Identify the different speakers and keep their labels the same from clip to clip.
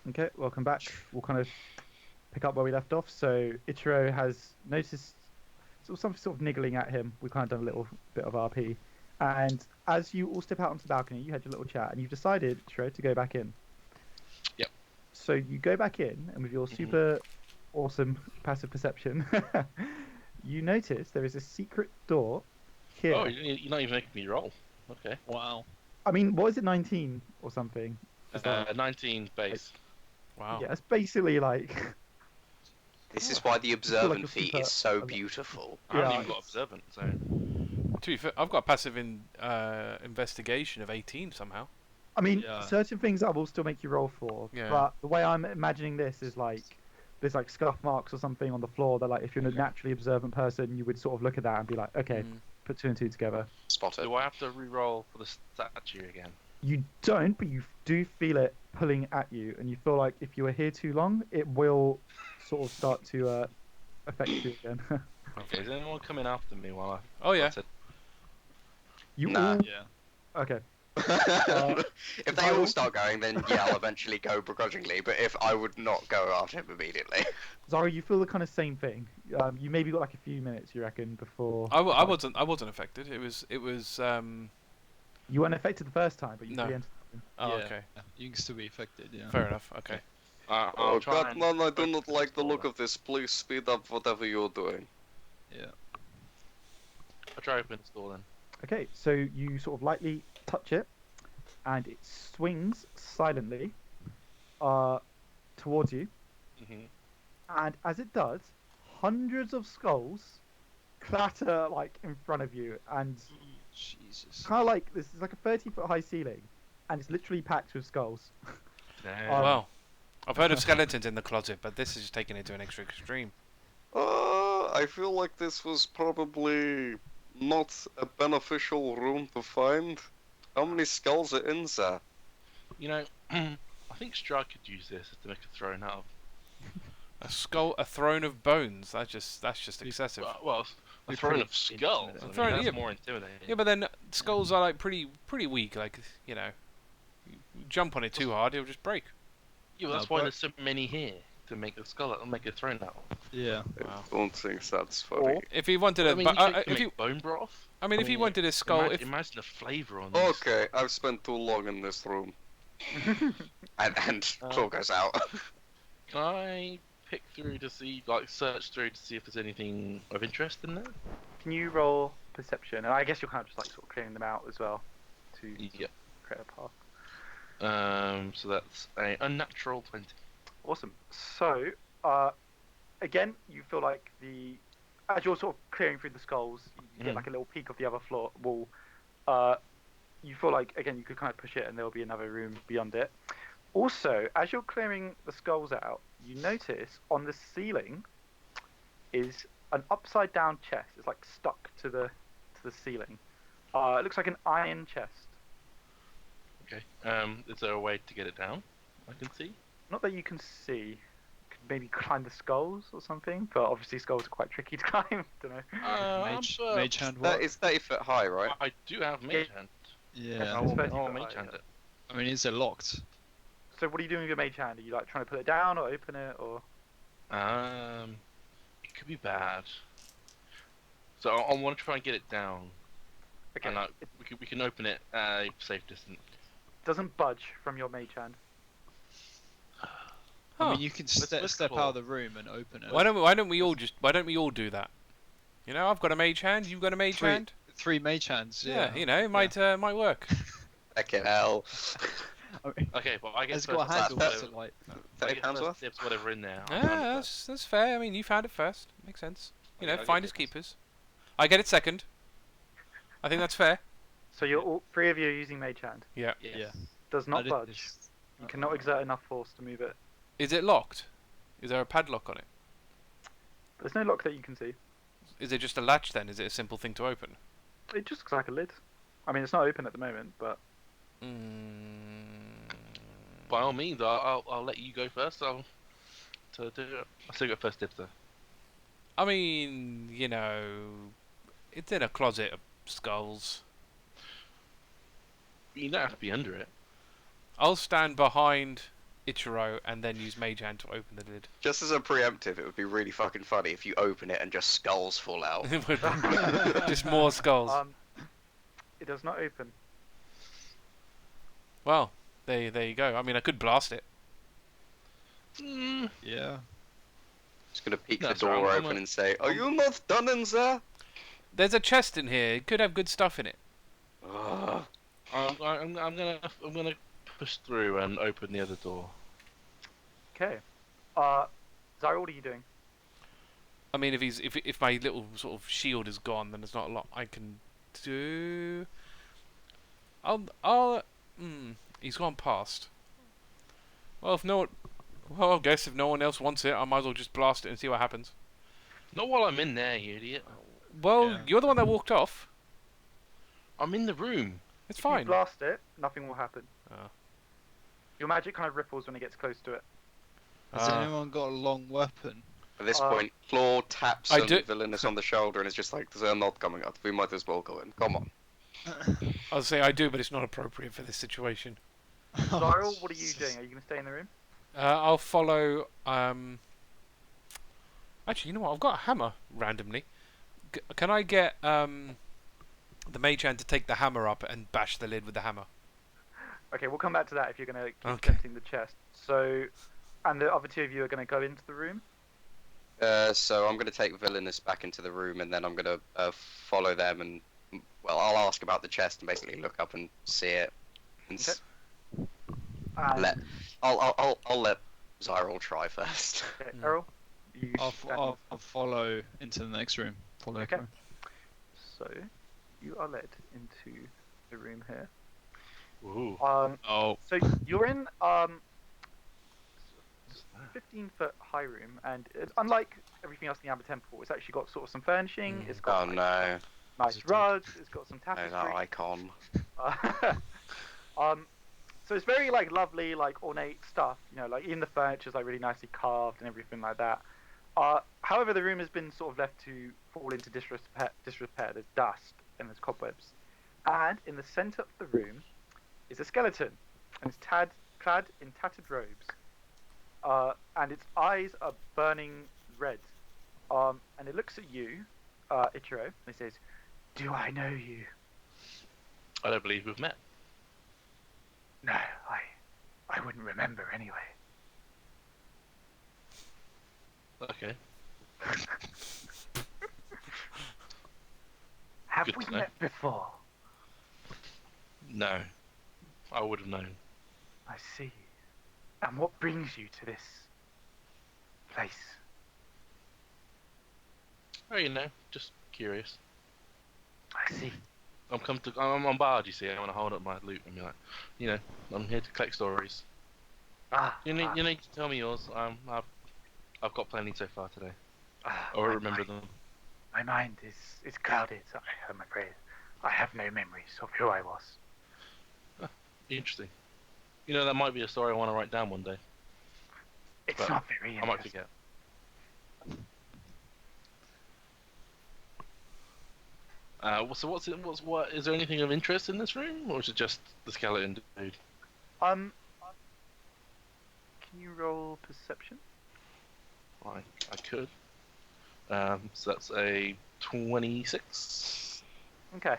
Speaker 1: Okay, welcome back. We'll kind of pick up where we left off. So Ichiro has noticed some sort of niggling at him. We've kind of done a little bit of RP. And as you all step out onto the balcony, you had your little chat and you've decided, Ichiro, to go back in.
Speaker 2: Yep.
Speaker 1: So you go back in and with your super awesome passive perception, you notice there is a secret door here.
Speaker 2: Oh, you're not even making me roll. Okay.
Speaker 3: Wow.
Speaker 1: I mean, what is it, 19 or something?
Speaker 2: 19 base.
Speaker 3: Wow.
Speaker 1: Yeah, it's basically like...
Speaker 4: This is why the observant
Speaker 1: like a
Speaker 4: feat
Speaker 1: super-
Speaker 4: is so beautiful.
Speaker 2: I haven't
Speaker 1: Yeah,
Speaker 2: even got
Speaker 1: it's-
Speaker 2: observant, so.
Speaker 3: To be fair, I've got a passive investigation of 18 somehow.
Speaker 1: I mean,
Speaker 3: Yeah.
Speaker 1: certain things I will still make you roll for,
Speaker 3: Yeah.
Speaker 1: but the way I'm imagining this is like there's like scuff marks or something on the floor that, like, if you're a naturally observant person, you would sort of look at that and be like, okay, put two and two together.
Speaker 4: Spot it.
Speaker 2: Do I have to re-roll for the statue again?
Speaker 1: You don't, but you do feel it pulling at you, and you feel like if you are here too long, it will sort of start to affect you again.
Speaker 2: Okay, is anyone coming after me while I...
Speaker 3: Oh yeah.
Speaker 1: You
Speaker 4: Nah.
Speaker 1: all
Speaker 3: Yeah.
Speaker 1: okay?
Speaker 4: If they all start going, then yeah, I'll eventually go begrudgingly. But if I would not go after him immediately.
Speaker 1: Zara, you feel the kind of same thing. You maybe got like a few minutes, you reckon, before.
Speaker 3: I wasn't affected. It was
Speaker 1: You weren't affected the first time, but you
Speaker 3: No.
Speaker 1: re-entered.
Speaker 3: Oh,
Speaker 5: Yeah.
Speaker 3: okay.
Speaker 5: You can still be affected, yeah.
Speaker 3: Fair enough. Okay.
Speaker 2: I'll
Speaker 4: Oh
Speaker 2: try
Speaker 4: god,
Speaker 2: and
Speaker 4: man, I do
Speaker 2: focus
Speaker 4: not like the
Speaker 2: this
Speaker 4: look
Speaker 2: door.
Speaker 4: of this. Please speed up whatever you're doing.
Speaker 5: Yeah.
Speaker 2: I'll try open this door then.
Speaker 1: Okay, so you sort of lightly touch it, and it swings silently towards you. And as it does, hundreds of skulls clatter like in front of you, and
Speaker 5: Jesus.
Speaker 1: kind of like this is like a 30-foot high ceiling, and it's literally packed with skulls.
Speaker 2: Damn.
Speaker 3: Well, I've heard of skeletons in the closet, but this is just taking it to an extra extreme.
Speaker 4: I feel like this was probably not a beneficial room to find. How many skulls are in there?
Speaker 2: You know, I think Strahd could use this to make a throne out of.
Speaker 3: A skull, a throne of bones. That's just excessive.
Speaker 2: Well, a
Speaker 5: Be
Speaker 2: throne
Speaker 5: pretty
Speaker 2: of skulls. I mean,
Speaker 3: Throne-
Speaker 2: that's
Speaker 3: yeah.
Speaker 2: more intimidating.
Speaker 3: Yeah, but then skulls are like pretty weak. Like, you know, you jump on it too hard, it'll just break.
Speaker 2: Yeah, well, that's
Speaker 5: No,
Speaker 2: why
Speaker 5: but-
Speaker 2: there's so many here to make a skull, make a throne out of.
Speaker 5: Yeah.
Speaker 3: Wow.
Speaker 4: I don't think that's funny.
Speaker 3: If he wanted
Speaker 2: I
Speaker 3: a,
Speaker 2: mean,
Speaker 3: but,
Speaker 2: you can
Speaker 3: if
Speaker 2: make
Speaker 3: you,
Speaker 2: bone broth.
Speaker 3: if he wanted a skull,
Speaker 2: Imagine the flavour on this.
Speaker 4: Okay, I've spent too long in this room. and claw goes out.
Speaker 2: Can I pick through to see, like, search through to see if there's anything of interest in there?
Speaker 1: Can you roll perception? And I guess you're kind of just like sort of clearing them out as well to
Speaker 2: Yeah.
Speaker 1: create a path.
Speaker 2: So that's a unnatural 20.
Speaker 1: Awesome. So, again, you feel like as you're sort of clearing through the skulls, you get like a little peek of the other floor wall. You feel like, again, you could kind of push it and there'll be another room beyond it. Also, as you're clearing the skulls out, you notice on the ceiling is an upside down chest. It's like stuck to the ceiling. It looks like an iron chest.
Speaker 2: Okay. Is there a way to get it down? I can see.
Speaker 1: Not that you can see. You could maybe climb the skulls or something, but obviously skulls are quite tricky to climb. Don't know.
Speaker 5: Mage hand
Speaker 4: That
Speaker 5: what?
Speaker 4: is 30 foot high, right?
Speaker 2: I do have mage hand.
Speaker 5: Yeah.
Speaker 2: I'll,
Speaker 1: It's 30
Speaker 2: I'll
Speaker 1: foot
Speaker 2: mage
Speaker 1: high,
Speaker 2: hand
Speaker 1: yeah.
Speaker 2: it.
Speaker 5: I mean, is it locked?
Speaker 1: So what are you doing with your mage hand? Are you like trying to put it down or open it or?
Speaker 2: It could be bad. So I want to try and get it down.
Speaker 1: Okay.
Speaker 2: And we can open it at a safe distance.
Speaker 1: Doesn't budge from your mage hand.
Speaker 5: I
Speaker 3: Huh.
Speaker 5: mean, you can
Speaker 2: let's
Speaker 5: step
Speaker 2: claw.
Speaker 5: out of the room and open it.
Speaker 3: why don't we all do that? You know, I've got a mage hand. You've got a mage
Speaker 5: Three-
Speaker 3: hand.
Speaker 5: 3 mage hands,
Speaker 3: Yeah,
Speaker 5: yeah.
Speaker 3: you know, it might work.
Speaker 4: Fucking hell.
Speaker 5: I mean,
Speaker 2: Okay, but I guess
Speaker 5: it's got a handle,
Speaker 4: that's
Speaker 5: so like...
Speaker 4: 30 pounds worth?
Speaker 2: Dibs whatever in there.
Speaker 3: Yeah, that's fair. I mean, you found it first. Makes sense. You know,
Speaker 2: Okay, I'll
Speaker 3: finders
Speaker 2: get it.
Speaker 3: keepers. I get it second. I think that's fair.
Speaker 1: So you're all three of you are using mage hand.
Speaker 3: Yeah.
Speaker 2: Yes.
Speaker 5: Yeah.
Speaker 1: Does
Speaker 5: I
Speaker 1: not
Speaker 5: did
Speaker 1: budge.
Speaker 5: this-
Speaker 1: You cannot exert enough force to move it.
Speaker 3: Is it locked? Is there a padlock on it?
Speaker 1: There's no lock that you can see.
Speaker 3: Is it just a latch then? Is it a simple thing to open?
Speaker 1: It just looks like a lid. I mean, it's not open at the moment, but
Speaker 2: By all means, I'll let you go first. I'll do it. I'll still get first dibs though.
Speaker 3: I mean, you know, it's in a closet of skulls.
Speaker 2: You don't have to be under it.
Speaker 3: I'll stand behind Ichiro and then use Mage Hand to open the lid.
Speaker 6: Just as a preemptive, it would be really fucking funny if you open it and just skulls fall out.
Speaker 3: It would be just more skulls.
Speaker 1: It does not open.
Speaker 3: Well, there you go. I mean, I could blast it.
Speaker 5: Yeah.
Speaker 6: Just gonna peek
Speaker 2: No,
Speaker 6: the
Speaker 2: sorry,
Speaker 6: door
Speaker 2: I'm
Speaker 6: open and say, "Are you not done in there?"
Speaker 3: There's a chest in here. It could have good stuff in it.
Speaker 6: Ugh.
Speaker 2: I'm gonna push through and open the other door.
Speaker 1: Okay. Xyril, what are you doing?
Speaker 3: I mean, if my little sort of shield is gone, then there's not a lot I can do. He's gone past. Well, I guess if no one else wants it, I might as well just blast it and see what happens.
Speaker 2: Not while I'm in there, you idiot.
Speaker 3: Well,
Speaker 5: Yeah.
Speaker 3: you're the one that walked off.
Speaker 2: I'm in the room.
Speaker 3: It's
Speaker 1: If you
Speaker 3: fine.
Speaker 1: blast it, nothing will happen.
Speaker 3: Oh.
Speaker 1: Your magic kind of ripples when it gets close to it.
Speaker 5: Has anyone got a long weapon?
Speaker 6: At this point, Claw taps
Speaker 3: I do-
Speaker 6: Villainous on the shoulder and is just like, "They're not coming out. We might as well go in. Come on."
Speaker 3: I'll say I do, but it's not appropriate for this situation.
Speaker 1: Xyril, what are you doing? Are you going to stay in the room?
Speaker 3: I'll follow. Actually, you know what? I've got a hammer randomly. Can I get the mage hand to take the hammer up and bash the lid with the hammer?
Speaker 1: Okay, we'll come back to that if you're going to keep
Speaker 3: Okay.
Speaker 1: emptying the chest. So, and the other two of you are going to go into the room?
Speaker 6: So I'm gonna take Villainous back into the room, and then I'm gonna follow them, and I'll ask about the chest and basically look up and see it. And
Speaker 1: And,
Speaker 6: I'll let Xyril try first.
Speaker 1: okay, Eirril, you
Speaker 5: I'll
Speaker 1: stand-
Speaker 5: follow into the next room. Follow.
Speaker 1: Okay. So, you are led into the room here.
Speaker 2: Ooh.
Speaker 5: Oh.
Speaker 1: So you're in 15-foot high room, and unlike everything else in the Amber Temple, it's actually got sort of some furnishing. It's got
Speaker 6: Oh no,
Speaker 1: nice rugs. It's got some
Speaker 6: no,
Speaker 1: tapestry.
Speaker 6: that icon.
Speaker 1: So it's very like lovely, like ornate stuff. You know, like even the furniture's like really nicely carved and everything like that. However, the room has been sort of left to fall into disrepair. There's dust and there's cobwebs, and in the center of the room is a skeleton, and it's clad in tattered robes, and its eyes are burning red. And it looks at you, Ichiro, and it says, "Do I know you?"
Speaker 2: I don't believe we've met.
Speaker 1: No, I wouldn't remember anyway.
Speaker 2: Okay.
Speaker 1: Have
Speaker 2: Good
Speaker 1: we
Speaker 2: to know.
Speaker 1: met before?
Speaker 2: No. I would have known.
Speaker 1: I see. And what brings you to this place?
Speaker 2: Oh, you know, just curious.
Speaker 1: I see.
Speaker 2: I'm on barred, you see. I want to hold up my loot and be like, you know, I'm here to collect stories. You need to tell me yours. I've got plenty so far today. Or remember them.
Speaker 1: My mind is clouded, I'm afraid. I have no memories of who I was.
Speaker 2: Interesting. You know, that might be a story I want to write down one day.
Speaker 1: It's
Speaker 2: But
Speaker 1: not very
Speaker 2: I might
Speaker 1: interesting.
Speaker 2: forget. So what? Is there anything of interest in this room, or is it just the skeleton dude?
Speaker 1: Can you roll perception?
Speaker 2: I could. So that's a 26.
Speaker 1: Okay.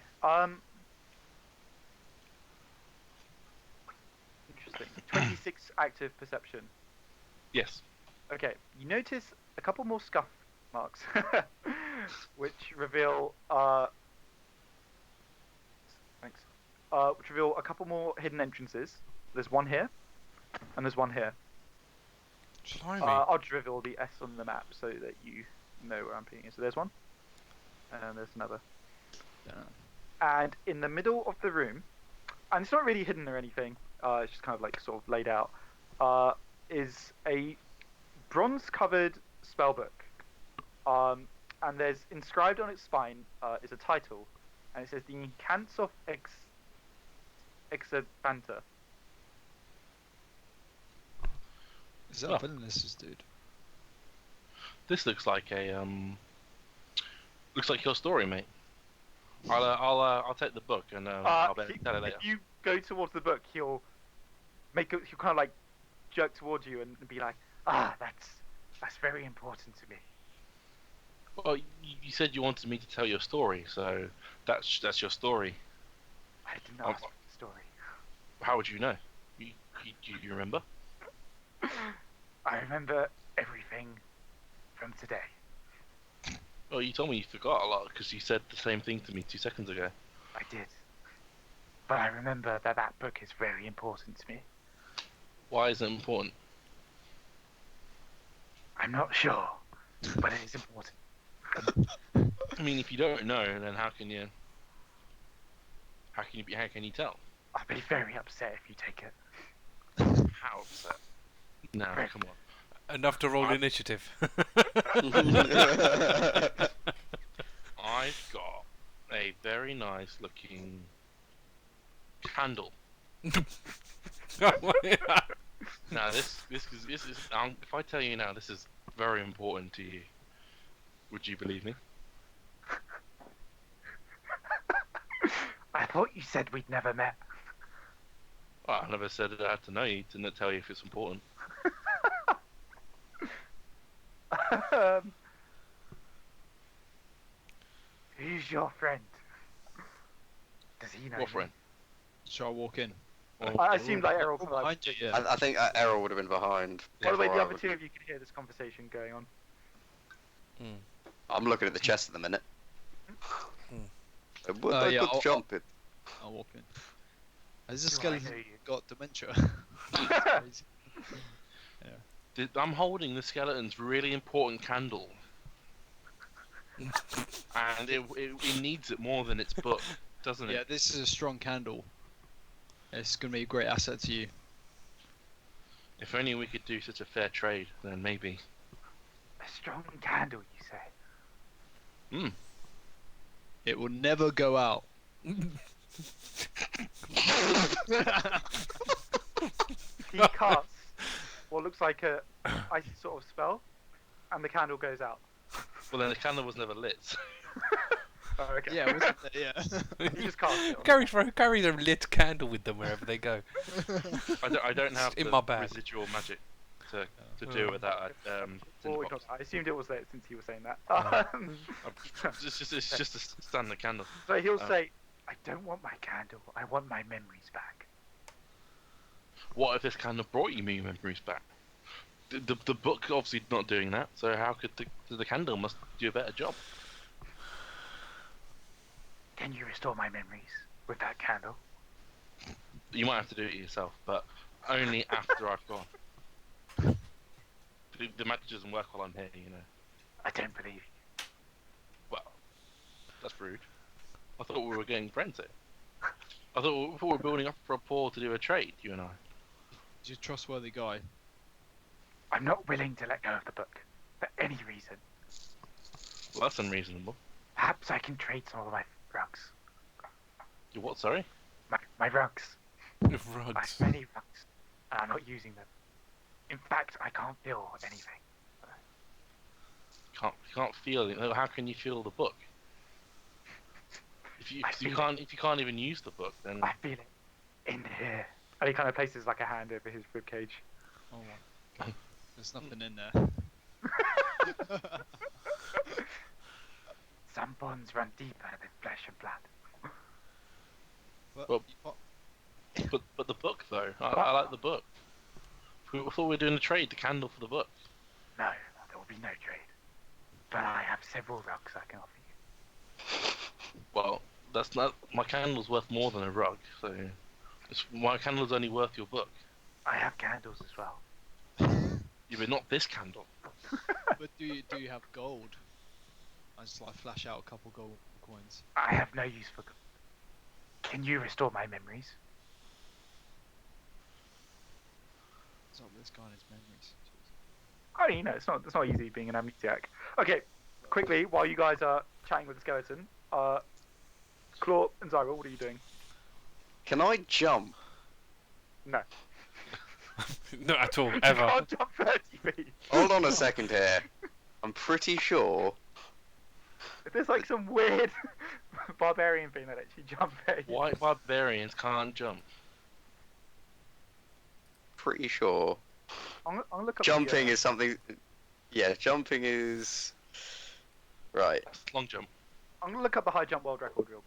Speaker 1: Interesting. 26 active perception.
Speaker 2: Yes.
Speaker 1: Okay. You notice a couple more scuff marks, which reveal thanks. Which reveal a couple more hidden entrances. There's one here, and there's one here.
Speaker 3: Blimey.
Speaker 1: I'll just reveal the S on the map so that you know where I'm putting it. So there's one, and there's another. And in the middle of the room, and it's not really hidden or anything, it's just kind of like sort of laid out, is a bronze-covered spellbook. And there's inscribed on its spine is a title, and it says the Incants of Exabanta.
Speaker 5: Is that
Speaker 2: Oh.
Speaker 5: Villainous' dude?
Speaker 2: This looks like your story, mate. I'll take the book and I'll tell it later.
Speaker 1: If you go towards the book, he'll kind of like jerk towards you and be like, "Ah, that's very important to me."
Speaker 2: Well, you said you wanted me to tell your story, so that's your story.
Speaker 1: I didn't
Speaker 2: Um,
Speaker 1: ask for the story.
Speaker 2: How would you know? You remember?
Speaker 1: I remember everything from today.
Speaker 2: Well, you told me you forgot a lot because you said the same thing to me 2 seconds ago.
Speaker 1: I did. But I remember that book is very important to me.
Speaker 2: Why is it important?
Speaker 1: I'm not sure, but it is important.
Speaker 2: I mean, if you don't know, then how can you tell?
Speaker 1: I'll be very upset if you take it.
Speaker 2: How upset? No, come on.
Speaker 3: Enough to roll initiative.
Speaker 2: I've got a very nice looking candle. Now this is if I tell you now this is very important to you, would you believe me?
Speaker 1: I thought you said we'd never met.
Speaker 2: Well, I never said I had to know you to tell you if it's important.
Speaker 1: Who's your friend? Does he know?
Speaker 2: What
Speaker 1: me?
Speaker 2: friend?
Speaker 5: Shall I walk in?
Speaker 1: I assumed like Eirril.
Speaker 5: Oh,
Speaker 1: Like,
Speaker 5: behind you, yeah.
Speaker 6: I think Eirril would have been behind.
Speaker 1: by the way,
Speaker 6: before
Speaker 1: the
Speaker 6: I
Speaker 1: other
Speaker 6: would-
Speaker 1: two of you could hear this conversation going on.
Speaker 6: I'm looking at the chest at the minute. Would I
Speaker 5: yeah,
Speaker 6: could
Speaker 5: I'll-
Speaker 6: jump it.
Speaker 5: I'll walk in. Has this
Speaker 1: Do I know
Speaker 5: skeleton
Speaker 1: you?
Speaker 5: got dementia? Crazy.
Speaker 2: I'm holding the skeleton's really important candle, and it needs it more than its book, doesn't it?
Speaker 5: Yeah, this is a strong candle. It's going to be a great asset to you.
Speaker 2: If only we could do such a fair trade, then maybe.
Speaker 1: A strong candle, you say?
Speaker 5: It will never go out.
Speaker 1: He casts what looks like a icy sort of spell, and the candle goes out.
Speaker 2: Well, then the candle was never lit. So
Speaker 1: Oh, okay.
Speaker 5: Yeah, wasn't it? Yeah.
Speaker 1: He just cast it.
Speaker 3: Carry the lit candle with them wherever they go.
Speaker 2: I don't have
Speaker 3: In
Speaker 2: the
Speaker 3: my bag.
Speaker 2: residual magic to do with that.
Speaker 1: Well, I assumed it was lit since he was saying that.
Speaker 2: It's just a standard candle.
Speaker 1: So he'll say, "I don't want my candle. I want my memories back."
Speaker 2: What if this candle brought you your memories back? The book obviously not doing that, so how could the candle must do a better job?
Speaker 1: Can you restore my memories with that candle?
Speaker 2: You might have to do it yourself, but only after I've gone. The magic doesn't work while I'm here, you know.
Speaker 1: I don't believe you.
Speaker 2: Well, that's rude. I thought we were getting friends here. I thought we were building up a rapport to do a trade, you and I.
Speaker 5: He's a trustworthy guy.
Speaker 1: I'm not willing to let go of the book for any reason.
Speaker 2: Well, that's unreasonable.
Speaker 1: Perhaps I can trade some of my rugs.
Speaker 2: You what, sorry?
Speaker 1: My rugs. I have
Speaker 3: Rugs.
Speaker 1: many rugs, and I'm not using them. In fact, I can't feel anything.
Speaker 2: You can't feel it. How can you feel the book? If you
Speaker 1: feel
Speaker 2: can't even use the book, then
Speaker 1: I feel it in here. And he kind of places like a hand over his ribcage.
Speaker 5: Oh, okay. There's nothing in there.
Speaker 1: Some bonds run deeper than flesh and blood.
Speaker 2: Well, but the book though, I like the book. We thought we were doing a trade, the candle for the book.
Speaker 1: No, there will be no trade. But I have several rugs I can offer you.
Speaker 2: Well, that's not my candle's worth more than a rug, so my candle's only worth your book.
Speaker 1: I have candles as well.
Speaker 2: Yeah, but not this candle.
Speaker 5: But do you have gold? I just like flash out a couple gold coins.
Speaker 1: I have no use for gold. Can you restore my memories?
Speaker 5: What's up with this guy and his memories? Jeez.
Speaker 1: I mean, it's not easy being an amnesiac. Okay, quickly, while you guys are chatting with the skeleton, Claw and Xyril, what are you doing?
Speaker 6: Can I jump?
Speaker 1: No.
Speaker 3: Not at all,
Speaker 1: You
Speaker 3: ever.
Speaker 1: can't jump 30 feet.
Speaker 6: Hold on a second here. I'm pretty sure.
Speaker 1: If there's like some weird barbarian thing that lets you jump 30 feet.
Speaker 2: White barbarians can't jump.
Speaker 6: Pretty sure
Speaker 1: I'm gonna look up.
Speaker 6: Jumping is something. Yeah, jumping is. Right.
Speaker 2: Long jump.
Speaker 1: I'm gonna look up the high jump world record real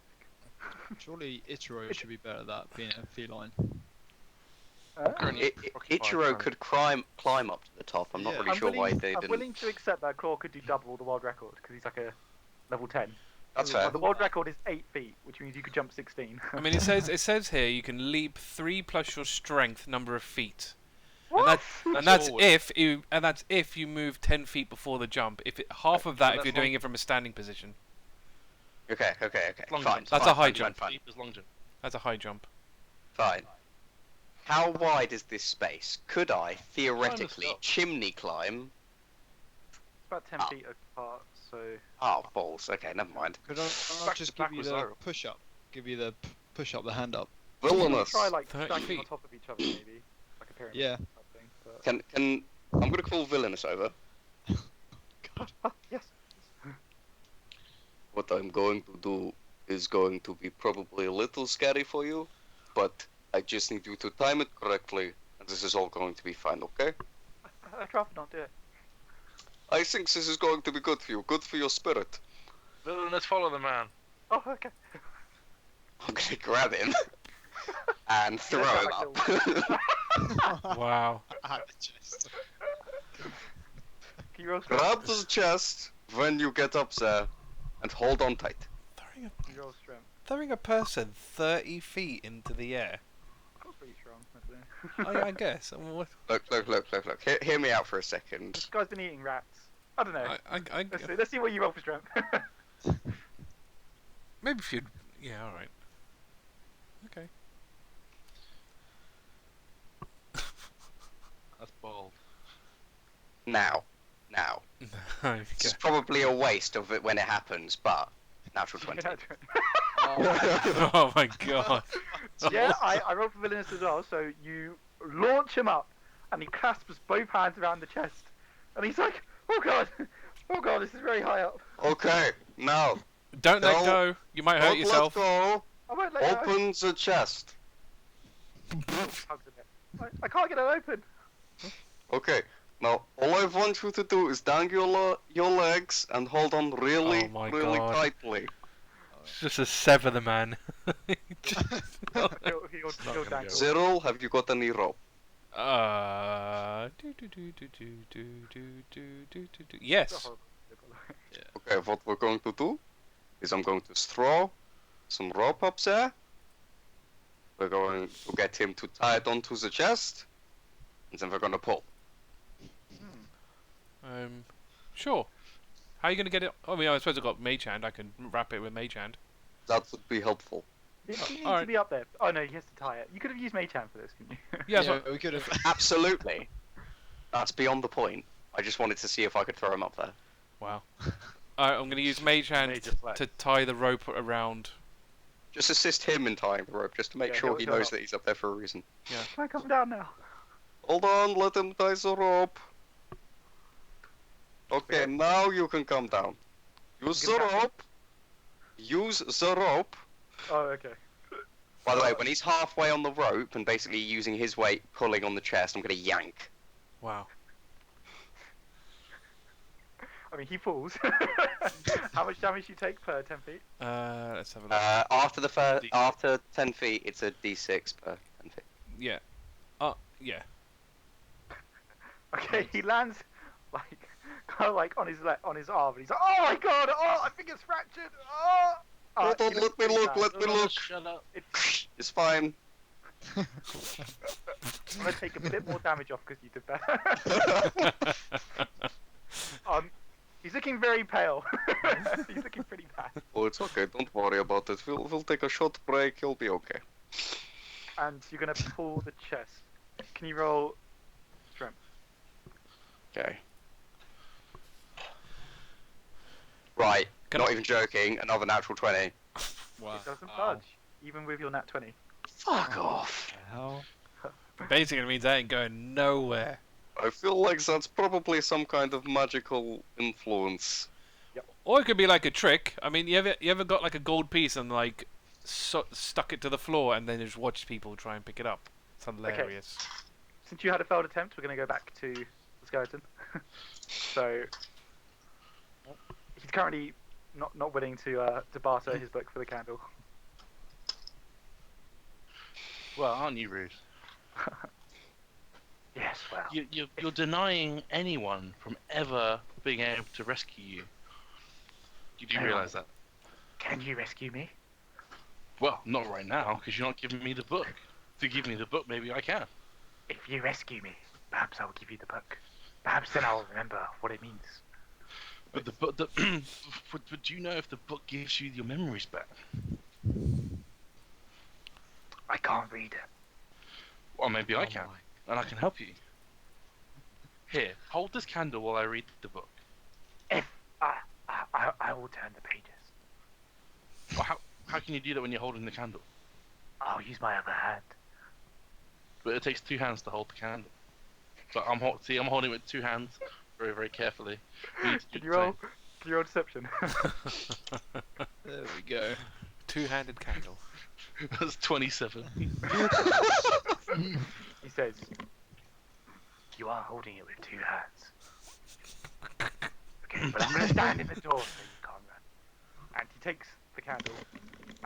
Speaker 5: Surely Ichiro should be better at that, being a feline.
Speaker 1: quick.
Speaker 2: Currently occupied,
Speaker 6: Ichiro
Speaker 2: currently.
Speaker 6: could climb up to the top. I'm not
Speaker 5: Yeah.
Speaker 6: really sure why they
Speaker 1: I'm
Speaker 6: didn't.
Speaker 1: willing to accept that Claw could do double the world record because he's like a level 10.
Speaker 6: That's
Speaker 1: Well,
Speaker 6: fair.
Speaker 1: the world record is 8 feet, which means you could jump 16.
Speaker 3: I mean, it says here you can leap 3 plus your strength number of feet.
Speaker 1: What?
Speaker 3: And that's
Speaker 2: forward.
Speaker 3: if you move 10 feet before the jump. Half of that if
Speaker 2: that's
Speaker 3: you're doing
Speaker 2: long.
Speaker 3: it from a standing position.
Speaker 6: Okay.
Speaker 2: Long
Speaker 6: Fine.
Speaker 2: jump.
Speaker 3: That's
Speaker 6: fine,
Speaker 3: a high
Speaker 6: fine,
Speaker 3: jump.
Speaker 6: Fine.
Speaker 2: Deep as long jump.
Speaker 3: That's a high jump.
Speaker 6: Fine. How wide is this space? Could I theoretically
Speaker 2: up.
Speaker 6: chimney climb?
Speaker 1: It's about 10 feet apart, so.
Speaker 6: Oh balls. Okay, never mind.
Speaker 5: Could I
Speaker 2: Back
Speaker 5: just
Speaker 2: to back
Speaker 5: give you
Speaker 2: with
Speaker 5: the
Speaker 2: Xyril.
Speaker 5: push up? Give you the push up, the hand up.
Speaker 6: Villainous.
Speaker 1: Try like
Speaker 3: 30
Speaker 1: stacking on
Speaker 3: feet.
Speaker 1: top of each other, maybe. Like a pyramid.
Speaker 5: Yeah.
Speaker 1: Type thing, but...
Speaker 6: Can I'm gonna call Villainous over.
Speaker 1: Yes.
Speaker 6: What I'm going to do is going to be probably a little scary for you, but I just need you to time it correctly, and this is all going to be fine, okay?
Speaker 1: I'd rather not do it.
Speaker 6: I think this is going to be good for you, good for your spirit.
Speaker 2: Villain, let's follow the man.
Speaker 1: Oh, okay.
Speaker 6: I'm gonna grab him and throw him up.
Speaker 3: Wow.
Speaker 5: At the chest.
Speaker 1: Can you roll
Speaker 6: Grab
Speaker 1: strength?
Speaker 6: the chest when you get up there, and hold on tight.
Speaker 3: Throwing
Speaker 1: Can you roll strength?
Speaker 3: a person 30 feet into the air.
Speaker 1: That's pretty strong. I don't know.
Speaker 3: I guess. I mean, what?
Speaker 6: Look. Hear me out for a second.
Speaker 1: This guy's been eating rats. I don't know.
Speaker 3: I
Speaker 1: Let's see what you roll for strength.
Speaker 3: maybe if you'd. Yeah. All right. Okay.
Speaker 2: That's bold.
Speaker 6: Now. This is probably a waste of it when it happens, but natural 20.
Speaker 3: Oh my god.
Speaker 1: Yeah, I rolled for villainous as well. So you launch him up, and he clasps both hands around the chest, and he's like, "Oh god, this is very high up."
Speaker 6: Okay, now.
Speaker 3: Don't let
Speaker 6: Don't-
Speaker 3: go. You might hurt
Speaker 6: Don't
Speaker 3: yourself.
Speaker 6: let go.
Speaker 1: I won't let go.
Speaker 6: Open the chest.
Speaker 1: Hugs a bit. I can't get it open.
Speaker 6: Okay. Now, all I want you to do is dangle your legs and hold on really,
Speaker 3: Oh my
Speaker 6: really
Speaker 3: God.
Speaker 6: tightly.
Speaker 3: It's just a sever the man.
Speaker 1: He'll
Speaker 2: gonna
Speaker 1: dangle.
Speaker 6: Xyril, have you got any rope?
Speaker 3: Yes.
Speaker 6: Okay, what we're going to do is I'm going to throw some rope up there. We're going to get him to tie it onto the chest, and then we're going to pull.
Speaker 3: Sure. How are you gonna get it? I mean, I suppose I've got mage hand. I can wrap it with mage hand.
Speaker 6: That would be helpful.
Speaker 1: He needs to
Speaker 3: Alright.
Speaker 1: be up there. Oh no, he has to tie it. You could have used Mage Hand for this, couldn't you?
Speaker 3: Yeah.
Speaker 5: Yeah,
Speaker 3: So,
Speaker 5: we could have.
Speaker 6: Absolutely. That's beyond the point. I just wanted to see if I could throw him up there.
Speaker 3: wow. Alright, I'm gonna use mage hand
Speaker 2: Major flex.
Speaker 3: to tie the rope around.
Speaker 6: Just assist him in tying the rope, just to make
Speaker 1: Yeah,
Speaker 6: sure
Speaker 1: he'll-
Speaker 6: he
Speaker 1: he'll
Speaker 6: knows
Speaker 1: help.
Speaker 6: that he's up there for a reason.
Speaker 1: Can I come down now?
Speaker 6: Hold on, let him tie the rope. Okay, now you can come down. Use
Speaker 1: You
Speaker 6: the
Speaker 1: can come-
Speaker 6: rope. Use the rope.
Speaker 1: Oh, okay.
Speaker 6: By the way, when he's halfway on the rope and basically using his weight pulling on the chest, I'm gonna yank.
Speaker 3: Wow.
Speaker 1: I mean, he falls. How much damage do you take per 10 feet?
Speaker 3: Let's have a look.
Speaker 6: After 10 feet, it's a d6 per 10 feet.
Speaker 3: Yeah. Yeah.
Speaker 1: Okay, he lands like kind of like on his arm, and he's like, "Oh my god! Oh, I think it's fractured! Oh!"
Speaker 6: Hold on,
Speaker 1: he
Speaker 6: let
Speaker 1: looks
Speaker 6: me
Speaker 1: pretty
Speaker 6: look,
Speaker 1: bad.
Speaker 6: let me look.
Speaker 2: Shut up.
Speaker 6: It's fine.
Speaker 1: I'm gonna take a bit more damage off because you did that. He's looking very pale. He's looking pretty bad.
Speaker 6: Oh, it's okay. Don't worry about it. We'll take a short break. You'll be okay.
Speaker 1: And you're gonna pull the chest. Can you roll strength?
Speaker 6: Okay. Right.
Speaker 3: Can
Speaker 6: Not
Speaker 3: I-
Speaker 6: even joking. Another natural 20.
Speaker 5: Wow.
Speaker 1: It doesn't budge, even with your nat 20.
Speaker 6: Fuck off.
Speaker 5: Hell.
Speaker 3: Basically means that ain't going nowhere.
Speaker 6: I feel like that's probably some kind of magical influence.
Speaker 3: Or it could be like a trick. I mean, you ever got like a gold piece and like stuck it to the floor and then just watched people try and pick it up? It's hilarious.
Speaker 1: since you had a failed attempt, we're going to go back to the skeleton. So he's currently not willing to barter his book for the candle.
Speaker 2: Well, aren't you rude?
Speaker 1: Yes, well.
Speaker 2: You're denying anyone from ever being able to rescue you. You do realise that?
Speaker 1: Can you rescue me?
Speaker 2: Well, not right now, because you're not giving me the book. If you give me the book, maybe I can.
Speaker 1: If you rescue me, perhaps I'll give you the book. Perhaps then I'll remember what it means.
Speaker 2: But the book, but do you know if the book gives you your memories back?
Speaker 1: I can't read it.
Speaker 2: Well, maybe I can, and I can help you. Here, hold this candle while I read the book.
Speaker 1: If I will turn the pages.
Speaker 2: Well, how can you do that when you're holding the candle?
Speaker 1: I'll use my other hand.
Speaker 2: But it takes 2 hands to hold the candle. But I'm holding it with 2 hands, very, very carefully.
Speaker 1: Can you roll deception?
Speaker 5: There we go.
Speaker 3: 2-handed candle.
Speaker 2: That's 27.
Speaker 1: He says, "You are holding it with 2 hands. Okay, but I'm going to stand in the door so you can't run." And he takes the candle,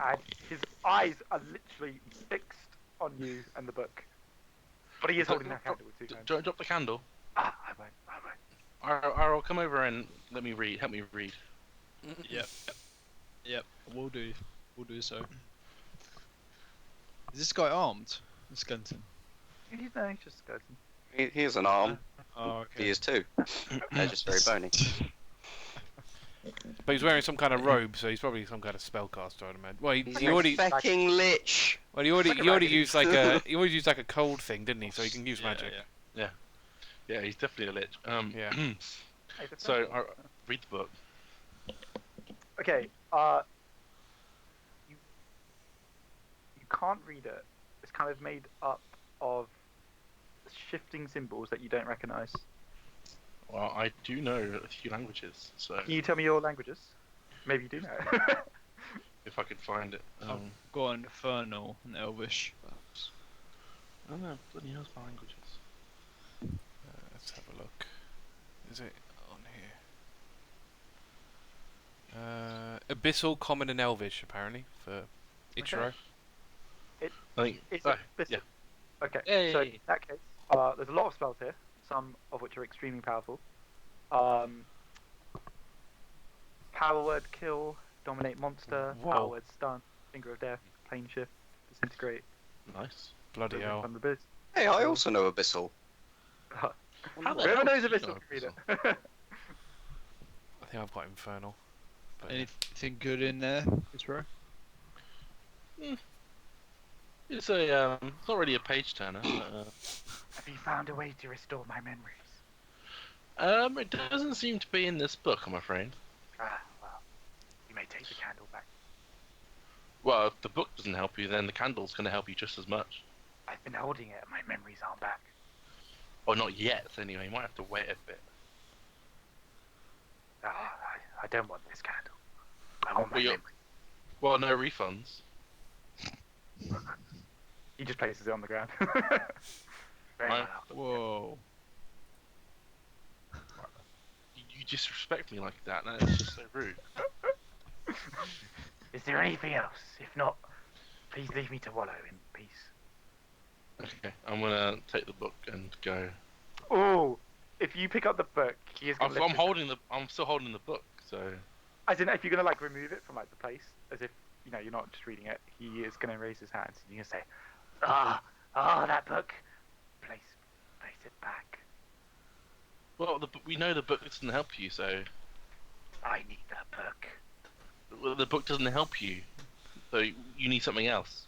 Speaker 1: and his eyes are literally fixed on you and the book. But he is holding that candle with 2 hands.
Speaker 2: Don't drop the candle.
Speaker 1: I won't.
Speaker 2: I'll come over and let me read. Help me read.
Speaker 5: Yep. We'll do so. Is this guy armed? The skeleton.
Speaker 1: He's just a skeleton.
Speaker 6: He has an arm.
Speaker 5: Oh, okay.
Speaker 6: He is too. They're just very bony.
Speaker 3: But he's wearing some kind of robe, so he's probably some kind of spellcaster, I'd imagine. Well,
Speaker 6: He's
Speaker 3: he
Speaker 6: a
Speaker 3: already
Speaker 6: fucking lich.
Speaker 3: well he already used like a cold thing, didn't he? So he can use magic.
Speaker 2: Yeah, he's definitely a lich.
Speaker 3: Yeah.
Speaker 2: So read the book.
Speaker 1: Okay. You can't read it. It's kind of made up of shifting symbols that you don't recognize.
Speaker 2: Well, I do know a few languages, so
Speaker 1: Can you tell me your languages? Maybe you do know.
Speaker 2: if I could find it.
Speaker 5: I've got an Infernal and Elvish.
Speaker 2: Perhaps. I don't know. Bloody hell's my languages.
Speaker 3: Let's have a look. Is it on here? Abyssal, Common, and Elvish, apparently, for Ichiro.
Speaker 2: I think.
Speaker 1: It's
Speaker 2: Oh,
Speaker 1: a bit.
Speaker 2: yeah.
Speaker 1: Okay.
Speaker 2: Yay.
Speaker 1: So in that case, there's a lot of spells here, some of which are extremely powerful. Power word kill, dominate monster,
Speaker 3: Whoa.
Speaker 1: power word stun, finger of death, plane shift, disintegrate.
Speaker 2: Nice.
Speaker 3: Bloody hell.
Speaker 1: Vulnerability.
Speaker 6: Hey, I also know Abyssal.
Speaker 2: How the
Speaker 1: Whoever
Speaker 2: hell
Speaker 1: knows
Speaker 2: do you
Speaker 1: Abyssal
Speaker 2: know
Speaker 1: can read it.
Speaker 3: I think I've got Infernal. But
Speaker 5: Anything good in there, Ichiro?
Speaker 2: It's a it's not really a page turner. But,
Speaker 1: Have you found a way to restore my memories?
Speaker 2: it doesn't seem to be in this book, I'm afraid.
Speaker 1: Well, you may take the candle back.
Speaker 2: Well, if the book doesn't help you, then the candle's going to help you just as much.
Speaker 1: I've been holding it, my memories aren't back.
Speaker 2: Or not yet, anyway. You might have to wait a bit.
Speaker 1: I don't want this candle. I want my
Speaker 2: Well,
Speaker 1: memory.
Speaker 2: Well, no refunds.
Speaker 1: He just places it on the ground. Very
Speaker 2: Right.
Speaker 1: well.
Speaker 5: Whoa.
Speaker 2: You disrespect me like that. That's just so rude.
Speaker 1: Is there anything else? If not, please leave me to wallow in peace.
Speaker 2: Okay, I'm gonna take the book and go.
Speaker 1: Oh, if you pick up the book, he is going to
Speaker 2: I'm still holding the book, so.
Speaker 1: As in, if you're going to like remove it from like the place, as if you're not just reading it, he is going to raise his hands and you're going to say, that book. Place it back.
Speaker 2: Well, we know the book doesn't help you, so.
Speaker 1: I need that book.
Speaker 2: Well, the book doesn't help you, so you need something else.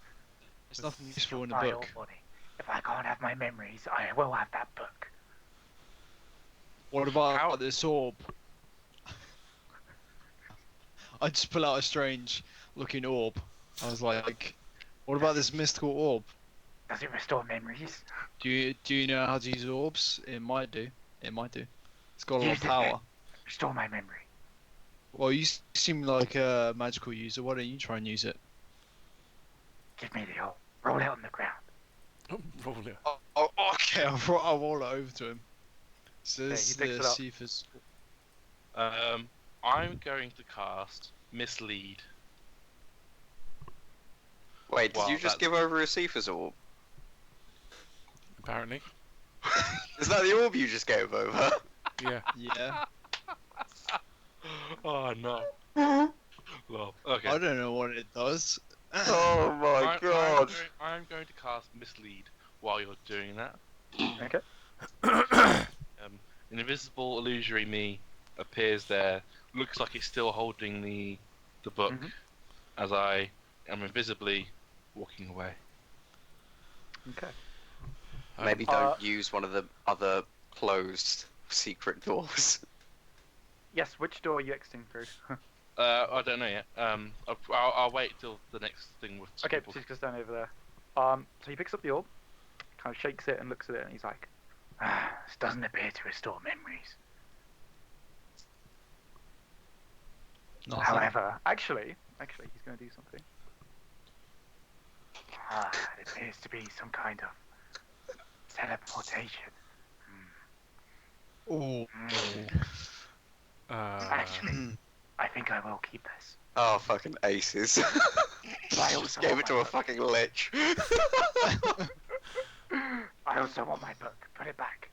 Speaker 5: There's nothing useful in the
Speaker 1: My
Speaker 5: book.
Speaker 1: old body. If I can't have my memories, I will have that book.
Speaker 5: What about this orb? I just pull out a strange looking orb. I was like, what about this mystical orb?
Speaker 1: Does it restore memories?
Speaker 5: Do you know how to use orbs? It might do. It might do. It's got a lot
Speaker 1: Use
Speaker 5: of
Speaker 1: it,
Speaker 5: power.
Speaker 1: then. Restore my memory.
Speaker 5: Well, you seem like a magical user. Why don't you try and use it?
Speaker 1: Give me the orb. Roll it on the ground.
Speaker 3: Roll it.
Speaker 5: Oh, okay, I'll roll it over to him. So
Speaker 1: Okay,
Speaker 5: this
Speaker 1: he
Speaker 5: is
Speaker 1: picks
Speaker 5: the
Speaker 1: it up.
Speaker 5: Cephas.
Speaker 2: I'm going to cast Mislead.
Speaker 6: Wait, did
Speaker 2: Wow,
Speaker 6: you just
Speaker 2: that's-
Speaker 6: give over a Cephas orb?
Speaker 3: Apparently.
Speaker 6: Is that the orb you just gave over?
Speaker 3: Yeah.
Speaker 5: Yeah.
Speaker 2: Oh no. Well, okay.
Speaker 5: I don't know what it does.
Speaker 6: Oh my god.
Speaker 2: I'm going to cast Mislead while you're doing that.
Speaker 1: Okay.
Speaker 2: An invisible illusory me appears there. Looks like it's still holding the book
Speaker 1: Mhm.
Speaker 2: as I am invisibly walking away.
Speaker 1: Okay.
Speaker 6: Maybe don't use one of the other closed secret doors.
Speaker 1: Yes. Which door are you exiting through?
Speaker 2: I don't know yet. I'll wait till the next thing with
Speaker 1: Okay,
Speaker 2: people.
Speaker 1: please go stand over there. So he picks up the orb, kind of shakes it and looks at it, and he's like, "This doesn't appear to restore memories.
Speaker 5: Nothing.
Speaker 1: However, actually, he's going to do something. It appears to be some kind of teleportation.
Speaker 5: Oh.
Speaker 1: Actually, I think I will keep this.
Speaker 6: Oh, fucking aces.
Speaker 1: I
Speaker 6: Just
Speaker 1: also
Speaker 6: gave
Speaker 1: want
Speaker 6: it to
Speaker 1: my
Speaker 6: a
Speaker 1: book.
Speaker 6: fucking lich.
Speaker 1: I also want my book. Put it back,"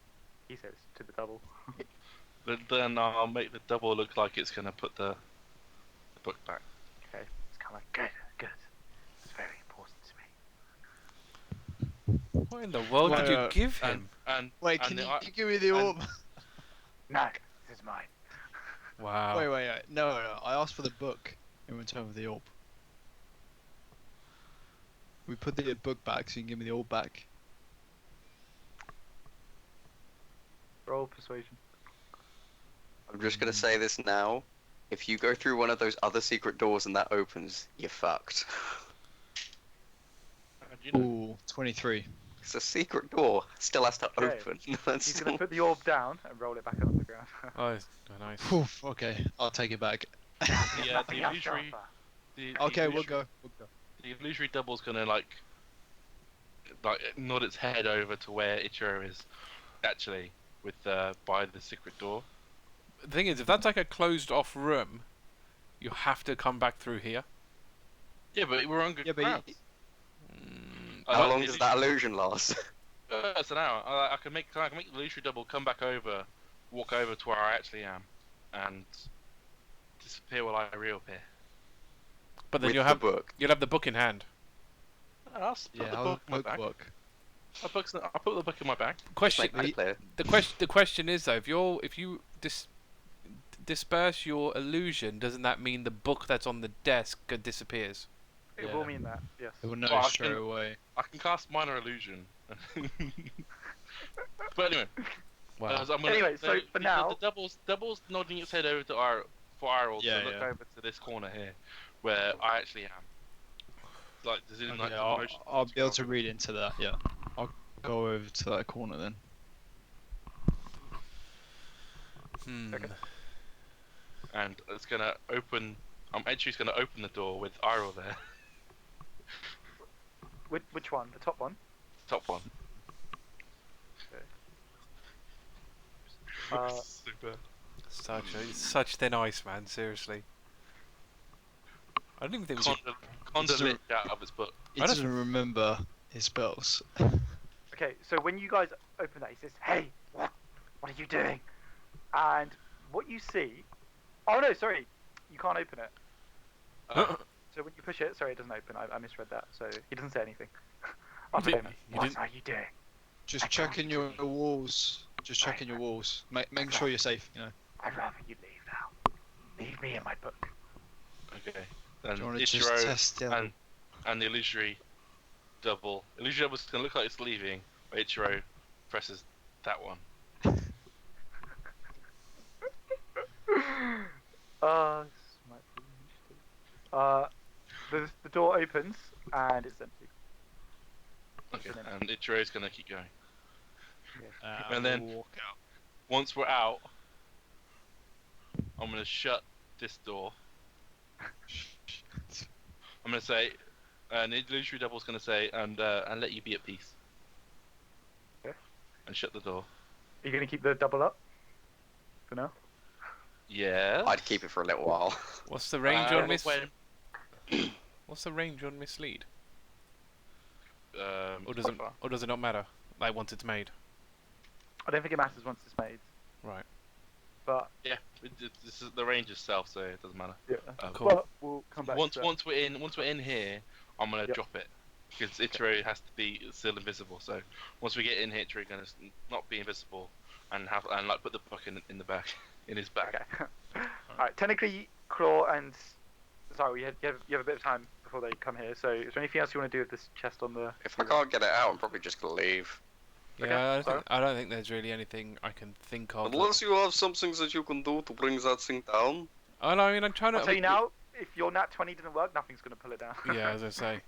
Speaker 1: he says to the double.
Speaker 2: But then I'll make the double look like it's going to put the book back.
Speaker 1: Okay, it's kind of like, good. It's very important to me.
Speaker 3: What in the world did you give him?
Speaker 2: And
Speaker 5: Wait,
Speaker 2: and
Speaker 5: can
Speaker 2: the-
Speaker 5: you give me the orb?
Speaker 1: No, this is mine.
Speaker 3: Wow.
Speaker 5: Wait. No. I asked for the book in return for the orb. We put the book back so you can give me the orb back.
Speaker 1: Roll persuasion.
Speaker 6: I'm just gonna say this now. If you go through one of those other secret doors and that opens, you're fucked.
Speaker 2: you know,
Speaker 5: Ooh, 23.
Speaker 6: It's a secret door. It still has to
Speaker 1: Okay.
Speaker 6: open. That's
Speaker 1: He's
Speaker 6: still...
Speaker 1: going to put the orb down and roll it back on the ground.
Speaker 3: Oh, nice.
Speaker 5: Oof, okay, I'll take it back.
Speaker 2: the
Speaker 1: Nothing else to
Speaker 2: illusory.
Speaker 1: offer.
Speaker 2: The
Speaker 5: Okay, we'll
Speaker 2: illusory-
Speaker 5: go.
Speaker 2: The illusory double's gonna like nod its head over to where Ichiro is, actually, with by the secret door.
Speaker 3: The thing is, if that's like a closed-off room, you have to come back through here.
Speaker 2: Yeah, but we're on good
Speaker 5: Yeah, but
Speaker 2: ground.
Speaker 6: How long does that illusion last?
Speaker 2: It's an hour. I can make the illusory double come back over, walk over to where I actually am, and disappear while I reappear.
Speaker 3: But then
Speaker 6: With
Speaker 3: you'll
Speaker 6: the
Speaker 3: have
Speaker 6: book.
Speaker 3: the book in hand.
Speaker 2: I'll put
Speaker 5: Yeah,
Speaker 2: the
Speaker 5: how's
Speaker 2: book
Speaker 5: the
Speaker 2: in my
Speaker 5: book
Speaker 2: bag.
Speaker 5: work?
Speaker 2: I'll put the book in my bag.
Speaker 3: Question:
Speaker 6: Make that clear.
Speaker 3: the question is though, if you disperse your illusion, doesn't that mean the book that's on the desk disappears?
Speaker 1: It
Speaker 5: Yeah.
Speaker 1: will mean that, yes.
Speaker 5: It will know
Speaker 2: Well, I
Speaker 5: straight
Speaker 2: can-
Speaker 5: away.
Speaker 2: I can cast minor illusion. But anyway,
Speaker 3: Wow.
Speaker 2: so I'm gonna,
Speaker 1: Anyway, so for now-
Speaker 2: the double's nodding its head over to Eirril
Speaker 5: Yeah,
Speaker 2: to look
Speaker 5: yeah.
Speaker 2: over to this corner here, where I actually am. Like, there's in, like,
Speaker 5: Okay,
Speaker 2: the
Speaker 5: I'll
Speaker 2: motion
Speaker 5: be able to
Speaker 2: scroll.
Speaker 5: read into that, yeah. I'll go over to that corner then.
Speaker 1: Okay.
Speaker 2: And it's gonna open. Entry's gonna open the door with Ichiro there,
Speaker 1: Which one? The top one?
Speaker 2: top one. Super.
Speaker 3: Such thin ice, man. Seriously. I don't even think we should...
Speaker 2: Conda lit out of its book.
Speaker 5: He
Speaker 3: I don't-
Speaker 5: doesn't remember his spells.
Speaker 1: Okay, so when you guys open that, he says, "Hey, what are you doing?" And what you see... Oh no, sorry. You can't open it. So when you push it, sorry, it doesn't open. I misread that. So he doesn't say anything. After
Speaker 3: didn't-
Speaker 1: him,
Speaker 3: you
Speaker 1: what
Speaker 3: didn't-
Speaker 1: are you doing?
Speaker 5: Just checking your walls. Just checking your walls. Making sure you're safe, you know.
Speaker 1: I'd rather you leave now. Leave me and my book.
Speaker 2: Okay.
Speaker 5: Do
Speaker 2: Then
Speaker 5: you want to just
Speaker 2: Ichiro
Speaker 5: test the
Speaker 2: and the illusory double. Illusory double's gonna look like it's leaving, but Ichiro presses that one.
Speaker 1: This might be interesting. The door opens and it's empty.
Speaker 2: Okay.
Speaker 1: Excellent.
Speaker 2: And Ichiro's gonna keep going.
Speaker 1: Yes.
Speaker 2: And then-
Speaker 5: we'll walk out.
Speaker 2: Once we're out, I'm gonna shut this door. I'm gonna say, and the illusory double's gonna say, and let you be at peace. and shut the door.
Speaker 1: Are you going to keep the double up for now?
Speaker 2: Yeah.
Speaker 6: I'd keep it for a little while.
Speaker 3: What's the range on
Speaker 2: when,
Speaker 3: What's the range on mislead? Or
Speaker 1: quite far.
Speaker 3: does it not matter? Like once it's made.
Speaker 1: I don't think it matters once it's made.
Speaker 3: Right.
Speaker 1: But
Speaker 2: yeah, this is the range itself, so it doesn't matter.
Speaker 1: yeah,
Speaker 3: Cool.
Speaker 1: But we'll come back.
Speaker 2: Once
Speaker 1: to that.
Speaker 2: once we're in here, I'm gonna drop it because Ichiro has to be still invisible. So once we get in here, Ichiro's gonna not be invisible and like put the book in the back in his bag.
Speaker 1: Okay. Alright, technically, Claw and sorry, you have a bit of time before they come here. So, is there anything else you want to do with this chest on the?
Speaker 6: If I can't get it out, I'm probably just gonna leave.
Speaker 3: Yeah,
Speaker 1: Okay,
Speaker 3: I don't think there's really anything I can think of.
Speaker 4: Unless you have something that you can do to bring that thing down.
Speaker 3: I mean, I'm trying to.
Speaker 1: I'll tell you now, if your nat 20 didn't work, nothing's going to pull it down.
Speaker 3: Yeah, as I say.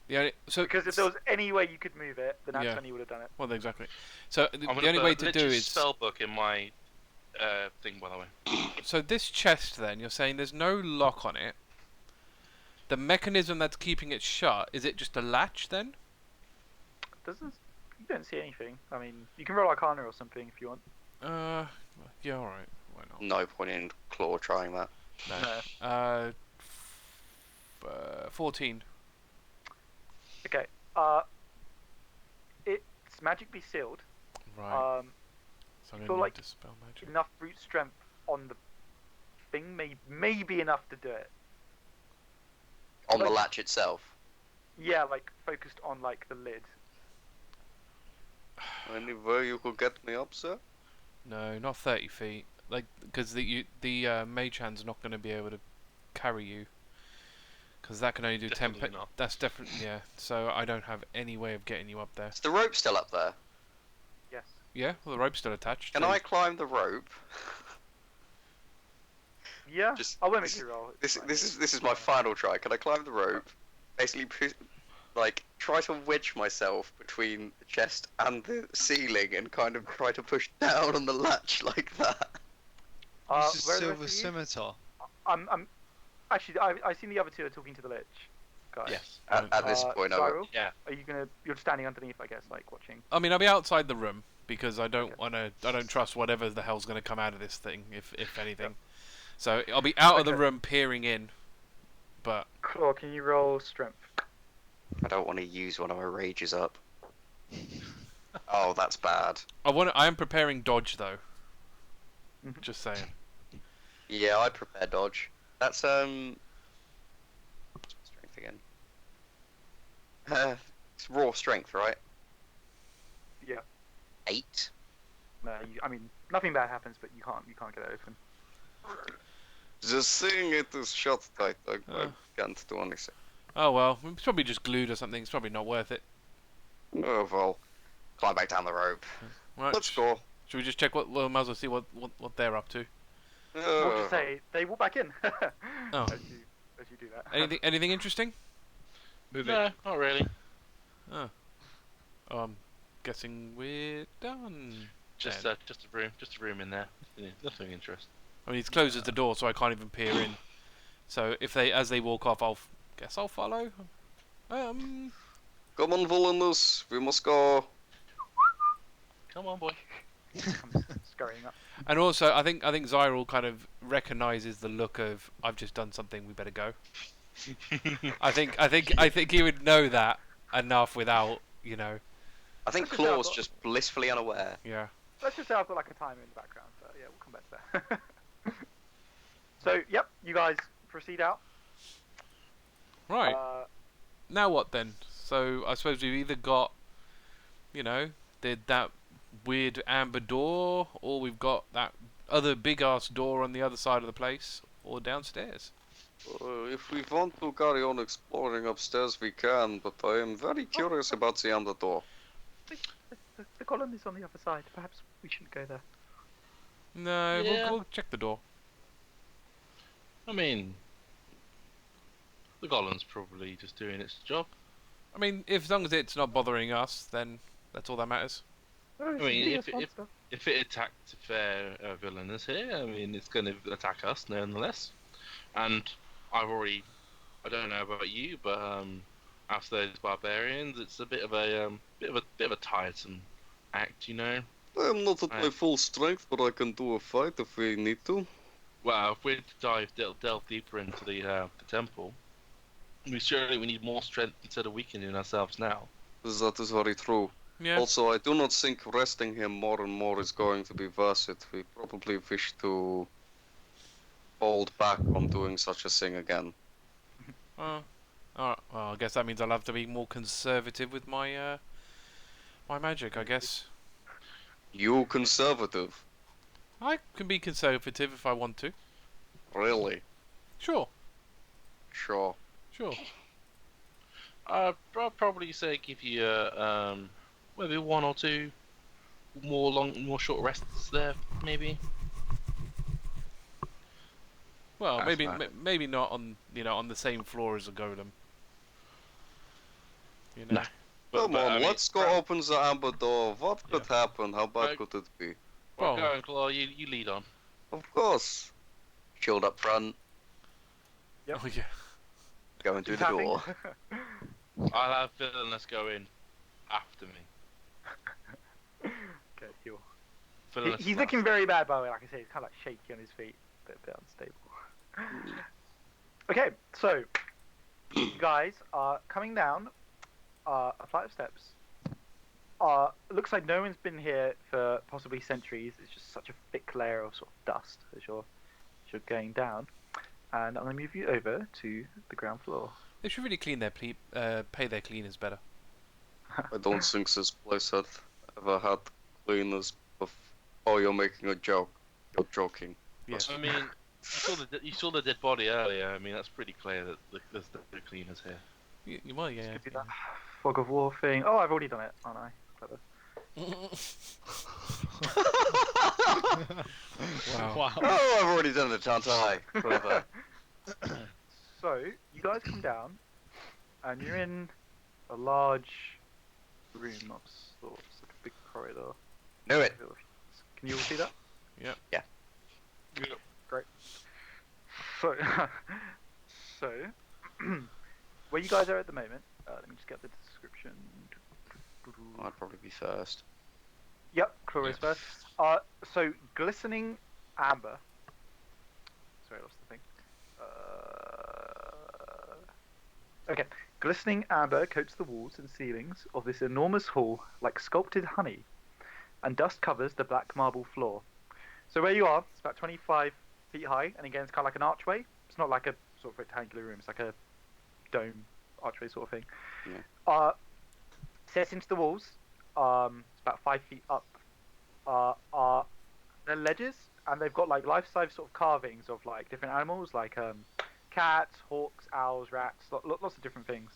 Speaker 3: The only, so
Speaker 1: because if there was any way you could move it, the nat
Speaker 3: Yeah.
Speaker 1: 20 would have done it.
Speaker 3: well, exactly. So the
Speaker 2: I'm gonna
Speaker 3: only
Speaker 2: put
Speaker 3: way to do
Speaker 2: literally
Speaker 3: is
Speaker 2: spell book in my thing, by the way.
Speaker 3: so this chest. Then you're saying there's no lock on it. The mechanism that's keeping it shut, is it just a latch then?
Speaker 1: Doesn't you don't see anything? I mean, you can roll Arcana or something if you want.
Speaker 3: Yeah, all right. Why not?
Speaker 6: No point in Claw trying that.
Speaker 3: No. 14.
Speaker 1: Okay. It's magically sealed.
Speaker 3: Right. So I'm
Speaker 1: feel
Speaker 3: gonna
Speaker 1: like
Speaker 3: need to spell magic.
Speaker 1: Enough brute strength on the thing may be enough to do it.
Speaker 6: On the
Speaker 1: Like-
Speaker 6: latch itself.
Speaker 1: Yeah, like focused on like the lid.
Speaker 4: Any way you could get me up, sir?
Speaker 3: No, not 30 feet. Like, because the mage hand's not going to be able to carry you. Because that can only do 10.
Speaker 2: Definitely not.
Speaker 3: That's definitely yeah. So I don't have any way of getting you up there.
Speaker 6: Is the rope still up there?
Speaker 1: Yes.
Speaker 3: Yeah, well the rope's still attached.
Speaker 6: Can
Speaker 3: so-
Speaker 6: I climb the rope?
Speaker 1: Yeah.
Speaker 6: Just-
Speaker 1: I won't make
Speaker 6: this-
Speaker 1: you roll.
Speaker 6: This is my final try. Can I climb the rope? Basically, try to wedge myself between the chest and the ceiling and kind of try to push down on the latch like that.
Speaker 5: Use a
Speaker 1: Where are the
Speaker 5: silver
Speaker 1: rest of you?
Speaker 5: scimitar.
Speaker 1: I'm actually I've seen the other two are talking to the lich guy.
Speaker 2: Yes.
Speaker 6: At this point, I would.
Speaker 1: Cyril,
Speaker 2: Yeah.
Speaker 1: are you gonna? You're standing underneath, I guess, like watching.
Speaker 3: I mean, I'll be outside the room because I don't I don't trust whatever the hell's going to come out of this thing, if anything. So I'll be out of the
Speaker 1: Okay.
Speaker 3: room peering in. But
Speaker 1: Claw, can you roll strength?
Speaker 6: I don't want to use one of my rages up. Oh, that's bad.
Speaker 3: I am preparing dodge though.
Speaker 1: Mhm.
Speaker 3: Just saying.
Speaker 6: Yeah, I'd prepare dodge. That's strength again. It's raw strength, right?
Speaker 1: Yeah.
Speaker 6: 8.
Speaker 1: No, I mean nothing bad happens, but you can't get it open.
Speaker 4: Just seeing it is shut tight. I
Speaker 3: Uh.
Speaker 4: can't do anything.
Speaker 3: Oh well, it's probably just glued or something. It's probably not worth it.
Speaker 4: Oh well.
Speaker 6: Climb back down the rope.
Speaker 3: Right.
Speaker 4: Let's go.
Speaker 3: Should we just check what? Well, might as well see what they're up to.
Speaker 1: What to say? They walk back in.
Speaker 3: Oh.
Speaker 1: As you do that.
Speaker 3: Anything interesting?
Speaker 5: Move
Speaker 2: No, not really.
Speaker 3: Oh, I'm guessing we're done.
Speaker 2: Just
Speaker 3: then.
Speaker 2: just a room in there. Yeah, nothing interesting.
Speaker 3: I mean, it closes the door, so I can't even peer in. So if as they walk off, guess I'll follow.
Speaker 4: Come on, villainous. We must go.
Speaker 2: Come on, boy.
Speaker 1: Comes scurrying up.
Speaker 3: And also, I think Xyril kind of recognizes the look of I've just done something. We better go. I think he would know that enough without
Speaker 6: I think
Speaker 1: That's just how
Speaker 6: Claw's
Speaker 1: I've got-
Speaker 6: just blissfully unaware.
Speaker 3: yeah.
Speaker 1: Let's just say I've got like a timer in the background, but yeah, we'll come back to that. So, yep, you guys proceed out.
Speaker 3: Right. Now what then? So I suppose we've either got, that weird amber door, or we've got that other big ass door on the other side of the place, or downstairs.
Speaker 4: If we want to carry on exploring upstairs, we can, but I am very curious about the under door.
Speaker 1: The column is on the other side. Perhaps we shouldn't go there.
Speaker 3: No,
Speaker 2: Yeah.
Speaker 3: we'll check the door.
Speaker 2: I mean, the golem's probably just doing its job.
Speaker 3: I mean, as long as it's not bothering us, then that's all that matters.
Speaker 1: Oh, it's
Speaker 2: mean,
Speaker 1: really
Speaker 2: if
Speaker 1: fun
Speaker 2: it-
Speaker 1: stuff.
Speaker 2: If it attacked a fair villainous here, I mean, it's going to attack us nonetheless. And I don't know about you, but after those barbarians, it's a bit of a tiresome act,
Speaker 4: I'm not at my
Speaker 2: Right.
Speaker 4: full strength, but I can do a fight if we need to.
Speaker 2: Well, if we're to delve deeper into the temple, we need more strength instead of weakening ourselves now.
Speaker 4: That is very true.
Speaker 3: Yeah.
Speaker 4: Also, I do not think resting him more and more is going to be worth it. We probably wish to hold back on doing such a thing again.
Speaker 3: Alright. Well, I guess that means I'll have to be more conservative with my my magic. I guess
Speaker 4: You conservative?
Speaker 3: I can be conservative if I want to.
Speaker 4: Really?
Speaker 3: Sure.
Speaker 4: Sure.
Speaker 3: Sure.
Speaker 2: I'd probably say give you maybe one or two more short rests there, maybe.
Speaker 3: Well,
Speaker 2: That's
Speaker 3: maybe
Speaker 2: fine.
Speaker 3: maybe not on on the same floor as a golem. You know.
Speaker 2: No. But,
Speaker 4: Come on,
Speaker 2: I mean,
Speaker 4: let's go open the amber door. What could happen? How bad
Speaker 2: Right.
Speaker 4: could it be?
Speaker 3: Well,
Speaker 2: Go on, Claw, you lead on.
Speaker 4: Of course.
Speaker 6: Shield up front,
Speaker 1: Yep.
Speaker 3: Oh yeah.
Speaker 6: going through
Speaker 1: He's
Speaker 6: the
Speaker 1: tapping.
Speaker 6: door.
Speaker 2: I'll have Villainous go in after me.
Speaker 1: Okay, heal.
Speaker 2: Villainous
Speaker 1: He's
Speaker 2: last.
Speaker 1: looking very bad, by the way. Like I say, he's kind of like shaky on his feet, a bit unstable. Okay, so you guys are coming down a flight of steps. Looks like no one's been here for possibly centuries. It's just such a thick layer of sort of dust as you're going down. And I'm going to move you over to the ground floor.
Speaker 3: They should really clean their pay their cleaners better.
Speaker 4: I don't think this place had ever had cleaners before. Oh, you're making a joke. You're joking.
Speaker 3: Yes.
Speaker 2: I mean, you saw the dead body earlier. I mean, that's pretty clear that there's the cleaners here.
Speaker 3: Well, yeah.
Speaker 1: Let's do that fog of war thing. Oh, I've already done it, aren't I? Clever.
Speaker 3: Wow.
Speaker 5: Wow.
Speaker 6: Oh, I've already done it, aren't I? Clever.
Speaker 1: So, you guys come down, and you're in a large room of sorts, like a big corridor.
Speaker 6: Knew it.
Speaker 1: Can you all see that?
Speaker 2: Yeah.
Speaker 1: Great. So, so where you guys are at the moment, let me just get the description.
Speaker 6: I'd probably be first.
Speaker 1: Yep, Clarice first. So, glistening amber. Sorry, I lost the thing. Okay. Glistening amber coats the walls and ceilings of this enormous hall like sculpted honey, and dust covers the black marble floor. So where you are, it's about 25 feet high, and again, it's kind of like an archway. It's not like a sort of rectangular room. It's like a dome archway sort of thing.
Speaker 6: Yeah.
Speaker 1: Set into the walls. It's about 5 feet up. Are the ledges, and they've got like life-size sort of carvings of like different animals, like cats, hawks, owls, rats, lots of different things.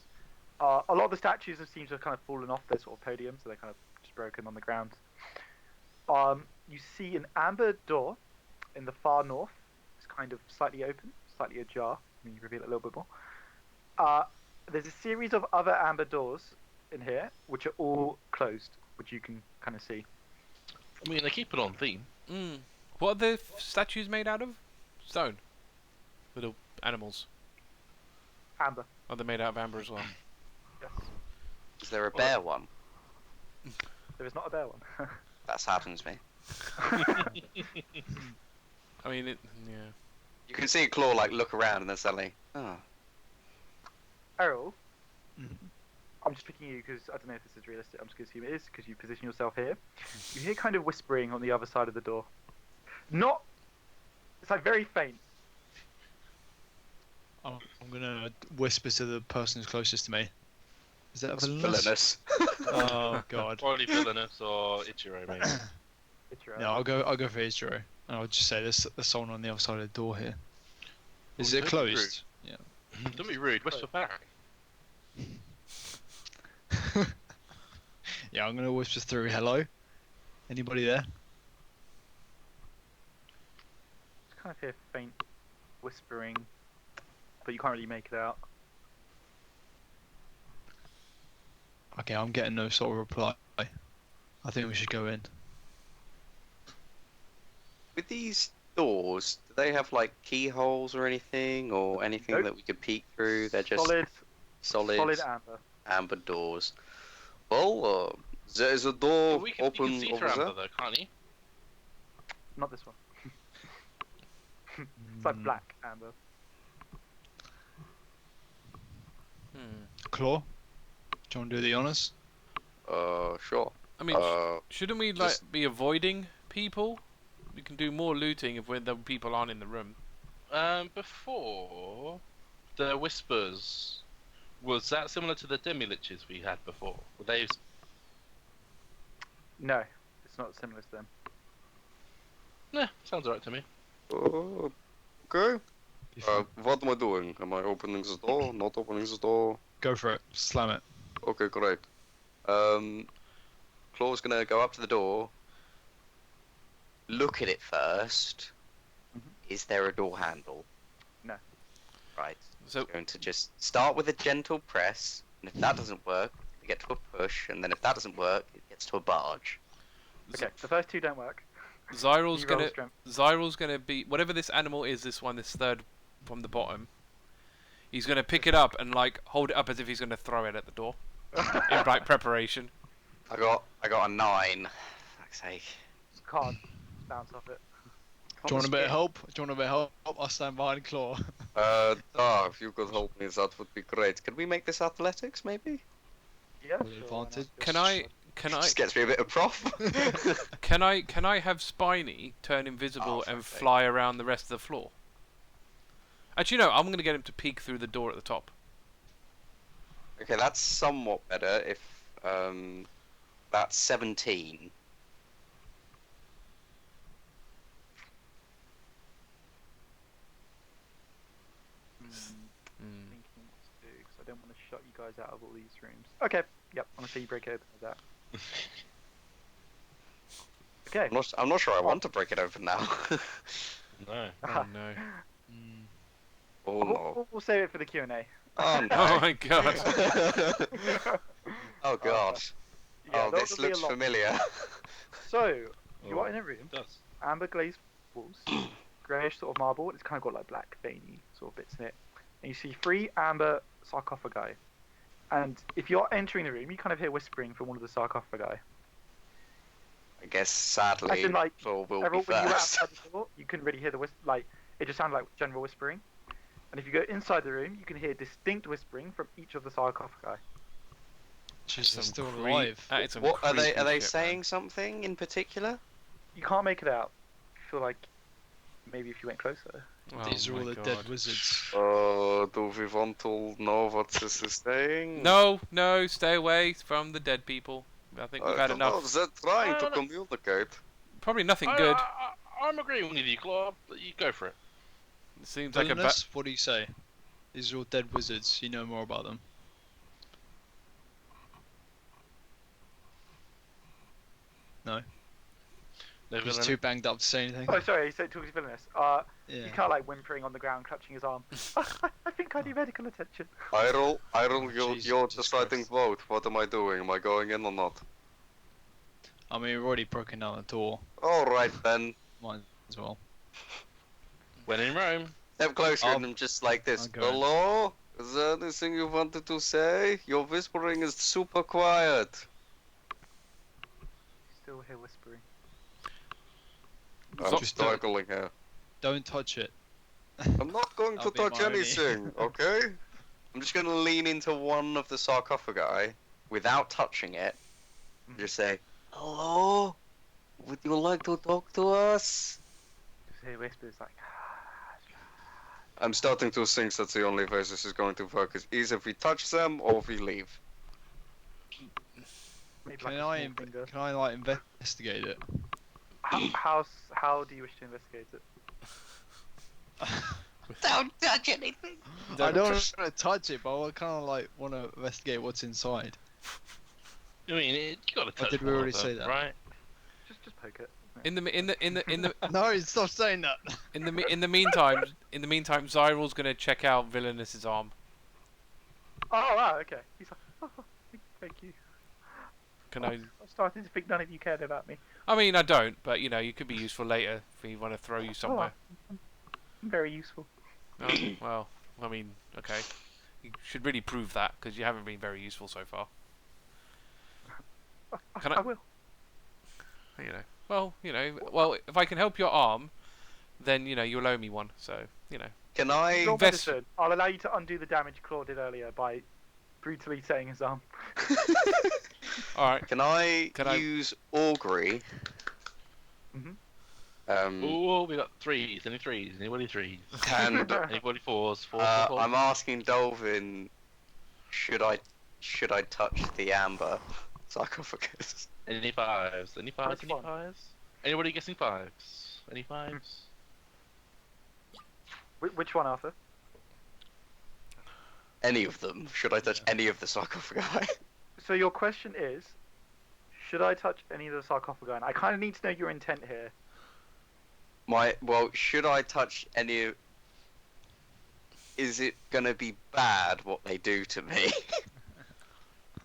Speaker 1: A lot of the statues seem to have kind of fallen off their sort of podium, so they're kind of just broken on the ground. You see an amber door in the far north. It's kind of slightly open, slightly ajar. Let me reveal it a little bit more. There's a series of other amber doors in here, which are all closed, which you can kind of see.
Speaker 2: I mean, they keep it on theme.
Speaker 3: What are the statues made out of? Stone. Little animals.
Speaker 1: Amber.
Speaker 3: Are they made out of amber as well?
Speaker 1: Yes.
Speaker 6: Is there a bear one?
Speaker 1: There is not a bear one.
Speaker 6: That saddens me.
Speaker 3: I mean, yeah.
Speaker 6: You can see a claw like look around and then suddenly, oh.
Speaker 1: Eirril, I'm just picking you because I don't know if this is realistic. I'm just going to assume it is because you position yourself here. You hear kind of whispering on the other side of the door. Not. It's like very faint.
Speaker 5: I'm gonna whisper to the person who's closest to me. Is that
Speaker 6: That's
Speaker 5: villainous?
Speaker 6: villainous.
Speaker 5: Oh god.
Speaker 2: Probably Villainous or Ichiro, maybe.
Speaker 1: It's your
Speaker 5: No, I'll go for Ichiro. And I'll just say there's someone on the other side of the door here. Is it
Speaker 2: don't be
Speaker 5: closed? Yeah.
Speaker 2: Don't be rude. Whisper back.
Speaker 5: Yeah, I'm gonna whisper through. Hello? Anybody there?
Speaker 1: Just kind of hear faint whispering, but you can't really make it out.
Speaker 5: Okay, I'm getting no sort of reply. I think we should go in.
Speaker 6: With these doors, do they have like keyholes or anything, or anything
Speaker 1: Nope.
Speaker 6: that we could peek through? They're just
Speaker 1: Solid
Speaker 6: solid
Speaker 1: amber.
Speaker 6: amber doors. Well, There is a door
Speaker 2: We can
Speaker 6: open
Speaker 2: see
Speaker 6: over
Speaker 2: through
Speaker 6: there.
Speaker 2: Amber, though, can't you?
Speaker 1: Not this one. It's like black amber.
Speaker 5: Claw? Do you want to do the honors?
Speaker 6: Sure.
Speaker 3: I mean, shouldn't we like
Speaker 6: just-
Speaker 3: be avoiding people? We can do more looting if the people aren't in the room.
Speaker 2: Before the whispers, was that similar to the demi-liches we had before? Were they?
Speaker 1: No, it's not similar to them.
Speaker 2: Nah, sounds alright to me.
Speaker 6: Okay.
Speaker 5: Be fine.
Speaker 6: What am I doing? Am I opening the door? Not opening the door?
Speaker 5: Go for it. Slam it.
Speaker 6: Okay, great. Claw's gonna go up to the door. Look at it 1st. Is there a door handle?
Speaker 1: No.
Speaker 6: Right.
Speaker 3: So
Speaker 6: Going to just start with a gentle press, and if that doesn't work, we get to a push, and then if that doesn't work, it gets to a barge.
Speaker 1: Okay, the first two don't work.
Speaker 3: Xyril's
Speaker 1: You roll
Speaker 3: gonna
Speaker 1: strength.
Speaker 3: Xyril's gonna be whatever this animal is. This third from the bottom. He's gonna pick it up and like hold it up as if he's gonna throw it at the door in like preparation.
Speaker 6: I got a 9. Fuck's sake.
Speaker 1: Can't bounce off it.
Speaker 5: Do you want a bit of help? Do you want a bit of help? I'll stand behind Claw.
Speaker 6: If you could help me, that would be great. Can we make this athletics, maybe?
Speaker 1: Yeah,
Speaker 5: With
Speaker 1: sure, why not?
Speaker 5: advantage.
Speaker 3: Can I
Speaker 6: Just gets me a bit of prof.
Speaker 3: can I have Spiny turn invisible
Speaker 6: Oh,
Speaker 3: and
Speaker 6: for
Speaker 3: fly around the rest of the floor? Actually, no. I'm gonna get him to peek through the door at the top.
Speaker 6: Okay, that's somewhat better if that's 17.
Speaker 1: Thinking what to do, 'cause I don't want to shut you guys out of all these rooms. Okay, yep, I'm gonna say you break it open with that. Okay.
Speaker 6: I'm not sure I want to break it open now.
Speaker 2: No.
Speaker 3: Oh no!
Speaker 6: Oh
Speaker 1: We'll,
Speaker 6: no.
Speaker 1: we'll save it for the Q&A.
Speaker 6: Oh no.
Speaker 3: Oh my god!
Speaker 6: Oh god.
Speaker 1: Yeah,
Speaker 6: Oh,
Speaker 1: there'll
Speaker 6: this
Speaker 1: be a
Speaker 6: looks
Speaker 1: lot.
Speaker 6: familiar.
Speaker 1: So, you
Speaker 2: Oh,
Speaker 1: are in a room,
Speaker 2: it does.
Speaker 1: amber glazed walls, greyish sort of marble, it's kind of got like black veiny sort of bits in it. And you see 3 amber sarcophagi. And if you're entering the room, you kind of hear whispering from one of the sarcophagi.
Speaker 6: I guess sadly,
Speaker 1: As in, like,
Speaker 6: Claw will be
Speaker 1: Everyone, when you were
Speaker 6: first.
Speaker 1: outside the door, you couldn't really hear the like, it just sounded like general whispering. And if you go inside the room, you can hear distinct whispering from each of the sarcophagi.
Speaker 5: She's
Speaker 3: Some
Speaker 5: still
Speaker 3: creep-
Speaker 5: alive.
Speaker 3: that is some
Speaker 6: What are they?
Speaker 3: creepy
Speaker 6: Are they
Speaker 3: shit,
Speaker 6: saying
Speaker 3: man.
Speaker 6: something in particular?
Speaker 1: You can't make it out. You feel like maybe if you went closer.
Speaker 3: Oh
Speaker 5: These are all
Speaker 3: my
Speaker 5: the
Speaker 3: god.
Speaker 5: dead wizards.
Speaker 6: Do we want to know what this is saying?
Speaker 3: No, no, stay away from the dead people. I think we've had
Speaker 6: don't know,
Speaker 3: enough.
Speaker 6: they're trying
Speaker 2: No,
Speaker 6: to
Speaker 2: no.
Speaker 6: communicate.
Speaker 3: Probably nothing good.
Speaker 2: I'm agreeing with you, Claw. You go for it.
Speaker 3: It seems like a
Speaker 5: Villainous, what do you say? These are all dead wizards. You know more about them. No,
Speaker 2: No
Speaker 5: he's
Speaker 2: villain.
Speaker 5: too banged up to say anything.
Speaker 1: Oh, sorry, he said talking to villainous.
Speaker 5: Yeah.
Speaker 1: He's kind of like whimpering on the ground, clutching his arm. I think I need medical attention.
Speaker 6: Eirril,
Speaker 5: Jesus
Speaker 6: you're deciding
Speaker 5: Christ.
Speaker 6: vote. What am I doing? Am I going in or not?
Speaker 5: I mean, we've already broken down the door.
Speaker 6: Alright then.
Speaker 5: Might as well.
Speaker 2: When in Rome.
Speaker 6: Step closer
Speaker 5: I'll-
Speaker 6: and I'm just like this.
Speaker 5: I'll go in.
Speaker 6: Hello? Is there anything you wanted to say? Your whispering is super quiet.
Speaker 1: Still hear whispering.
Speaker 6: I'm
Speaker 5: Just don't-
Speaker 6: struggling here.
Speaker 5: Don't touch it.
Speaker 6: I'm not going to
Speaker 5: That'll be
Speaker 6: touch
Speaker 5: my only-
Speaker 6: anything, okay? I'm just going to lean into one of the sarcophagi without touching it and just say, hello? Would you like to talk to us?
Speaker 1: Just hear whispers like.
Speaker 6: I'm starting to think that the only way this is going to work is either if we touch them or we leave.
Speaker 1: Maybe
Speaker 5: Can
Speaker 1: like a
Speaker 5: I,
Speaker 1: small finger.
Speaker 5: can I like investigate it?
Speaker 1: How do you wish to investigate it?
Speaker 6: Don't touch anything!
Speaker 5: I don't want to touch it, but I kind of like want to investigate what's inside.
Speaker 2: I mean, you gotta touch
Speaker 5: did we
Speaker 2: one
Speaker 5: already
Speaker 2: of them,
Speaker 5: say that?
Speaker 2: right?
Speaker 1: Just poke it.
Speaker 3: In the
Speaker 5: No, stop saying that.
Speaker 3: in the meantime, Xyril's gonna check out Villainous's arm.
Speaker 1: Oh wow, okay. He's like, oh, thank you.
Speaker 3: Can I?
Speaker 1: I'm starting to think none of you cared about me.
Speaker 3: I mean, I don't, but you know, you could be useful later if we want to throw you somewhere.
Speaker 1: I'm very useful.
Speaker 3: Oh, well, I mean, okay. You should really prove that because you haven't been very useful so far. Can
Speaker 1: I will.
Speaker 3: Well, if I can help your arm, then you'll owe me one. So
Speaker 6: Can I?
Speaker 1: Roll
Speaker 3: Invest-
Speaker 1: medicine. I'll allow you to undo the damage Claw did earlier by brutally setting his arm.
Speaker 3: All right.
Speaker 6: Can I
Speaker 3: Can I-
Speaker 6: use augury?
Speaker 1: Mhm.
Speaker 2: Ooh, we got threes. Any threes? Anybody threes?
Speaker 6: And
Speaker 2: Anybody fours? Four.
Speaker 6: I'm asking Dolvin, should I touch the amber sarcophagus?
Speaker 2: Any fives? Any fives?
Speaker 1: Which
Speaker 2: Any
Speaker 1: one?
Speaker 2: fives? Anybody guessing fives? Any fives?
Speaker 1: Which one, Arthur?
Speaker 6: Any of them? Should I touch any of the sarcophagi?
Speaker 1: So your question is, should I touch any of the sarcophagi? I kind of need to know your intent here.
Speaker 6: Should I touch any of... Is it gonna be bad what they do to me?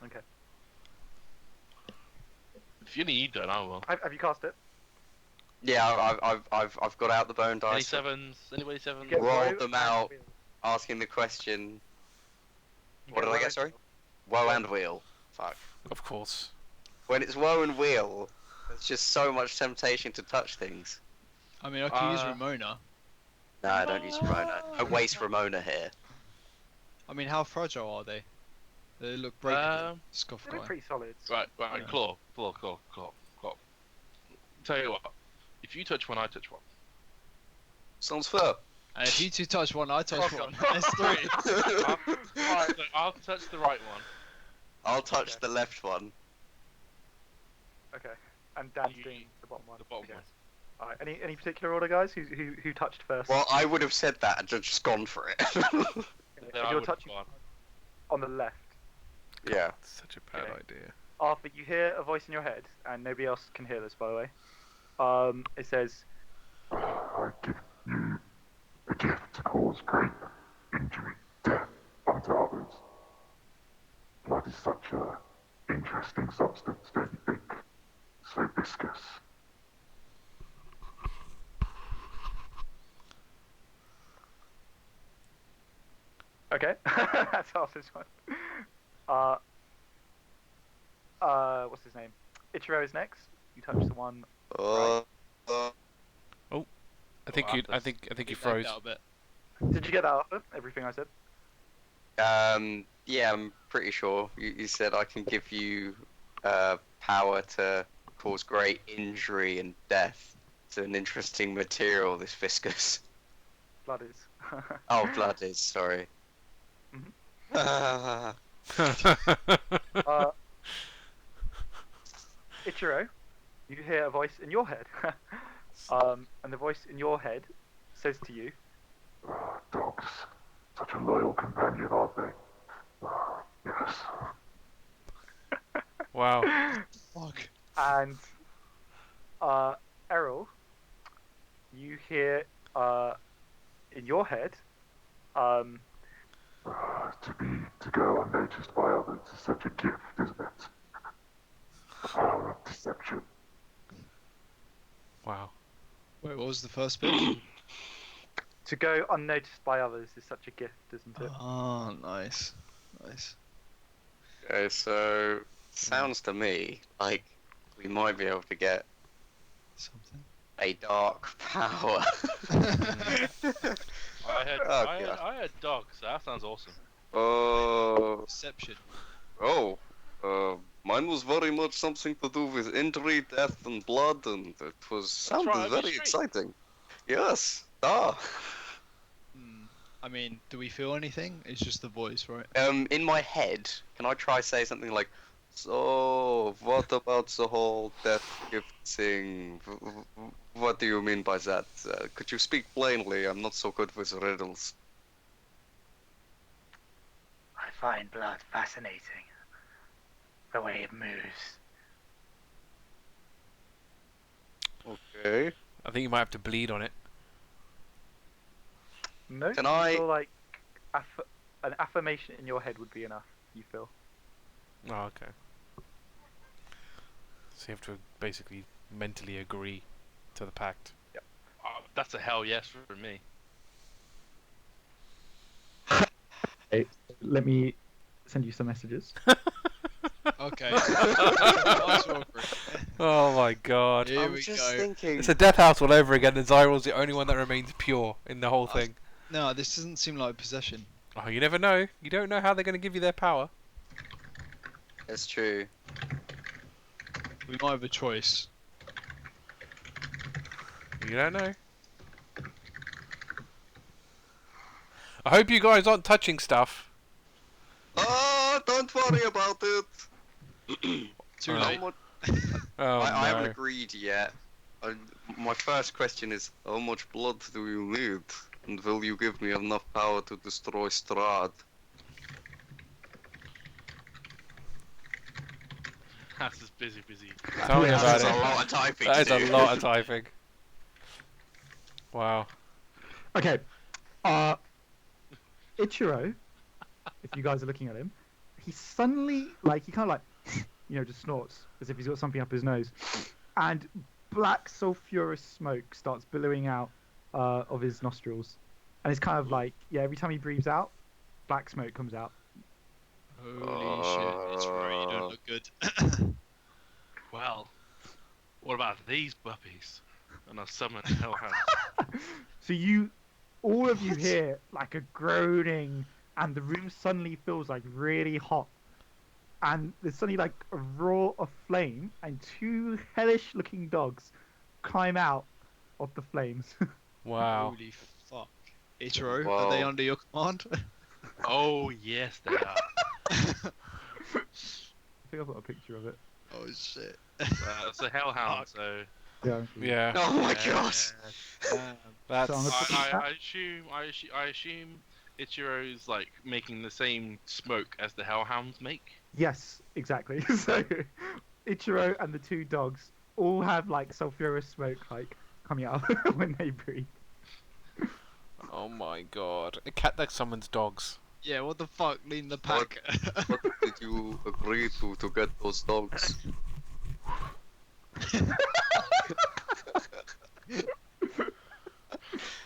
Speaker 1: Okay.
Speaker 2: If you need, then I will.
Speaker 1: Have you cast it?
Speaker 6: Yeah, I've got out the bone
Speaker 2: Any
Speaker 6: dice.
Speaker 2: sevens? Anybody sevens?
Speaker 1: You get
Speaker 6: Roll
Speaker 1: woe
Speaker 6: them
Speaker 1: and
Speaker 6: out.
Speaker 1: wheel.
Speaker 6: Asking the question.
Speaker 1: You
Speaker 6: What did I
Speaker 1: woe
Speaker 6: get,
Speaker 1: and
Speaker 6: sorry?
Speaker 1: wheel.
Speaker 6: Woe and wheel. Fuck.
Speaker 3: Of course.
Speaker 6: When it's woe and wheel, there's just so much temptation to touch things.
Speaker 5: I mean, I could use Ramona.
Speaker 6: No, I don't use Ramona. I waste Ramona here.
Speaker 5: I mean, how fragile are they? They look breakable. Scoff
Speaker 1: They look
Speaker 5: guy.
Speaker 1: pretty solid.
Speaker 2: Right.
Speaker 5: Yeah.
Speaker 2: Claw. Tell you what. If you touch one, I touch one.
Speaker 6: Sounds fair.
Speaker 5: And if you two touch one, I touch
Speaker 1: Fuck
Speaker 5: one.
Speaker 1: on.
Speaker 5: That's three.
Speaker 2: Alright, look, I'll touch the right one.
Speaker 6: I'll touch
Speaker 1: Okay.
Speaker 6: the left one.
Speaker 1: Okay. And Dan's
Speaker 2: You-
Speaker 1: doing the bottom one.
Speaker 2: The bottom
Speaker 1: Okay.
Speaker 2: one.
Speaker 1: Alright. Any particular order, guys? Who touched first?
Speaker 6: Well, I would have said that and just gone for it.
Speaker 1: Okay,
Speaker 2: Then
Speaker 1: so
Speaker 2: I
Speaker 1: you're
Speaker 2: would've
Speaker 1: touching
Speaker 2: gone.
Speaker 1: on the left.
Speaker 6: Yeah.
Speaker 3: Such a bad
Speaker 1: Okay.
Speaker 3: idea.
Speaker 1: Arthur, you hear a voice in your head, and nobody else can hear this, by the way. It says,
Speaker 7: I give you a gift to cause great injury, death unto others. Blood is such a interesting substance, don't you think? So viscous.
Speaker 1: okay, that's Arthur's one. What's his name? Ichiro is next. You touch the one.
Speaker 6: Uh,
Speaker 3: I think
Speaker 2: Oh,
Speaker 3: you. I
Speaker 2: Arthur's-
Speaker 3: think you
Speaker 5: It lagged
Speaker 3: froze.
Speaker 5: out a bit.
Speaker 1: Did you get that, Arthur? Everything I said?
Speaker 6: yeah, I'm pretty sure. You said I can give you power to cause great injury and death. It's an interesting material, this viscous.
Speaker 1: Blood is.
Speaker 6: Oh, blood is, sorry.
Speaker 1: Mhm. Ichiro, you hear a voice in your head. And the voice in your head says to you,
Speaker 7: Dogs, such a loyal companion, aren't they? Yes.
Speaker 3: Wow.
Speaker 5: Fuck.
Speaker 1: and Eirril, you hear in your head,
Speaker 7: To go unnoticed by others is such a gift, isn't it? The power of deception.
Speaker 3: Wow.
Speaker 5: Wait, what was the first bit?
Speaker 1: to go unnoticed by others is such a gift, isn't it?
Speaker 5: Oh, nice. Nice.
Speaker 6: Okay, so sounds to me like we might be able to get
Speaker 5: Something.
Speaker 6: a dark power.
Speaker 2: I had dogs. So that sounds awesome.
Speaker 5: Deception.
Speaker 6: Mine was very much something to do with injury, death, and blood, and it sounded
Speaker 2: right,
Speaker 6: very
Speaker 2: straight.
Speaker 6: exciting. Yes.
Speaker 5: I mean, do we feel anything? It's just the voice, right?
Speaker 6: In my head, can I try say something like, so, what about the whole death gift thing? What do you mean by that? Could you speak plainly? I'm not so good with riddles.
Speaker 8: I find blood fascinating. The way it moves.
Speaker 6: Okay.
Speaker 3: I think you might have to bleed on it.
Speaker 1: No.
Speaker 6: Can
Speaker 1: you
Speaker 6: I-
Speaker 1: feel like an affirmation in your head would be enough. You feel.
Speaker 3: Oh, okay. So you have to basically mentally agree to the pact.
Speaker 2: That's a hell yes for me.
Speaker 1: Let me send you some messages.
Speaker 5: Okay. Nice one, Rick.
Speaker 3: Oh my god.
Speaker 5: Here
Speaker 6: I'm
Speaker 5: we
Speaker 6: just
Speaker 5: go.
Speaker 6: thinking.
Speaker 3: It's a death house all over again, and Xyril's the only one that remains pure in the whole thing.
Speaker 5: No, this doesn't seem like possession.
Speaker 3: Oh, you never know. You don't know how they're going to give you their power.
Speaker 6: It's true.
Speaker 5: We might have a choice.
Speaker 3: You don't know. I hope you guys aren't touching stuff.
Speaker 6: Oh, don't worry about it.
Speaker 5: Too
Speaker 3: Alright.
Speaker 5: late.
Speaker 6: How much-
Speaker 3: Oh
Speaker 6: I haven't
Speaker 3: no.
Speaker 6: agreed yet. My first question is, how much blood do you need? And will you give me enough power to destroy Strahd?
Speaker 2: That's just busy.
Speaker 3: Tell me
Speaker 1: Yeah,
Speaker 3: about
Speaker 6: That's a
Speaker 3: it.
Speaker 6: lot of typing
Speaker 3: That is
Speaker 6: to
Speaker 3: a
Speaker 6: do.
Speaker 3: lot of typing. Wow.
Speaker 1: Okay. Ichiro, if you guys are looking at him, he suddenly, he kind of just snorts as if he's got something up his nose. And black sulfurous smoke starts billowing out of his nostrils. And it's kind of every time he breathes out, black smoke comes out.
Speaker 5: Holy shit, it's right, you don't look good.
Speaker 2: Well, what about these puppies? And I summon Hellhound.
Speaker 1: So all of you hear a groaning, and the room suddenly feels really hot. And there's suddenly a roar of flame, and two hellish-looking dogs climb out of the flames.
Speaker 3: Wow.
Speaker 5: Holy fuck. Ichiro,
Speaker 6: Wow.
Speaker 5: are they under your command?
Speaker 2: Oh yes, they are.
Speaker 1: I think I've got a picture of it.
Speaker 5: Oh shit.
Speaker 2: It's a Hellhound, so
Speaker 1: Yeah.
Speaker 3: Yeah.
Speaker 6: Oh my gosh!
Speaker 3: That's.
Speaker 1: So I'm gonna-
Speaker 2: I assume Ichiro's making the same smoke as the Hellhounds make.
Speaker 1: Yes, exactly. So Ichiro and the two dogs all have sulfurous smoke coming out when they breathe.
Speaker 3: Oh my god. A cat that summons dogs.
Speaker 5: Yeah, what the fuck? Lean the pack.
Speaker 6: What did you agree to get those dogs?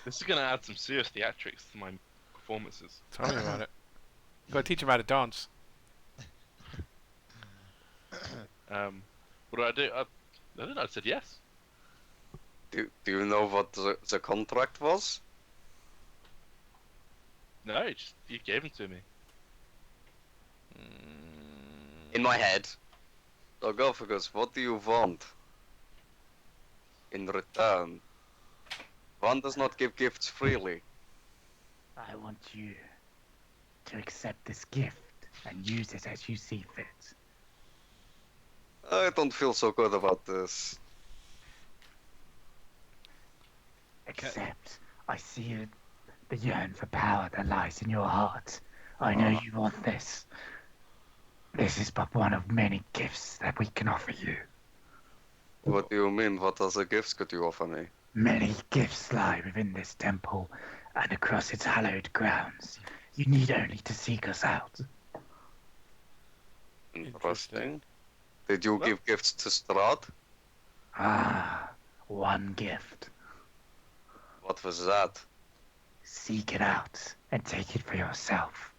Speaker 2: This is gonna add some serious theatrics to my performances.
Speaker 3: Tell me about it. Gotta teach him how to dance.
Speaker 2: What do I do? I don't know. I said yes.
Speaker 6: Do you know what the contract was?
Speaker 2: No, you gave them to me.
Speaker 6: In my head. Sarcophagus, what do you want? In return. One does not give gifts freely.
Speaker 8: I want you to accept this gift and use it as you see fit.
Speaker 6: I don't feel so good about this.
Speaker 8: Except I see the yearn for power that lies in your heart. I know you want this. This is but one of many gifts that we can offer you.
Speaker 6: What do you mean? What other gifts could you offer me?
Speaker 8: Many gifts lie within this temple and across its hallowed grounds. You need only to seek us out.
Speaker 6: Interesting. Did you give gifts to Strahd?
Speaker 8: Ah, one gift.
Speaker 6: What was that?
Speaker 8: Seek it out and take it for yourself.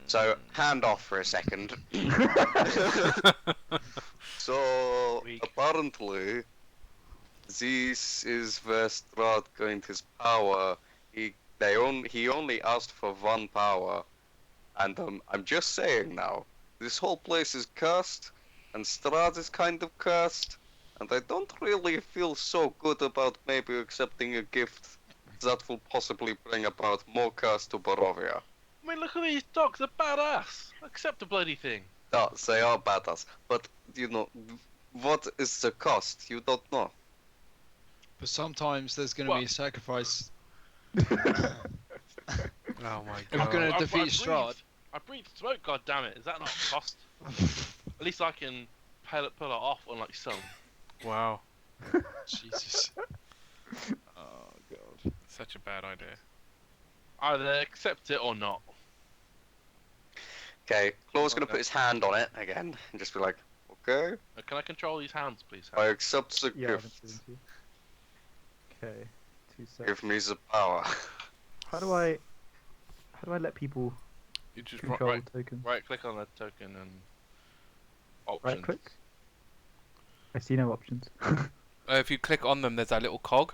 Speaker 6: So, hand off for a second. So,
Speaker 2: Weak.
Speaker 6: apparently, this is where Strahd gained his power. He only asked for one power. And I'm just saying now, this whole place is cursed, and Strahd is kind of cursed, and I don't really feel so good about maybe accepting a gift that will possibly bring about more curse to Barovia.
Speaker 2: I mean, look at these dogs. They're badass. Accept the bloody thing.
Speaker 6: No, they are badass, but, what is the cost? You don't know.
Speaker 5: But sometimes there's going to be a sacrifice.
Speaker 3: Oh my
Speaker 5: If we're
Speaker 3: god.
Speaker 5: going to
Speaker 2: I
Speaker 5: defeat
Speaker 2: breathe-
Speaker 5: Strahd.
Speaker 2: I breathe smoke. God damn it! Is that not a cost? At least I can pull it off on some.
Speaker 3: Wow.
Speaker 5: Jesus. Oh god.
Speaker 3: Such a bad idea.
Speaker 2: Either accept it or not.
Speaker 6: Okay, Claw's gonna put his hand on it again, and just be like, okay,
Speaker 2: Can I control these hands, please?
Speaker 6: I accept the
Speaker 1: Yeah, I've
Speaker 6: gift.
Speaker 1: been to you. Okay, 2 seconds.
Speaker 6: Give me the power.
Speaker 1: How do I let people
Speaker 2: You just
Speaker 1: Control tokens.
Speaker 2: right click on the token and options.
Speaker 1: Right click. I see no options.
Speaker 3: If you click on them, there's that little cog.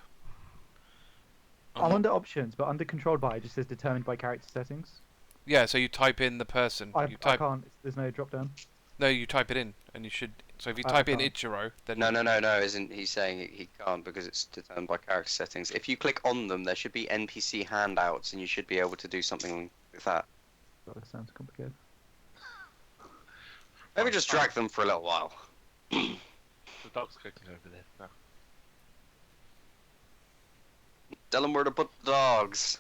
Speaker 1: I'm under options, but under control by it just says determined by character settings.
Speaker 3: Yeah, so you type in the person.
Speaker 1: I
Speaker 3: You type.
Speaker 1: can't. There's no drop down.
Speaker 3: No, you type it in, and you should. So if you type in
Speaker 1: can't.
Speaker 3: Ichiro, then
Speaker 6: No. Isn't he saying he can't because it's determined by character settings? If you click on them, there should be NPC handouts, and you should be able to do something with that.
Speaker 1: God, that sounds complicated.
Speaker 6: Maybe just drag them for a little while.
Speaker 2: The dog's cooking over there. No.
Speaker 6: Tell them where to put the dogs.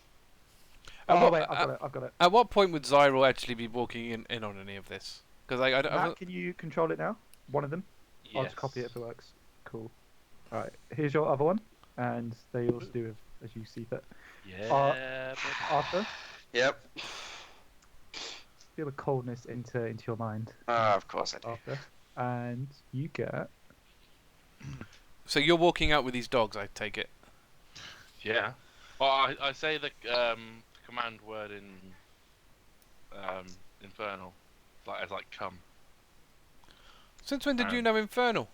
Speaker 1: Wait, I've got it.
Speaker 3: At what point would Xyril actually be walking in on any of this? Because I don't.
Speaker 1: Matt, can you control it now? One of them? I'll just copy it if it works. Cool. Alright, here's your other one. And they also do as you see fit.
Speaker 2: Yeah.
Speaker 1: Arthur,
Speaker 6: Yep.
Speaker 1: feel a coldness into your mind.
Speaker 6: Of course I do.
Speaker 1: Arthur. And you get...
Speaker 3: So you're walking out with these dogs, I take it.
Speaker 2: Yeah. Well, I say the command word in Infernal, as come.
Speaker 3: Since when did you know Infernal?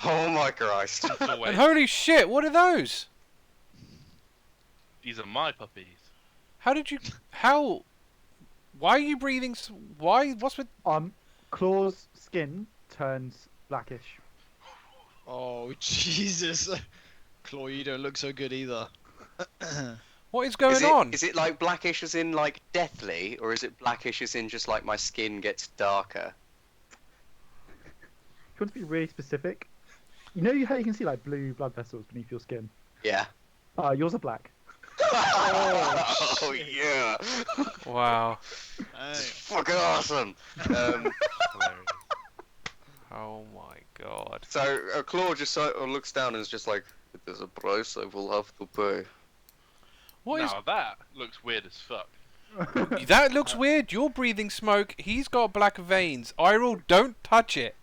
Speaker 6: Oh my Christ.
Speaker 3: And holy shit, what are those?
Speaker 2: These are my puppies.
Speaker 3: How did you? How? Why are you breathing? Why? What's with?
Speaker 1: Claw's skin turns blackish.
Speaker 5: Oh, Jesus. Claw, you don't look so good either.
Speaker 3: What is going on?
Speaker 6: Is it like blackish as in like deathly, or is it blackish as in just like my skin gets darker?
Speaker 1: If you want to be really specific, you know how you can see like blue blood vessels beneath your skin?
Speaker 6: Yeah.
Speaker 1: Yours are black.
Speaker 6: Oh yeah.
Speaker 3: Wow.
Speaker 6: It's fucking awesome.
Speaker 3: Oh my god.
Speaker 6: So Claw just sort of looks down and is just like, "There's a price I will have to pay."
Speaker 3: What is?
Speaker 2: Now that looks weird as fuck.
Speaker 3: That looks weird. You're breathing smoke. He's got black veins. Iroh, don't touch it.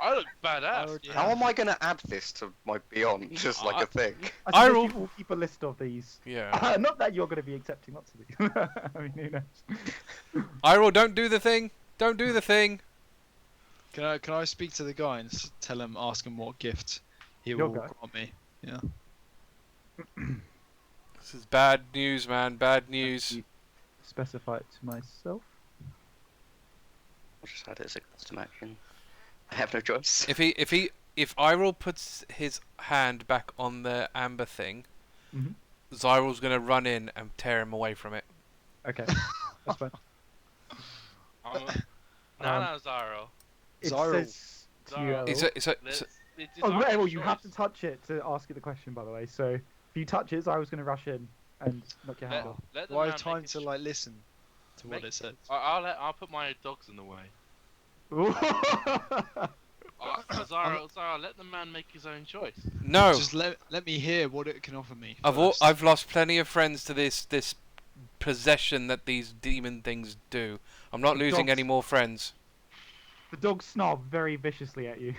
Speaker 2: I look badass.
Speaker 5: Yeah.
Speaker 6: How am I gonna add this to my Beyond? Just like a thing.
Speaker 1: I
Speaker 3: Iroh-
Speaker 1: think we'll keep a list of these.
Speaker 3: Yeah.
Speaker 1: Not that you're going to be accepting lots of these. I mean, who knows?
Speaker 3: Iroh, don't do the thing. Don't do the thing.
Speaker 5: Can I speak to the guy and tell him, ask him what gift he
Speaker 1: Your
Speaker 5: will
Speaker 1: guy?
Speaker 5: grant me? Yeah.
Speaker 3: This is bad news, man. Bad news.
Speaker 1: Specify it to myself.
Speaker 6: I'll just add it as a custom action. I have no choice.
Speaker 3: If Iroh puts his hand back on the amber thing,
Speaker 1: Mhm.
Speaker 3: Xyril's gonna run in and tear him away from it.
Speaker 1: Okay, that's fine.
Speaker 2: No, Xyril.
Speaker 1: It
Speaker 5: Xyril.
Speaker 1: says to you,
Speaker 2: Xyril.
Speaker 1: Errol-
Speaker 2: It's
Speaker 1: Oh,
Speaker 2: Xyril's
Speaker 1: Errol, you have to
Speaker 2: choice.
Speaker 1: touch it to ask you the question, by the way. So if you touch it, I was going to rush in and knock your hand off.
Speaker 2: Let the
Speaker 5: Do I
Speaker 2: man
Speaker 5: have time
Speaker 2: make
Speaker 5: to
Speaker 2: his-
Speaker 5: like listen to what
Speaker 2: Make-
Speaker 5: it says?
Speaker 2: I'll put my dogs in the way. Xyril, let the man make his own choice.
Speaker 3: No,
Speaker 5: Just let me hear what it can offer me.
Speaker 3: I've
Speaker 5: first.
Speaker 3: I've lost plenty of friends to this possession that these demon things do. I'm not
Speaker 1: The
Speaker 3: losing
Speaker 1: dogs-
Speaker 3: any more friends.
Speaker 1: The dog snarled very viciously at you.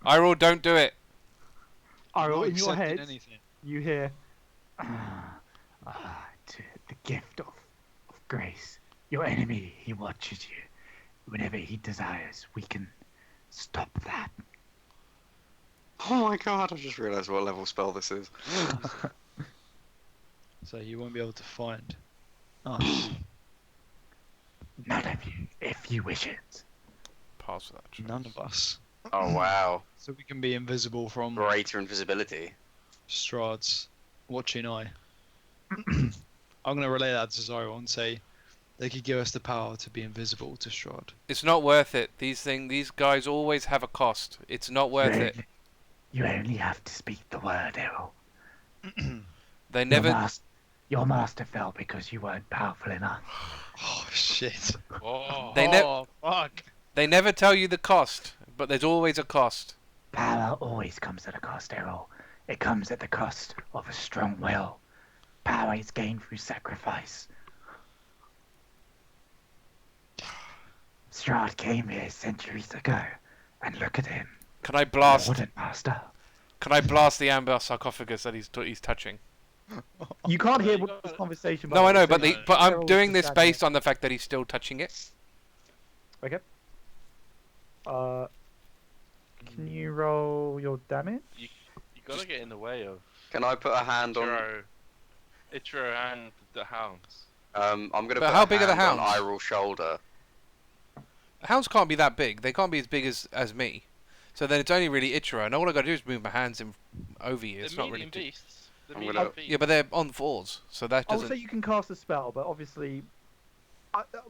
Speaker 3: Iroh, don't do it.
Speaker 1: Iroh,
Speaker 5: Not
Speaker 1: in your
Speaker 5: accepting
Speaker 1: head,
Speaker 5: anything.
Speaker 1: you hear,
Speaker 8: To the gift of grace. Your enemy, he watches you. Whenever he desires, we can stop that.
Speaker 6: Oh my god, I just realised what level spell this is.
Speaker 5: So you won't be able to find. Oh,
Speaker 8: None of you, if you wish it.
Speaker 3: Pass for that.
Speaker 5: none of us.
Speaker 6: Oh wow.
Speaker 5: So we can be invisible from
Speaker 6: Greater invisibility.
Speaker 5: Strahd's watching eye. I'm gonna relay that to Xyril and say they could give us the power to be invisible to Strahd.
Speaker 3: It's not worth it. These guys always have a cost. It's not worth it.
Speaker 8: You only have to speak the word, Errol.
Speaker 3: They never.
Speaker 8: Your master fell because you weren't powerful enough.
Speaker 5: Oh shit.
Speaker 2: Oh,
Speaker 3: They
Speaker 5: fuck.
Speaker 3: They never tell you the cost, but there's always a cost.
Speaker 8: Power always comes at a cost, Errol. It comes at the cost of a strong will. Power is gained through sacrifice. Strahd came here centuries ago, and look at him.
Speaker 3: Can I blast?
Speaker 8: Wooden master.
Speaker 3: Can I blast the amber sarcophagus that he's touching?
Speaker 1: You can't hear
Speaker 2: you
Speaker 1: what
Speaker 2: got
Speaker 1: this
Speaker 2: it.
Speaker 1: conversation.
Speaker 3: No, I know, but
Speaker 2: the-
Speaker 3: I'm
Speaker 1: Eirril's
Speaker 3: doing
Speaker 1: just
Speaker 3: this
Speaker 1: standing
Speaker 3: based on the fact that he's still touching it.
Speaker 1: there. Okay. Can you roll your damage?
Speaker 2: You gotta get in the way of
Speaker 6: Can I put a hand on?
Speaker 2: Ichiro and the hounds.
Speaker 6: I'm gonna
Speaker 3: But
Speaker 6: put
Speaker 3: how
Speaker 6: a
Speaker 3: big are the
Speaker 6: hand on
Speaker 3: hounds?
Speaker 6: Iril's shoulder.
Speaker 3: Hounds can't be that big. They can't be as big as me. So then it's only really Ichiro, and all I gotta do is move my hands in over you. It's
Speaker 2: They're
Speaker 3: not really.
Speaker 2: medium beasts. They're
Speaker 6: I'm
Speaker 2: medium
Speaker 6: gonna-
Speaker 2: beasts.
Speaker 3: Yeah, but they're on fours, so that doesn't.
Speaker 1: Also, you can cast a spell, but obviously,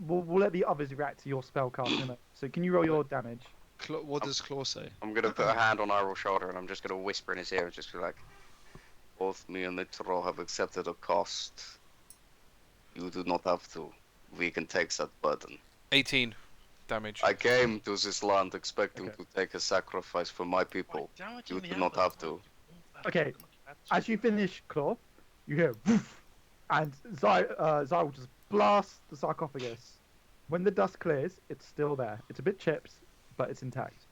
Speaker 1: we'll let the others react to your spell cast in a moment. So can you roll your damage?
Speaker 5: What does Claw say?
Speaker 6: I'm gonna put a hand on Iril's shoulder and I'm just gonna whisper in his ear and just be like, both me and Ichiro have accepted a cost. You do not have to. We can take that burden.
Speaker 3: 18 damage.
Speaker 6: I came to this land expecting
Speaker 1: Okay.
Speaker 6: to take a sacrifice for my people.
Speaker 2: Damaging
Speaker 6: You
Speaker 2: the
Speaker 6: do not
Speaker 2: elders,
Speaker 6: have to.
Speaker 1: Okay, As you finish, Claw, you hear woof, and Xyril just blasts the sarcophagus. When the dust clears, it's still there. It's a bit chipped, but it's intact.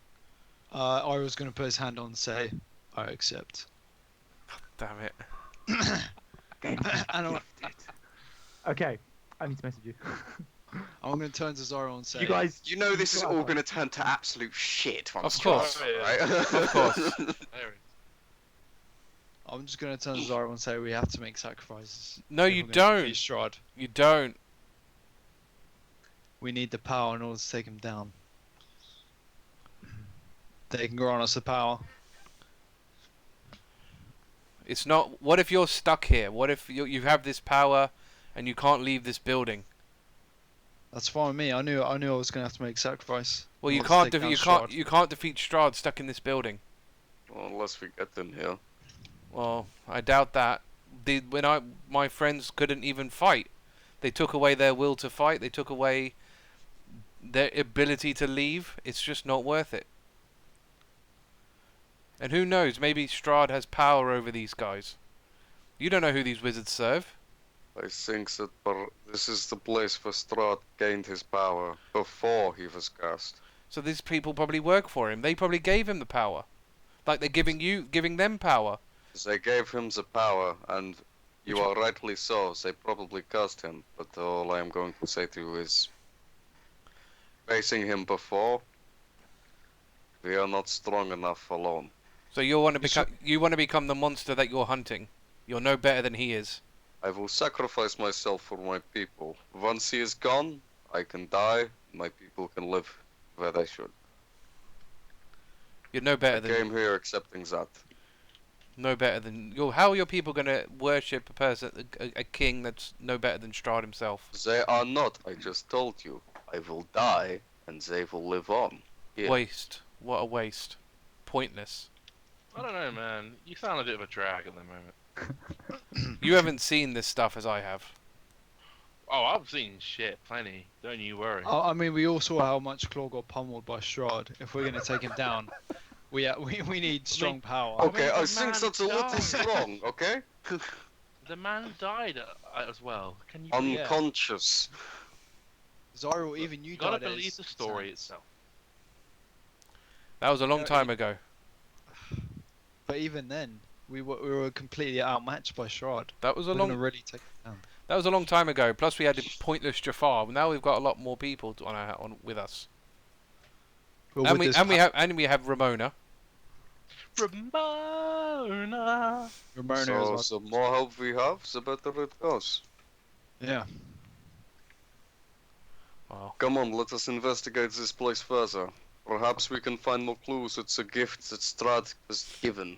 Speaker 5: Iril's going to put his hand on and say, I accept.
Speaker 3: Damn it.
Speaker 8: Then
Speaker 5: And I'm,
Speaker 1: Okay, I need to message you.
Speaker 5: I'm going to turn to Xyril and say,
Speaker 1: You guys,
Speaker 6: You know this is
Speaker 1: got
Speaker 6: all
Speaker 1: it.
Speaker 6: gonna turn to absolute shit once
Speaker 3: Of
Speaker 6: you're
Speaker 3: course.
Speaker 6: out, right?
Speaker 3: Of course.
Speaker 5: I'm just going to turn to Xyril and say we have to make sacrifices.
Speaker 3: No,
Speaker 5: if
Speaker 3: you
Speaker 5: we're gonna defeat
Speaker 3: don't.
Speaker 5: Strahd.
Speaker 3: You don't.
Speaker 5: We need the power in order to take him down. They can grant us the power.
Speaker 3: It's not. What if you're stuck here? What if you have this power and you can't leave this building?
Speaker 5: That's fine with me. I knew I was going to have to make sacrifice.
Speaker 3: Well,
Speaker 5: in
Speaker 3: you
Speaker 5: order to
Speaker 3: can't.
Speaker 5: take down
Speaker 3: You
Speaker 5: Strahd.
Speaker 3: can't defeat Strahd stuck in this building.
Speaker 6: Well, unless we get them here.
Speaker 3: Well, I doubt that. My friends couldn't even fight. They took away their will to fight. They took away their ability to leave. It's just not worth it. And who knows? Maybe Strahd has power over these guys. You don't know who these wizards serve.
Speaker 6: I think that this is the place where Strahd gained his power before he was cast.
Speaker 3: So these people probably work for him. They probably gave him the power. Like they're giving them power.
Speaker 6: They gave him the power, and you are rightly so. They probably cast him, but all I am going to say to you is, facing him before, we are not strong enough alone.
Speaker 3: So you want to become the monster that you're hunting. You're no better than he is.
Speaker 6: I will sacrifice myself for my people. Once he is gone, I can die. My people can live where they should.
Speaker 3: You're no better
Speaker 6: I
Speaker 3: than
Speaker 6: came here accepting that.
Speaker 3: How are your people gonna worship a king that's no better than Strahd himself?
Speaker 6: They are not. I just told you. I will die, and they will live on. Yeah.
Speaker 3: Waste. What a waste. Pointless.
Speaker 2: I don't know, man. You sound a bit of a drag at the moment.
Speaker 3: You haven't seen this stuff as I have.
Speaker 2: Oh, I've seen shit plenty. Don't you worry.
Speaker 5: I mean, we all saw how much Claw got pummeled by Strahd. If we're going to take him down, we need strong power.
Speaker 6: Okay, I
Speaker 2: the
Speaker 6: think
Speaker 2: man
Speaker 6: that's a little
Speaker 2: died.
Speaker 6: strong, okay?
Speaker 2: The man died as well. Can you?
Speaker 6: Unconscious.
Speaker 5: Xyril, even you
Speaker 2: You gotta
Speaker 5: died at
Speaker 2: believe
Speaker 5: his
Speaker 2: the story
Speaker 5: hands.
Speaker 2: itself.
Speaker 3: That was a long
Speaker 5: Yeah,
Speaker 3: time ago.
Speaker 5: But even then, we were completely outmatched by Strahd.
Speaker 3: That was a
Speaker 5: We're going to
Speaker 3: long.
Speaker 5: really take him down.
Speaker 3: That was a long time ago. Plus, we had the pointless Jafar. Now we've got a lot more people with us.
Speaker 5: But
Speaker 3: And
Speaker 5: with
Speaker 3: we
Speaker 5: this
Speaker 3: we have Ramona.
Speaker 2: Ramona.
Speaker 5: Ramona
Speaker 6: So
Speaker 5: as
Speaker 6: the more help we have, the better it goes.
Speaker 5: well. Yeah.
Speaker 3: Wow.
Speaker 6: Come on, let us investigate this place further. Perhaps we can find more clues. It's a gift that Strahd was given.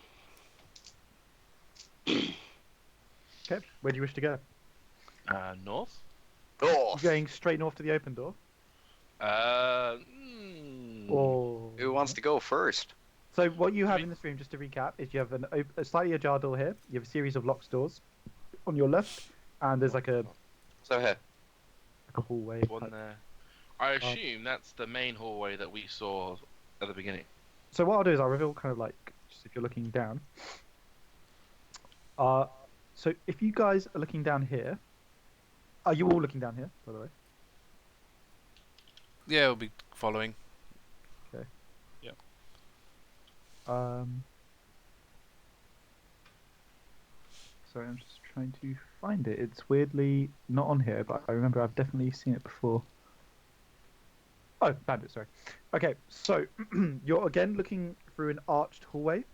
Speaker 1: Okay, where do you wish to go?
Speaker 2: North.
Speaker 6: Oh,
Speaker 1: You going straight north to the open door? Or
Speaker 6: who wants to go first?
Speaker 1: So what you have in this room, just to recap, is you have a slightly ajar door here. You have a series of locked doors on your left, and there's like a
Speaker 6: So here.
Speaker 1: hallway.
Speaker 2: One there. I assume that's the main hallway that we saw at the beginning.
Speaker 1: So what I'll do is I'll reveal kind of like, just if you're looking down. So if you guys are looking down here, are you all looking down here, by the way?
Speaker 3: Yeah, we'll be following.
Speaker 1: Sorry, I'm just trying to find it. It's weirdly not on here, but I remember I've definitely seen it before. Oh, found it, sorry. Okay, so you're again looking through an arched hallway,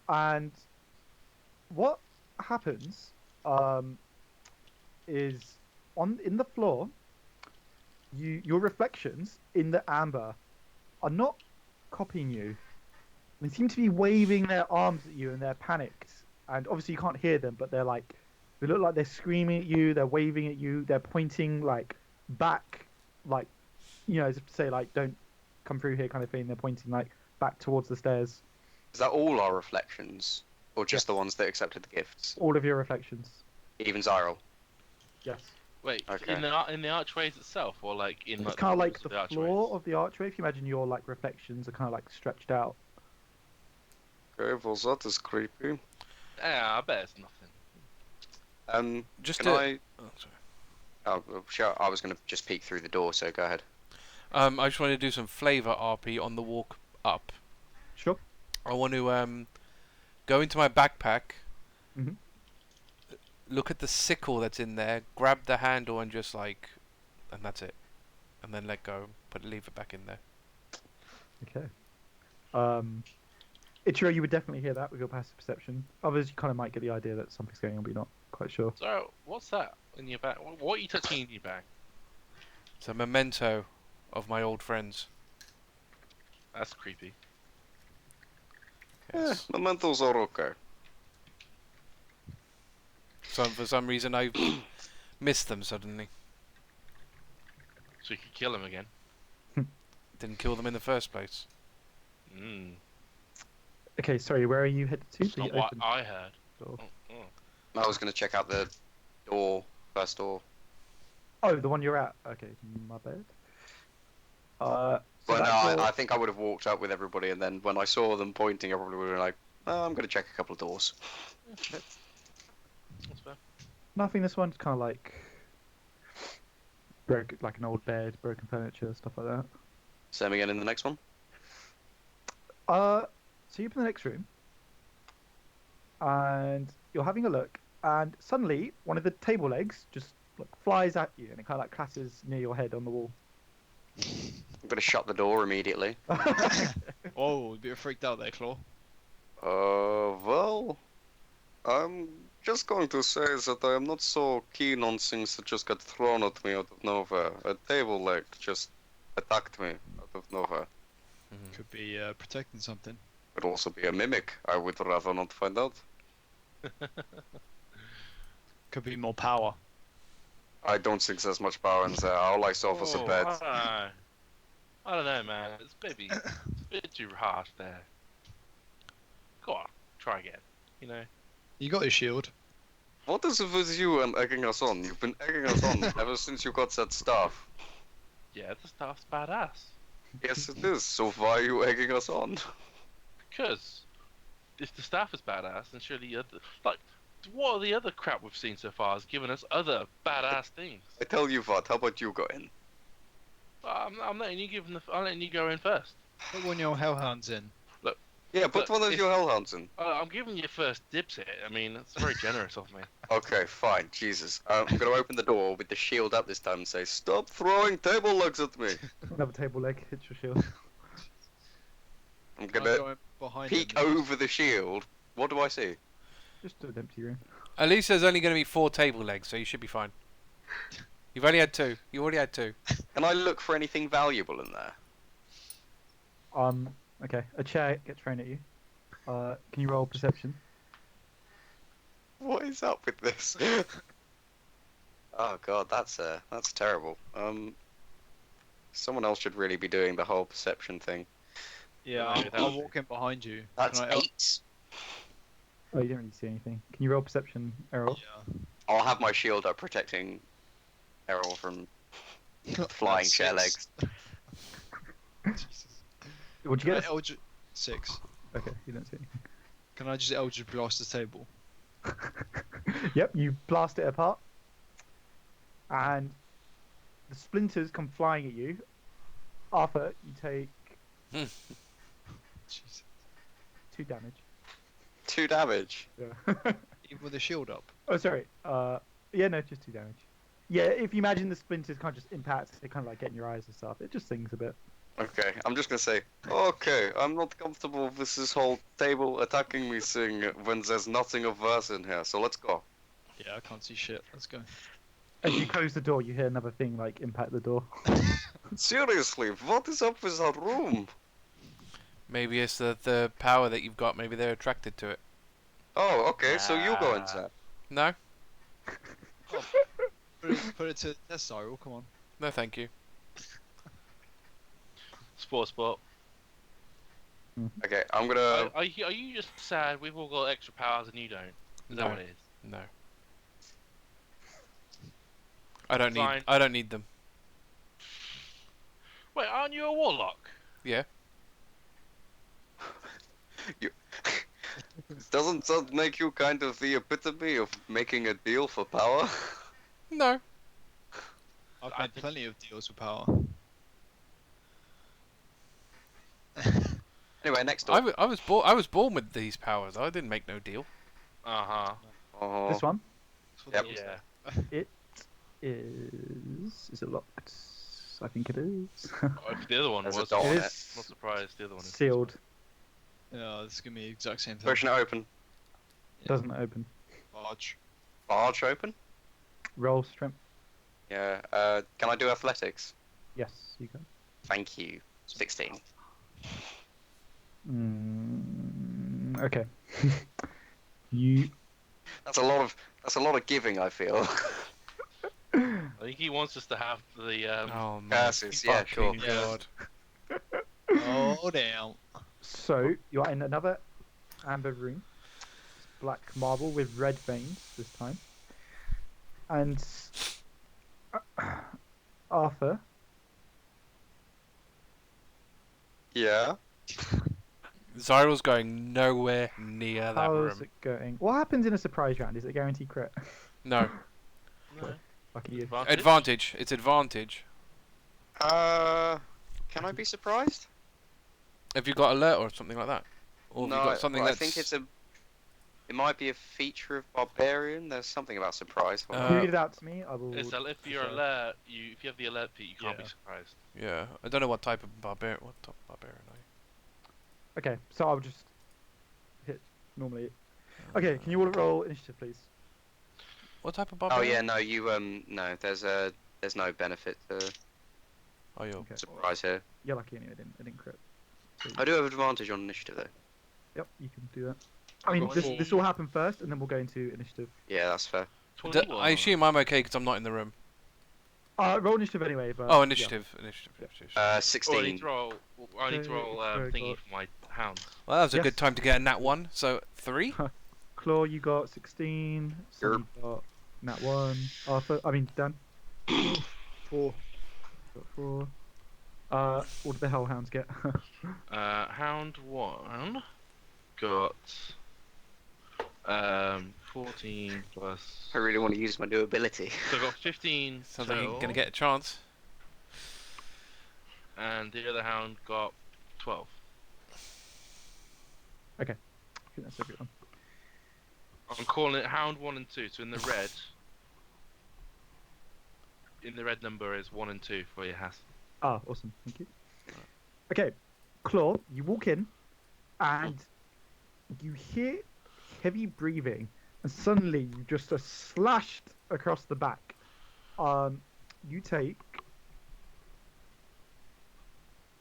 Speaker 1: and what happens is in the floor, your reflections in the amber are not copying you. They seem to be waving their arms at you, and they're panicked. And obviously you can't hear them, but they look like they're screaming at you. They're waving at you. They're pointing like back, like, as if to say like, don't come through here, kind of thing. They're pointing like back towards the stairs.
Speaker 6: Is that all our reflections, or just
Speaker 1: Yes.
Speaker 6: the ones that accepted the gifts?
Speaker 1: All of your reflections.
Speaker 6: Even Xyril.
Speaker 1: Yes.
Speaker 2: Wait,
Speaker 6: Okay.
Speaker 2: in the archways itself, or like in
Speaker 1: It's
Speaker 2: like
Speaker 1: kind of
Speaker 2: walls
Speaker 1: like
Speaker 2: of
Speaker 1: the
Speaker 2: archways?
Speaker 1: floor of the archway. If you imagine your like reflections are kind of like stretched out.
Speaker 6: Okay, well that is creepy.
Speaker 2: Yeah, I bet it's nothing.
Speaker 3: Just
Speaker 6: Can
Speaker 3: to...
Speaker 6: I?
Speaker 3: Oh, sorry.
Speaker 6: Oh, sure. I was going to just peek through the door, so go ahead.
Speaker 3: I just want to do some flavour RP on the walk up.
Speaker 1: Sure.
Speaker 3: I want to go into my backpack,
Speaker 1: Mhm.
Speaker 3: look at the sickle that's in there, grab the handle and just like, and that's it. And then let go, leave it back in there.
Speaker 1: Okay. Ichiro, you would definitely hear that with your passive perception. Others, you kind of might get the idea that something's going on, but you're not quite sure.
Speaker 2: So, what's that in your bag? What are you touching in your bag?
Speaker 3: It's a memento of my old friends.
Speaker 2: That's creepy.
Speaker 3: Yes.
Speaker 6: Mementos are okay.
Speaker 3: For some reason I missed them suddenly.
Speaker 2: So you could kill him again.
Speaker 3: Didn't kill them in the first place.
Speaker 2: Mm.
Speaker 1: Okay, sorry, where are you headed to?
Speaker 2: That's not what I heard.
Speaker 1: Door.
Speaker 2: Oh.
Speaker 6: I was going to check out the door, first door.
Speaker 1: Oh, the one you're at. Okay, my bad. So
Speaker 6: But no,
Speaker 1: that door-
Speaker 6: I think I would have walked up with everybody, and then when I saw them pointing, I probably would have been like, oh, I'm going to check a couple of doors.
Speaker 2: That's fair.
Speaker 1: nothing. This one's kind of like like an old bed, broken furniture, stuff like that.
Speaker 6: Same again in the next one.
Speaker 1: So you're in the next room, and you're having a look, and suddenly one of the table legs just like flies at you, and it kind of like clashes near your head on the wall.
Speaker 6: I'm going to shut the door immediately.
Speaker 5: Oh, a bit freaked out there, Claw.
Speaker 6: Well, I'm just going to say that I am not so keen on things that just get thrown at me out of nowhere. A table leg just attacked me out of nowhere.
Speaker 5: Could be protecting something.
Speaker 6: Could also be a mimic. I would rather not find out.
Speaker 5: Could be more power.
Speaker 6: I don't think there's much power in there. All I saw was a bed.
Speaker 2: I don't know, man. It's maybe a bit too harsh there. Go on, try again. You know.
Speaker 5: You got your shield.
Speaker 6: What is it with you and egging us on? You've been egging us on ever since you got that staff.
Speaker 2: Yeah, the staff's badass.
Speaker 6: Yes, it is. So why are you egging us on?
Speaker 2: Because if the staff is badass, then surely what are the other crap we've seen so far has given us other badass things.
Speaker 6: I tell you what. How about you go in?
Speaker 2: I'm letting you I'm letting you go in first.
Speaker 5: Put one of your hellhounds in.
Speaker 6: Yeah, put
Speaker 2: Look,
Speaker 6: one of your hellhounds in.
Speaker 2: I'm giving you first dibs here. I mean, that's very generous of me.
Speaker 6: Okay, fine. Jesus. I'm going to open the door with the shield up this time and say, stop throwing table legs at me.
Speaker 1: Another table leg hits your shield.
Speaker 6: I'm
Speaker 5: Can
Speaker 6: going
Speaker 5: I
Speaker 6: to
Speaker 5: go in behind
Speaker 6: peek
Speaker 5: him?
Speaker 6: over the shield. What do I see?
Speaker 1: Just an empty room.
Speaker 3: At least there's only going to be 4 table legs, so you should be fine. You've only had 2. You already had 2.
Speaker 6: Can I look for anything valuable in there?
Speaker 1: Okay. A chair gets thrown at you. Can you roll perception?
Speaker 6: What is up with this? Oh god, that's terrible. Someone else should really be doing the whole perception thing.
Speaker 5: Yeah,
Speaker 2: Maybe
Speaker 5: I'll
Speaker 2: that's-
Speaker 5: walk in behind you.
Speaker 6: That's
Speaker 5: Can I
Speaker 6: 8.
Speaker 1: Oh, you don't really see anything. Can you roll perception, Eirril?
Speaker 5: Yeah.
Speaker 6: I'll have my shield up protecting Eirril from flying
Speaker 5: That's
Speaker 6: chair
Speaker 5: 6.
Speaker 6: legs.
Speaker 5: Jesus.
Speaker 1: What'd you
Speaker 5: Can I
Speaker 1: get?
Speaker 5: Eldritch... 6.
Speaker 1: Okay, you don't see anything.
Speaker 5: Can I just Eldritch blast the table?
Speaker 1: Yep, you blast it apart, and the splinters come flying at you. Arthur, you take
Speaker 5: Jesus.
Speaker 1: 2 damage.
Speaker 6: 2 damage.
Speaker 1: Yeah.
Speaker 5: Even with the shield up.
Speaker 1: Oh, sorry. Yeah, no, just 2 damage. Yeah, if you imagine the splinters kind of just impact, they kind of like get in your eyes and stuff. It just stings a bit.
Speaker 6: Okay, I'm just gonna say, okay, I'm not comfortable with this whole table attacking me thing when there's nothing of worth in here, so let's go.
Speaker 5: Yeah, I can't see shit. Let's go.
Speaker 1: As you close the door, you hear another thing like impact the door.
Speaker 6: Seriously, what is up with that room?
Speaker 3: Maybe it's the power that you've got. Maybe they're attracted to it.
Speaker 6: Oh, okay, so you go inside.
Speaker 3: No,
Speaker 5: Put it to the test, Cyril. Come on.
Speaker 3: no, thank you.
Speaker 2: Sport.
Speaker 6: Okay, I'm gonna...
Speaker 2: Are you just sad we've all got extra powers and you don't? Is that
Speaker 3: No.
Speaker 2: what it is?
Speaker 3: No. I don't
Speaker 2: Fine.
Speaker 3: need them.
Speaker 2: Wait, aren't you a warlock?
Speaker 3: Yeah.
Speaker 6: Doesn't that make you kind of the epitome of making a deal for power?
Speaker 3: No.
Speaker 5: I've
Speaker 2: I
Speaker 5: made
Speaker 2: think-
Speaker 5: plenty of deals with power.
Speaker 6: Anyway, next door.
Speaker 3: I was born with these powers. I didn't make no deal.
Speaker 2: Uh-huh.
Speaker 6: Oh,
Speaker 1: This one
Speaker 6: Yep.
Speaker 2: Yeah.
Speaker 1: is it locked? I think it is.
Speaker 2: Oh, if the other one
Speaker 6: There's a
Speaker 2: was,
Speaker 6: door
Speaker 1: It
Speaker 6: on
Speaker 1: is
Speaker 6: it.
Speaker 2: not surprised the other one is.
Speaker 1: sealed.
Speaker 5: Yeah, this is gonna be the exact same thing.
Speaker 6: Pushing it open.
Speaker 1: Doesn't open.
Speaker 5: Large.
Speaker 6: Barge open?
Speaker 1: Roll strength.
Speaker 6: Yeah, can I do athletics?
Speaker 1: Yes, you can.
Speaker 6: Thank you. 16.
Speaker 1: Okay. You.
Speaker 6: That's a lot of giving, I feel.
Speaker 2: I think he wants us to have the
Speaker 3: Oh my
Speaker 6: Curses, yeah, sure.
Speaker 3: fucking
Speaker 5: Yeah.
Speaker 3: god.
Speaker 5: Oh damn.
Speaker 1: So you are in another amber room. It's black marble with red veins this time. And Arthur,
Speaker 6: Yeah.
Speaker 3: Xyril's going nowhere near that
Speaker 1: how's
Speaker 3: room.
Speaker 1: it going? What happens in a surprise round? Is it guaranteed crit?
Speaker 3: No.
Speaker 1: Lucky you.
Speaker 3: Advantage. It's advantage.
Speaker 6: Can I be surprised?
Speaker 3: Have you got alert or something like that? Or have
Speaker 6: No,
Speaker 3: you got something
Speaker 6: well,
Speaker 3: that's...
Speaker 6: I think it might be a feature of Barbarian. There's something about surprise. Hold on.
Speaker 1: You read it out to me. I will.
Speaker 2: It's if you're
Speaker 1: decide.
Speaker 2: alert, if you have the alert feat, you can't be
Speaker 5: Yeah.
Speaker 2: surprised.
Speaker 3: Yeah. I don't know what type of barbarian... What type of barbarian are you?
Speaker 1: Okay, so I'll just hit normally. Okay, can you all roll initiative, please?
Speaker 3: What type of
Speaker 6: Oh
Speaker 3: barbarian?
Speaker 6: yeah, no, you no. There's no benefit to
Speaker 3: Oh, you're...
Speaker 1: Okay.
Speaker 6: surprise here.
Speaker 1: You're lucky anyway. I didn't crit. So
Speaker 6: I do have advantage on initiative though.
Speaker 1: Yep, you can do that. I mean,
Speaker 5: got
Speaker 1: this will happen first, and then we'll go into initiative.
Speaker 6: Yeah, that's fair.
Speaker 2: 21.
Speaker 3: I assume I'm okay because I'm not in the room.
Speaker 1: Roll initiative anyway. But
Speaker 3: Oh,
Speaker 1: yeah.
Speaker 3: initiative. Initiative.
Speaker 1: Yeah.
Speaker 3: initiative.
Speaker 2: Oh, I need
Speaker 6: 16.
Speaker 2: to roll. I need to roll
Speaker 1: Very
Speaker 2: thingy
Speaker 1: good.
Speaker 2: for my hound.
Speaker 3: Well, that was a
Speaker 1: Yes.
Speaker 3: good time to get a nat 1. So, 3?
Speaker 1: Claw, you got 16. So
Speaker 6: Yep.
Speaker 1: you got nat 1. Arthur, I mean, Dan.
Speaker 5: 4.
Speaker 1: Got 4. What did the hellhounds get?
Speaker 2: Hound 1 got 14 plus.
Speaker 6: I really want to use my new ability.
Speaker 2: So I got 15
Speaker 3: Sounds like you're
Speaker 2: total,
Speaker 3: going to get a chance.
Speaker 2: and the other hound got 12.
Speaker 1: I think that's everyone.
Speaker 2: I'm calling it hound 1 and 2. So in the red. In the red number is 1 and 2 for your Haiss.
Speaker 1: Ah, awesome. Thank you. Okay, Claw, you walk in, and you hear heavy breathing, and suddenly you just are slashed across the back. You take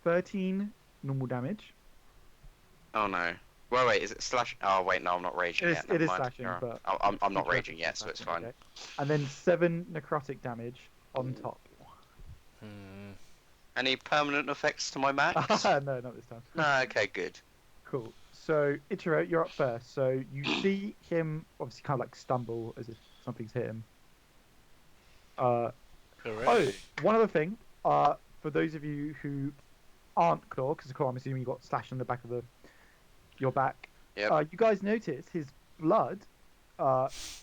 Speaker 1: 13 normal damage.
Speaker 6: Oh no. Wait, is it slash? Oh wait, no, I'm not raging
Speaker 1: It
Speaker 6: yet.
Speaker 1: is
Speaker 6: never mind.
Speaker 1: slashing,
Speaker 6: Alright.
Speaker 1: but
Speaker 6: I'm not
Speaker 1: you
Speaker 6: raging
Speaker 1: can-
Speaker 6: yet, so it's fine.
Speaker 1: okay. And then 7 necrotic damage on top.
Speaker 3: Hmm.
Speaker 6: Any permanent effects to my max?
Speaker 1: No, not this time.
Speaker 6: No, okay, good.
Speaker 1: Cool. So, Ichiro, you're up first. So, you see him obviously kind of like stumble as if something's hit him. Oh, one other thing. For those of you who aren't Claw, because Claw, I'm assuming you got slashed on the back of your back.
Speaker 6: Yep.
Speaker 1: You guys notice his blood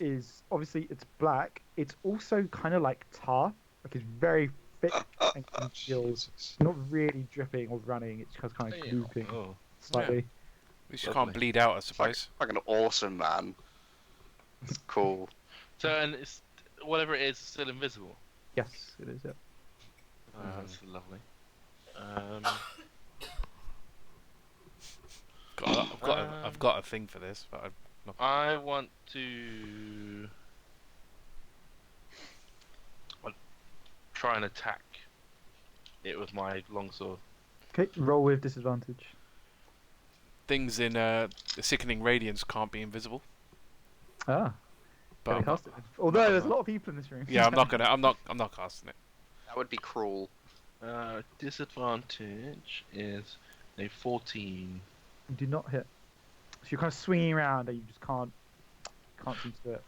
Speaker 1: is obviously it's black. It's also kind of like tar. Like it's very thick and congealed.
Speaker 5: Jesus.
Speaker 1: Not really dripping or running. It's just kind of
Speaker 5: Damn.
Speaker 1: glooping
Speaker 2: Oh.
Speaker 1: slightly.
Speaker 3: At least you can't bleed out, I suppose.
Speaker 6: Like an awesome man. It's cool.
Speaker 2: So, and it's whatever it is, still invisible.
Speaker 1: Yes, it is. Yeah.
Speaker 2: That's lovely.
Speaker 3: I've got a thing for this, but I'm not.
Speaker 2: I want to try and attack it with my longsword.
Speaker 1: Okay, roll with disadvantage.
Speaker 3: Things in Sickening Radiance can't be invisible.
Speaker 1: Ah,
Speaker 3: But
Speaker 1: gotta
Speaker 3: I'm not-
Speaker 1: cast it. Although there's a lot of people in this room.
Speaker 3: yeah, I'm not casting it.
Speaker 6: That would be cruel.
Speaker 2: Disadvantage is a 14.
Speaker 1: You do not hit. So you're kind of swinging around and you just can't seem to do it.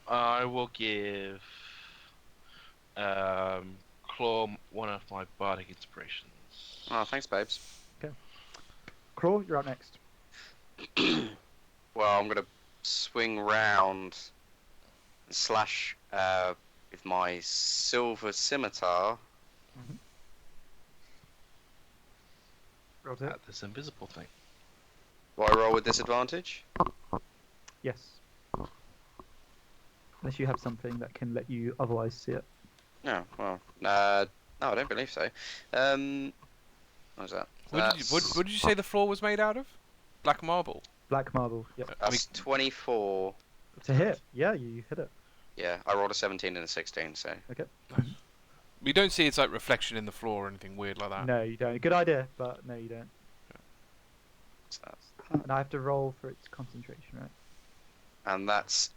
Speaker 2: I will give Claw one of my bardic inspirations.
Speaker 6: Oh, thanks, babes.
Speaker 1: Crawl, you're up next.
Speaker 6: Well, I'm gonna swing round and slash with my silver scimitar.
Speaker 1: Roll to hit.
Speaker 2: At this invisible thing.
Speaker 6: Do I roll with disadvantage?
Speaker 1: Yes. Unless you have something that can let you otherwise see it.
Speaker 6: No, well, no, I don't believe so. What was that?
Speaker 3: What did you say the floor was made out of? Black marble.
Speaker 1: Black marble. Yep.
Speaker 6: That's 24.
Speaker 1: To hit. Yeah, you hit it.
Speaker 6: Yeah, I rolled a 17 and a 16, so.
Speaker 1: Okay.
Speaker 3: We don't see its like reflection in the floor or anything weird like that.
Speaker 1: No, you don't. Good idea, but no, you don't.
Speaker 6: So that's-
Speaker 1: And I have to roll for its concentration, right?
Speaker 6: And that's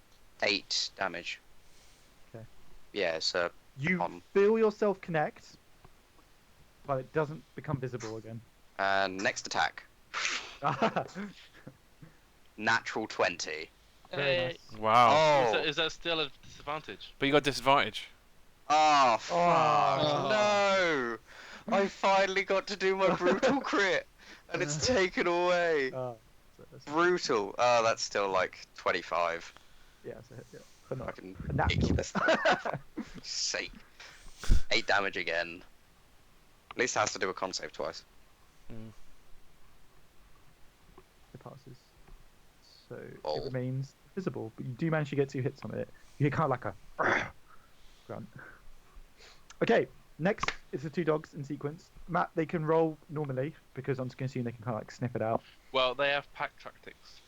Speaker 6: 8 damage.
Speaker 1: Okay.
Speaker 6: Yeah, so.
Speaker 1: You
Speaker 6: On.
Speaker 1: feel yourself connect, but it doesn't become visible again.
Speaker 6: And next attack. Natural 20.
Speaker 1: Very nice.
Speaker 3: Wow.
Speaker 6: Oh!
Speaker 2: Is that still a disadvantage?
Speaker 3: But you got disadvantage.
Speaker 6: Oh, fuck!
Speaker 5: Oh.
Speaker 6: No! I finally got to do my brutal crit, and it's taken away.
Speaker 1: So that's,
Speaker 6: Brutal. Oh, that's still like 25.
Speaker 1: yeah, it's a hit. Yeah. But not
Speaker 6: Fucking
Speaker 1: a natural
Speaker 6: ridiculous.
Speaker 1: hit.
Speaker 6: Sake. 8 damage again. At least it has to do a con save twice.
Speaker 1: It passes. So
Speaker 6: Oh.
Speaker 1: it remains visible, but you do manage to get 2 hits on it. You hear kind of like a grunt. Okay, next is the 2 dogs in sequence. Matt, they can roll normally because I'm just going to assume they can kind of like sniff it out.
Speaker 2: Well, they have pack tactics.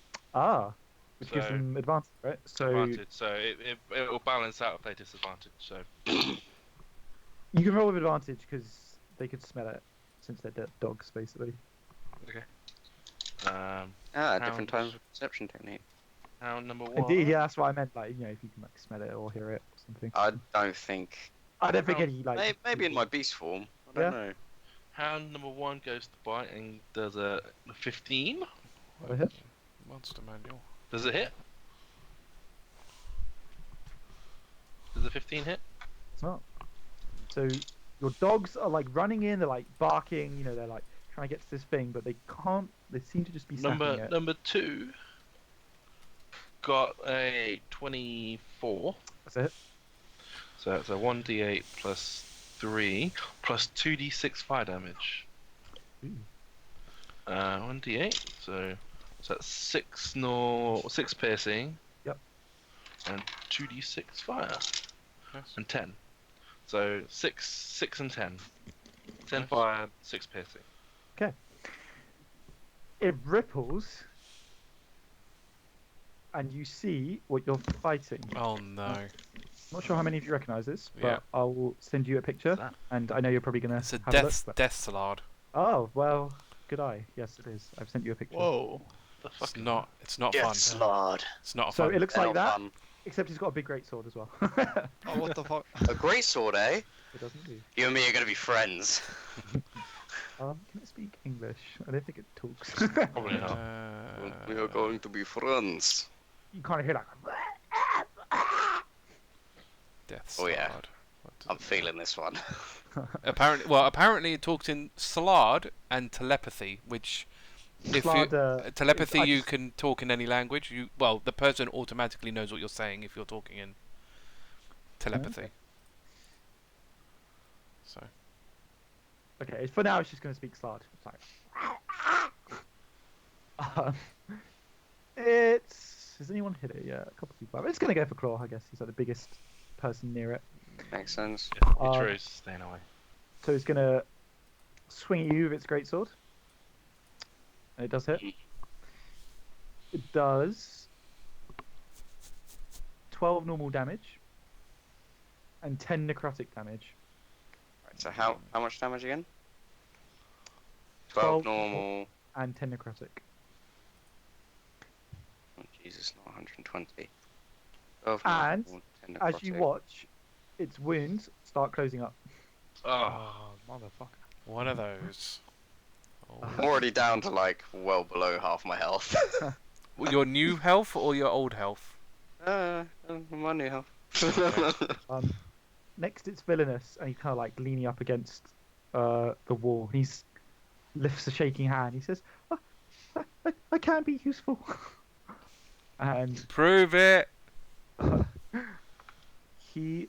Speaker 1: Which gives
Speaker 2: So-
Speaker 1: them advantage, right? So
Speaker 2: Advantage, so it will balance out if they disadvantage. So
Speaker 1: you can roll with advantage because they could smell it since they're dead dogs, basically.
Speaker 6: Different times of perception technique.
Speaker 2: Round number 1.
Speaker 1: Indeed, yeah, that's what I meant. Like, you know, if you can like smell it or hear it or something.
Speaker 6: I don't think.
Speaker 1: I don't think any like.
Speaker 6: Maybe in my beast form. I don't know.
Speaker 2: Hound number 1 goes to bite and does a 15.
Speaker 1: A hit?
Speaker 3: Monster manual.
Speaker 2: Does it hit? Does a 15 hit?
Speaker 1: It's not. So your dogs are like running in. They're like barking. You know, they're like trying to get to this thing, but they can't. They seem to just be snapping it.
Speaker 2: Number 2 got a 24.
Speaker 1: That's a hit.
Speaker 2: So it's a 1d8 plus 3 plus 2d6 fire damage.
Speaker 1: Ooh.
Speaker 2: 1d8, so that's 6 piercing.
Speaker 1: Yep.
Speaker 2: And 2d6 fire.
Speaker 3: Yes.
Speaker 2: And 10. So 6 and 10. 10
Speaker 3: Nice.
Speaker 2: fire, 6 piercing.
Speaker 1: It ripples, and you see what you're fighting.
Speaker 3: Oh no.
Speaker 1: Not sure how many of you recognise this, but
Speaker 3: Yeah.
Speaker 1: I will send you a picture,
Speaker 2: What's that?
Speaker 1: and I know you're probably gonna
Speaker 3: It's a
Speaker 1: have a look.
Speaker 3: death salad.
Speaker 1: Oh well, good eye. Yes, it is. I've sent you a picture.
Speaker 5: Whoa.
Speaker 2: The fuck
Speaker 3: It's not fun.
Speaker 6: Slard.
Speaker 3: It's not
Speaker 1: So
Speaker 3: fun.
Speaker 1: it looks like that,
Speaker 6: Fun.
Speaker 1: except he's got a big great sword as well.
Speaker 5: Oh, what the fuck?
Speaker 6: A great sword, eh?
Speaker 1: It doesn't do.
Speaker 6: You and me are gonna be friends.
Speaker 1: Can it speak English? I don't think it talks.
Speaker 2: Probably not.
Speaker 6: We are going to be friends.
Speaker 1: You kind of hear like.
Speaker 3: Death
Speaker 6: Oh,
Speaker 3: salad.
Speaker 6: yeah.
Speaker 3: What does
Speaker 6: I'm
Speaker 3: it mean?
Speaker 6: feeling this one.
Speaker 3: Apparently it talks in Slard and telepathy, which if you telepathy
Speaker 1: I
Speaker 3: you
Speaker 1: just-
Speaker 3: can talk in any language. The person automatically knows what you're saying if you're talking in telepathy. So
Speaker 1: Okay, for now it's just going to speak Slard. It's like. It's Has anyone hit it? Yeah, a couple of people have. It's gonna go for Claw, I guess. He's like the biggest person near it.
Speaker 6: Makes sense.
Speaker 2: Ichiro's staying away.
Speaker 1: So it's gonna swing at you with its greatsword. And it does hit. It does 12 normal damage and 10 necrotic damage.
Speaker 6: Right, so how much damage again? 12 normal.
Speaker 1: And 10 necrotic.
Speaker 6: Oh, Jesus, not 120. 12
Speaker 1: And
Speaker 6: normal, 10
Speaker 1: as you
Speaker 6: necrotic.
Speaker 1: watch, its wounds start closing up.
Speaker 2: Oh,
Speaker 5: Motherfucker.
Speaker 3: One of those.
Speaker 6: I'm already down to like well below half my health.
Speaker 3: Your new health or your old health?
Speaker 6: My new health.
Speaker 1: Next, it's Villainous, and he's kind of like leaning up against the wall. He lifts a shaking hand. He says, I can be useful. And
Speaker 3: Prove it!
Speaker 1: he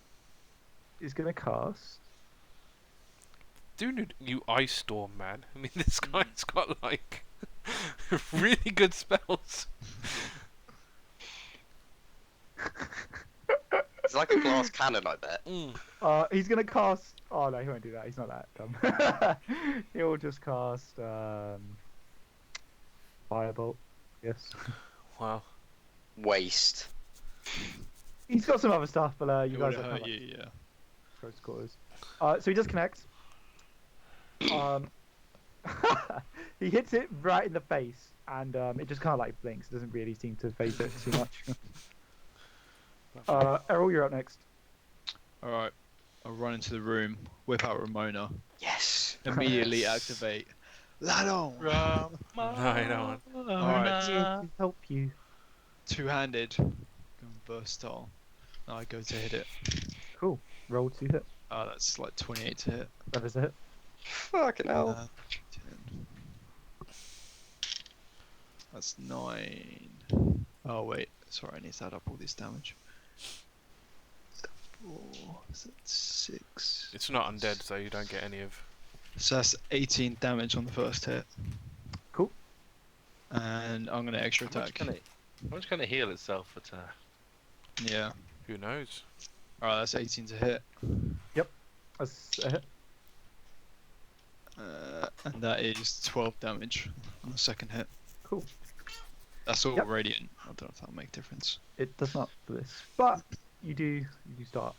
Speaker 1: is going to cast.
Speaker 3: Dude, you Ice Storm, man. I mean, this guy's got like really good spells.
Speaker 6: It's like a glass cannon, I bet.
Speaker 1: He's going to cast. Oh no, he won't do that. He's not that dumb. He'll just cast Firebolt. Yes.
Speaker 3: Wow.
Speaker 6: Waste.
Speaker 1: He's got some other stuff, but you
Speaker 5: It
Speaker 1: guys
Speaker 5: would
Speaker 1: are
Speaker 5: hurt
Speaker 1: kind of
Speaker 5: you, yeah.
Speaker 1: close quarters. So he does connect. He hits it right in the face, and it just kind of like blinks. It doesn't really seem to phase it too much. Eirril, you're up next.
Speaker 5: Alright. I'll run into the room, whip out Ramona,
Speaker 6: Yes.
Speaker 5: immediately activate. Ladon!
Speaker 3: No, I don't.
Speaker 5: Alright,
Speaker 1: To help you.
Speaker 5: two-handed. Going versatile. Now I go to hit it.
Speaker 1: Cool. Roll to hit.
Speaker 5: That's like 28 to hit.
Speaker 1: That is a hit.
Speaker 6: Fucking hell.
Speaker 5: 10. That's 9. Oh wait, sorry, I need to add up all this damage. 4, is that 6?
Speaker 3: It's not undead, so you don't get any of.
Speaker 5: So that's 18 damage on the first hit.
Speaker 1: Cool.
Speaker 5: And I'm gonna extra
Speaker 2: How much
Speaker 5: attack.
Speaker 2: how much can it heal itself at
Speaker 5: Yeah.
Speaker 3: Who knows?
Speaker 5: Alright, that's 18 to hit.
Speaker 1: That's a hit.
Speaker 5: And that is 12 damage on the second hit.
Speaker 1: Cool.
Speaker 5: That's all
Speaker 1: Yep.
Speaker 5: radiant. I don't know if that'll make a difference.
Speaker 1: It does not for this, but you do start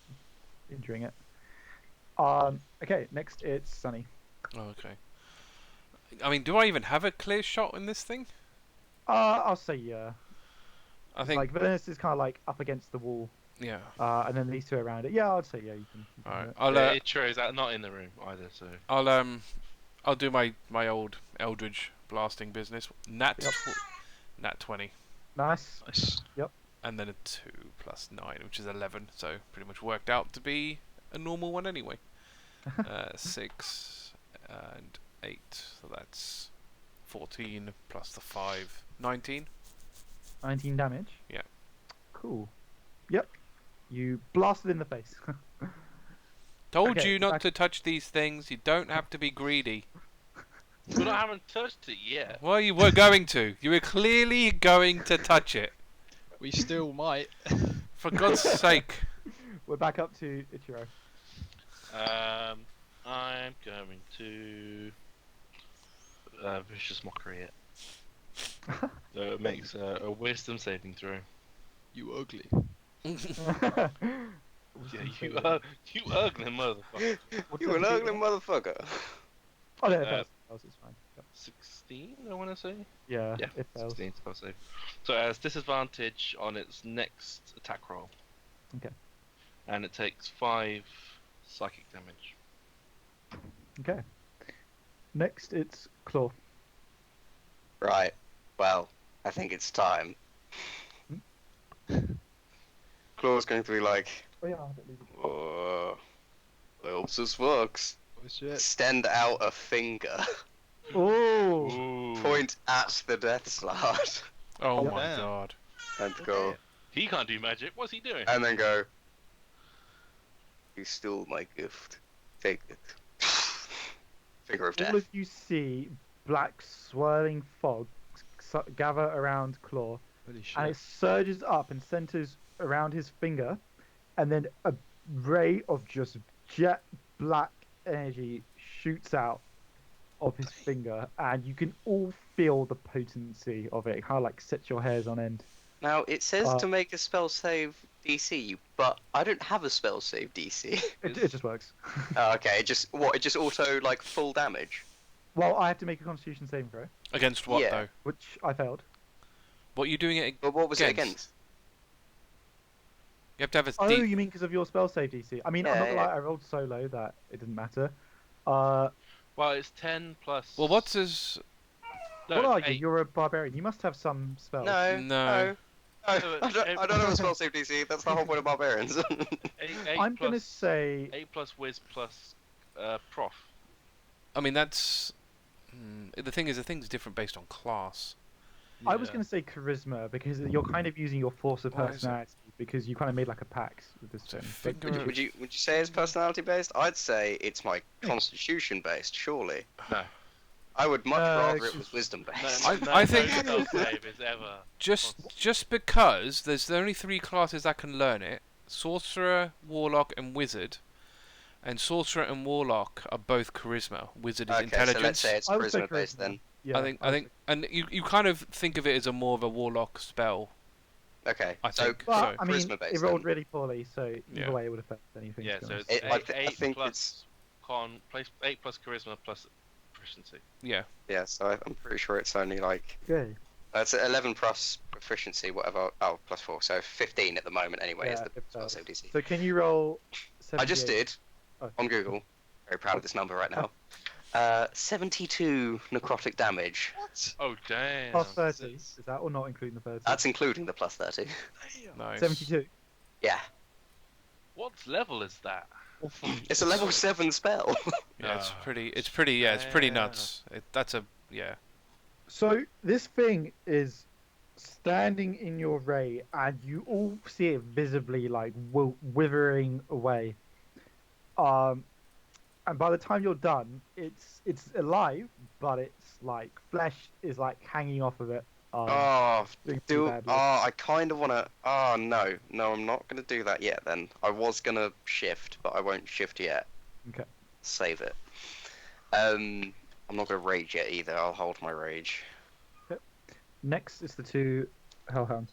Speaker 1: injuring it. Okay, next it's Sunny.
Speaker 3: Oh, okay. I mean, do I even have a clear shot in this thing?
Speaker 1: I'll say yeah.
Speaker 3: I think.
Speaker 1: Like Villainous is kind of like up against the wall,
Speaker 3: Yeah.
Speaker 1: and then these two around it. Yeah, I'd say yeah. You can do
Speaker 3: Alright.
Speaker 1: it.
Speaker 3: I'll
Speaker 2: Ichiro's not in the room either, so
Speaker 3: I'll do my old Eldritch blasting business. Nat 20,
Speaker 1: Nice.
Speaker 5: Nice.
Speaker 3: and then a 2 plus 9, which is 11. So pretty much worked out to be a normal one anyway. 6 and 8, so that's 14 plus the 5, 19.
Speaker 1: 19 damage.
Speaker 3: Yeah.
Speaker 1: Cool. Yep. You blasted in the face.
Speaker 3: Told
Speaker 1: Okay,
Speaker 3: you not
Speaker 1: back-
Speaker 3: to touch these things. You don't have to be greedy.
Speaker 2: but I haven't touched it yet.
Speaker 3: Well, you were going to. You were clearly going to touch it.
Speaker 5: We still might.
Speaker 3: For God's sake.
Speaker 1: We're back up to Ichiro.
Speaker 2: I'm going to vicious mockery it. So it makes a wisdom saving throw.
Speaker 5: You ugly.
Speaker 2: Yeah, you ugly motherfucker.
Speaker 6: You an ugly motherfucker.
Speaker 1: Oh no, it fails. It's fine. Yep.
Speaker 2: 16, I want to say.
Speaker 1: Yeah,
Speaker 2: Yeah,
Speaker 1: it fails.
Speaker 2: 16 spell save. So it has disadvantage on its next attack roll.
Speaker 1: Okay.
Speaker 2: And it takes 5 psychic damage.
Speaker 1: Okay. Next, it's Claw.
Speaker 6: Right. Well, I think it's time. Claw's going to be like,
Speaker 1: Oh yeah, I don't leave it.
Speaker 6: I hope this works.
Speaker 5: Oh shit.
Speaker 6: Extend out a finger.
Speaker 1: Oh.
Speaker 2: Ooh.
Speaker 6: Point at the Death Slard.
Speaker 3: Oh
Speaker 1: Yeah.
Speaker 3: my
Speaker 5: Damn.
Speaker 3: god.
Speaker 6: And go.
Speaker 2: He can't do magic. What's he doing?
Speaker 6: And then go. You stole my gift. Take it. Finger of
Speaker 1: All
Speaker 6: death.
Speaker 1: of you see black swirling fog gather around Claw,
Speaker 5: Holy shit.
Speaker 1: and it surges up and centers around his finger, and then a ray of just jet black energy shoots out of his finger, and you can all feel the potency of it. It kind of like sets your hairs on end.
Speaker 6: Now, it says to make a spell save DC, but I don't have a spell save DC.
Speaker 1: It just works.
Speaker 6: Oh, okay, it just auto, like, full damage?
Speaker 1: Well, I have to make a Constitution saving throw,
Speaker 3: Against what
Speaker 6: Yeah.
Speaker 3: though?
Speaker 1: which I failed.
Speaker 3: What are you doing it?
Speaker 6: But what was it against?
Speaker 3: You have to have a
Speaker 1: Oh,
Speaker 3: deep.
Speaker 1: you mean because of your spell save DC? I mean, I'm
Speaker 6: Yeah,
Speaker 1: not gonna
Speaker 6: yeah.
Speaker 1: lie, I rolled so low that it didn't matter.
Speaker 2: Well, it's 10 plus.
Speaker 3: Well, what's his?
Speaker 2: No,
Speaker 1: What
Speaker 2: it's
Speaker 1: are you?
Speaker 2: 8.
Speaker 1: You're a barbarian. You must have some spells.
Speaker 6: No.
Speaker 3: No.
Speaker 6: I don't have a spell save DC. That's the whole point of barbarians.
Speaker 2: 8
Speaker 1: I'm gonna
Speaker 2: plus-
Speaker 1: say
Speaker 2: 8 plus whiz plus prof.
Speaker 3: I mean, that's. The thing is, the thing's different based on class.
Speaker 1: I was gonna say charisma because you're kind of using your force of
Speaker 3: Why is it?
Speaker 1: personality because you kind of made like a pact with this
Speaker 3: So
Speaker 1: thing. But
Speaker 3: finger-
Speaker 6: would you say it's personality based? I'd say it's my constitution based. Surely.
Speaker 2: No.
Speaker 6: I would much
Speaker 1: No,
Speaker 6: rather it
Speaker 1: it's-
Speaker 6: was wisdom
Speaker 2: No,
Speaker 6: based.
Speaker 3: I think-
Speaker 2: no spell save is ever.
Speaker 3: Just because there's only 3 classes that can learn it: sorcerer, warlock, and wizard. And sorcerer and warlock are both charisma. Wizard is
Speaker 6: Okay,
Speaker 3: intelligence.
Speaker 6: so let's say it's
Speaker 1: I would say
Speaker 6: charisma based
Speaker 1: charisma.
Speaker 6: then.
Speaker 1: Yeah,
Speaker 3: I think, and you kind of think of it as a more of a warlock spell.
Speaker 6: Okay,
Speaker 3: I
Speaker 6: so
Speaker 3: think.
Speaker 1: But
Speaker 3: So-
Speaker 1: I mean,
Speaker 6: charisma based
Speaker 1: it rolled
Speaker 6: then.
Speaker 1: really poorly, so either
Speaker 3: Yeah.
Speaker 1: way, it would affect anything.
Speaker 2: Yeah,
Speaker 1: to be
Speaker 2: so
Speaker 1: honest.
Speaker 2: it's
Speaker 6: I
Speaker 2: 8
Speaker 6: think
Speaker 2: plus
Speaker 6: it's-
Speaker 2: plus 8 plus charisma plus proficiency.
Speaker 3: Yeah.
Speaker 6: Yeah, so I'm pretty sure it's only like
Speaker 1: Okay.
Speaker 6: it's 11 plus proficiency, whatever. Oh, plus 4, so 15 at the moment anyway. Is
Speaker 1: Yeah,
Speaker 6: the
Speaker 1: it
Speaker 6: spell
Speaker 1: does.
Speaker 6: save DC?
Speaker 1: So can you roll?
Speaker 6: I just
Speaker 1: 78?
Speaker 6: did
Speaker 1: Oh.
Speaker 6: on Google. Very proud of this number right now. 72 necrotic damage.
Speaker 5: What?
Speaker 2: Oh damn.
Speaker 1: Plus 30. Is that or not including the 30?
Speaker 6: That's including the plus 30.
Speaker 3: Nice.
Speaker 1: 72.
Speaker 6: Yeah,
Speaker 2: What level is that?
Speaker 6: it's a level 7 spell.
Speaker 3: Yeah, it's
Speaker 2: Ah,
Speaker 3: pretty. It's pretty. Yeah, it's pretty
Speaker 2: damn.
Speaker 3: nuts. That's a. Yeah.
Speaker 1: So this thing is standing in your ray, and you all see it visibly like withering away. And by the time you're done, it's alive, but it's like flesh is like hanging off of it.
Speaker 6: Oh,
Speaker 1: doing pretty
Speaker 6: do
Speaker 1: badly.
Speaker 6: I kind of want to. Oh no, I'm not gonna do that yet. Then I was gonna shift, but I won't shift yet.
Speaker 1: Okay.
Speaker 6: Save it. I'm not gonna rage yet either. I'll hold my rage.
Speaker 1: Next is the 2 hellhounds.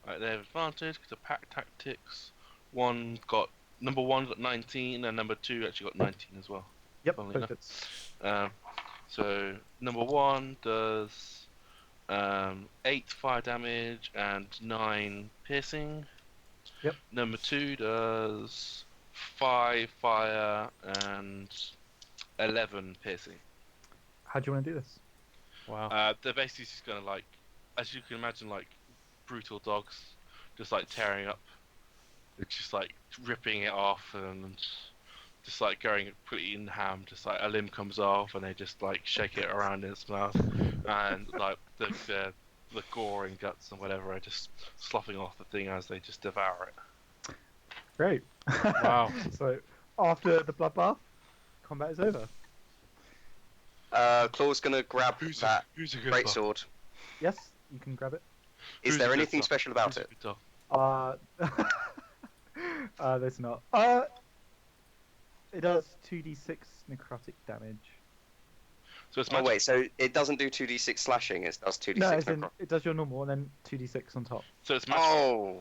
Speaker 2: Right, they have advantage because of pack tactics. Number one got 19, and number 2 actually got 19 as well.
Speaker 1: Yep,
Speaker 2: Funnily
Speaker 1: both
Speaker 2: enough.
Speaker 1: hits.
Speaker 2: So number 1 does 8 fire damage and 9 piercing.
Speaker 1: Yep.
Speaker 2: Number 2 does 5 fire and 11 piercing.
Speaker 1: How do you want to do this?
Speaker 3: Wow.
Speaker 2: They're basically just gonna, like, as you can imagine, like brutal dogs, just like tearing up. It's just like ripping it off and just like going pretty in ham. Just like a limb comes off and they just like shake it around in its mouth, and like the gore and guts and whatever are just sloughing off the thing as they just devour it.
Speaker 1: Great.
Speaker 3: Wow.
Speaker 1: So after the bloodbath, combat is over.
Speaker 6: Claw's gonna grab that
Speaker 2: Who's a good
Speaker 6: great
Speaker 2: dog?
Speaker 6: sword.
Speaker 1: Yes, you can grab it.
Speaker 6: Is
Speaker 2: Who's
Speaker 6: there
Speaker 2: a good
Speaker 6: anything
Speaker 2: dog?
Speaker 6: special about
Speaker 2: Who's a
Speaker 6: it?
Speaker 2: good dog?
Speaker 1: There's not. It does 2d6 necrotic damage.
Speaker 2: So it's
Speaker 6: Oh
Speaker 2: magic.
Speaker 6: wait, so it doesn't do 2d6 slashing. It does 2d6.
Speaker 1: No, as in,
Speaker 6: necro-
Speaker 1: it does your normal and then 2d6 on top.
Speaker 2: So it's magic.
Speaker 6: Oh,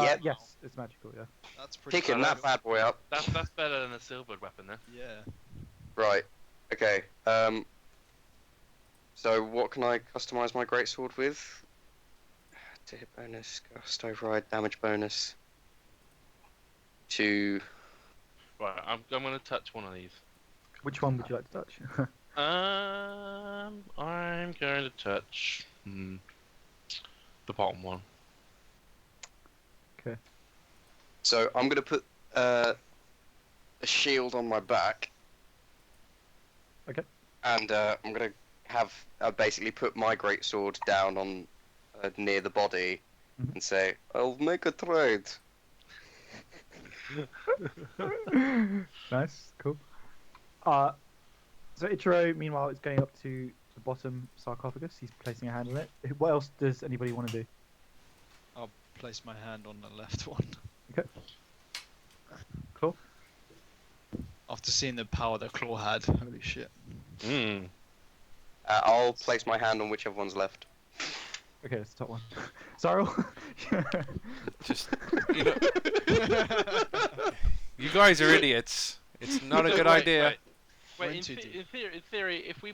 Speaker 6: Yep.
Speaker 1: Yes, it's magical, yeah.
Speaker 5: That's pretty
Speaker 6: picking
Speaker 5: cool.
Speaker 6: that bad boy up.
Speaker 2: That's better than a silver weapon then.
Speaker 5: Yeah.
Speaker 6: Right. Okay. So what can I customize my greatsword with? To hit bonus, gust override, damage bonus. To
Speaker 2: Right, I'm gonna touch one of these.
Speaker 1: Which one would you like to touch?
Speaker 2: I'm going to touch the bottom one.
Speaker 6: so I'm gonna put a shield on my back.
Speaker 1: Okay.
Speaker 6: And I'm gonna have basically put my greatsword down on near the body
Speaker 1: Mhm.
Speaker 6: and say, "I'll make a trade."
Speaker 1: Nice, cool. So Ichiro, meanwhile, is going up to the bottom sarcophagus. He's placing a hand on it. What else does anybody want to do?
Speaker 5: place my hand on the left one.
Speaker 1: Okay. Cool.
Speaker 5: After seeing the power that Claw had, holy shit.
Speaker 6: I'll place my hand on whichever one's left.
Speaker 1: Okay, it's the top one. Xyril?
Speaker 3: Just, you know, you guys are idiots. It's not a good idea.
Speaker 2: Wait, in theory, if we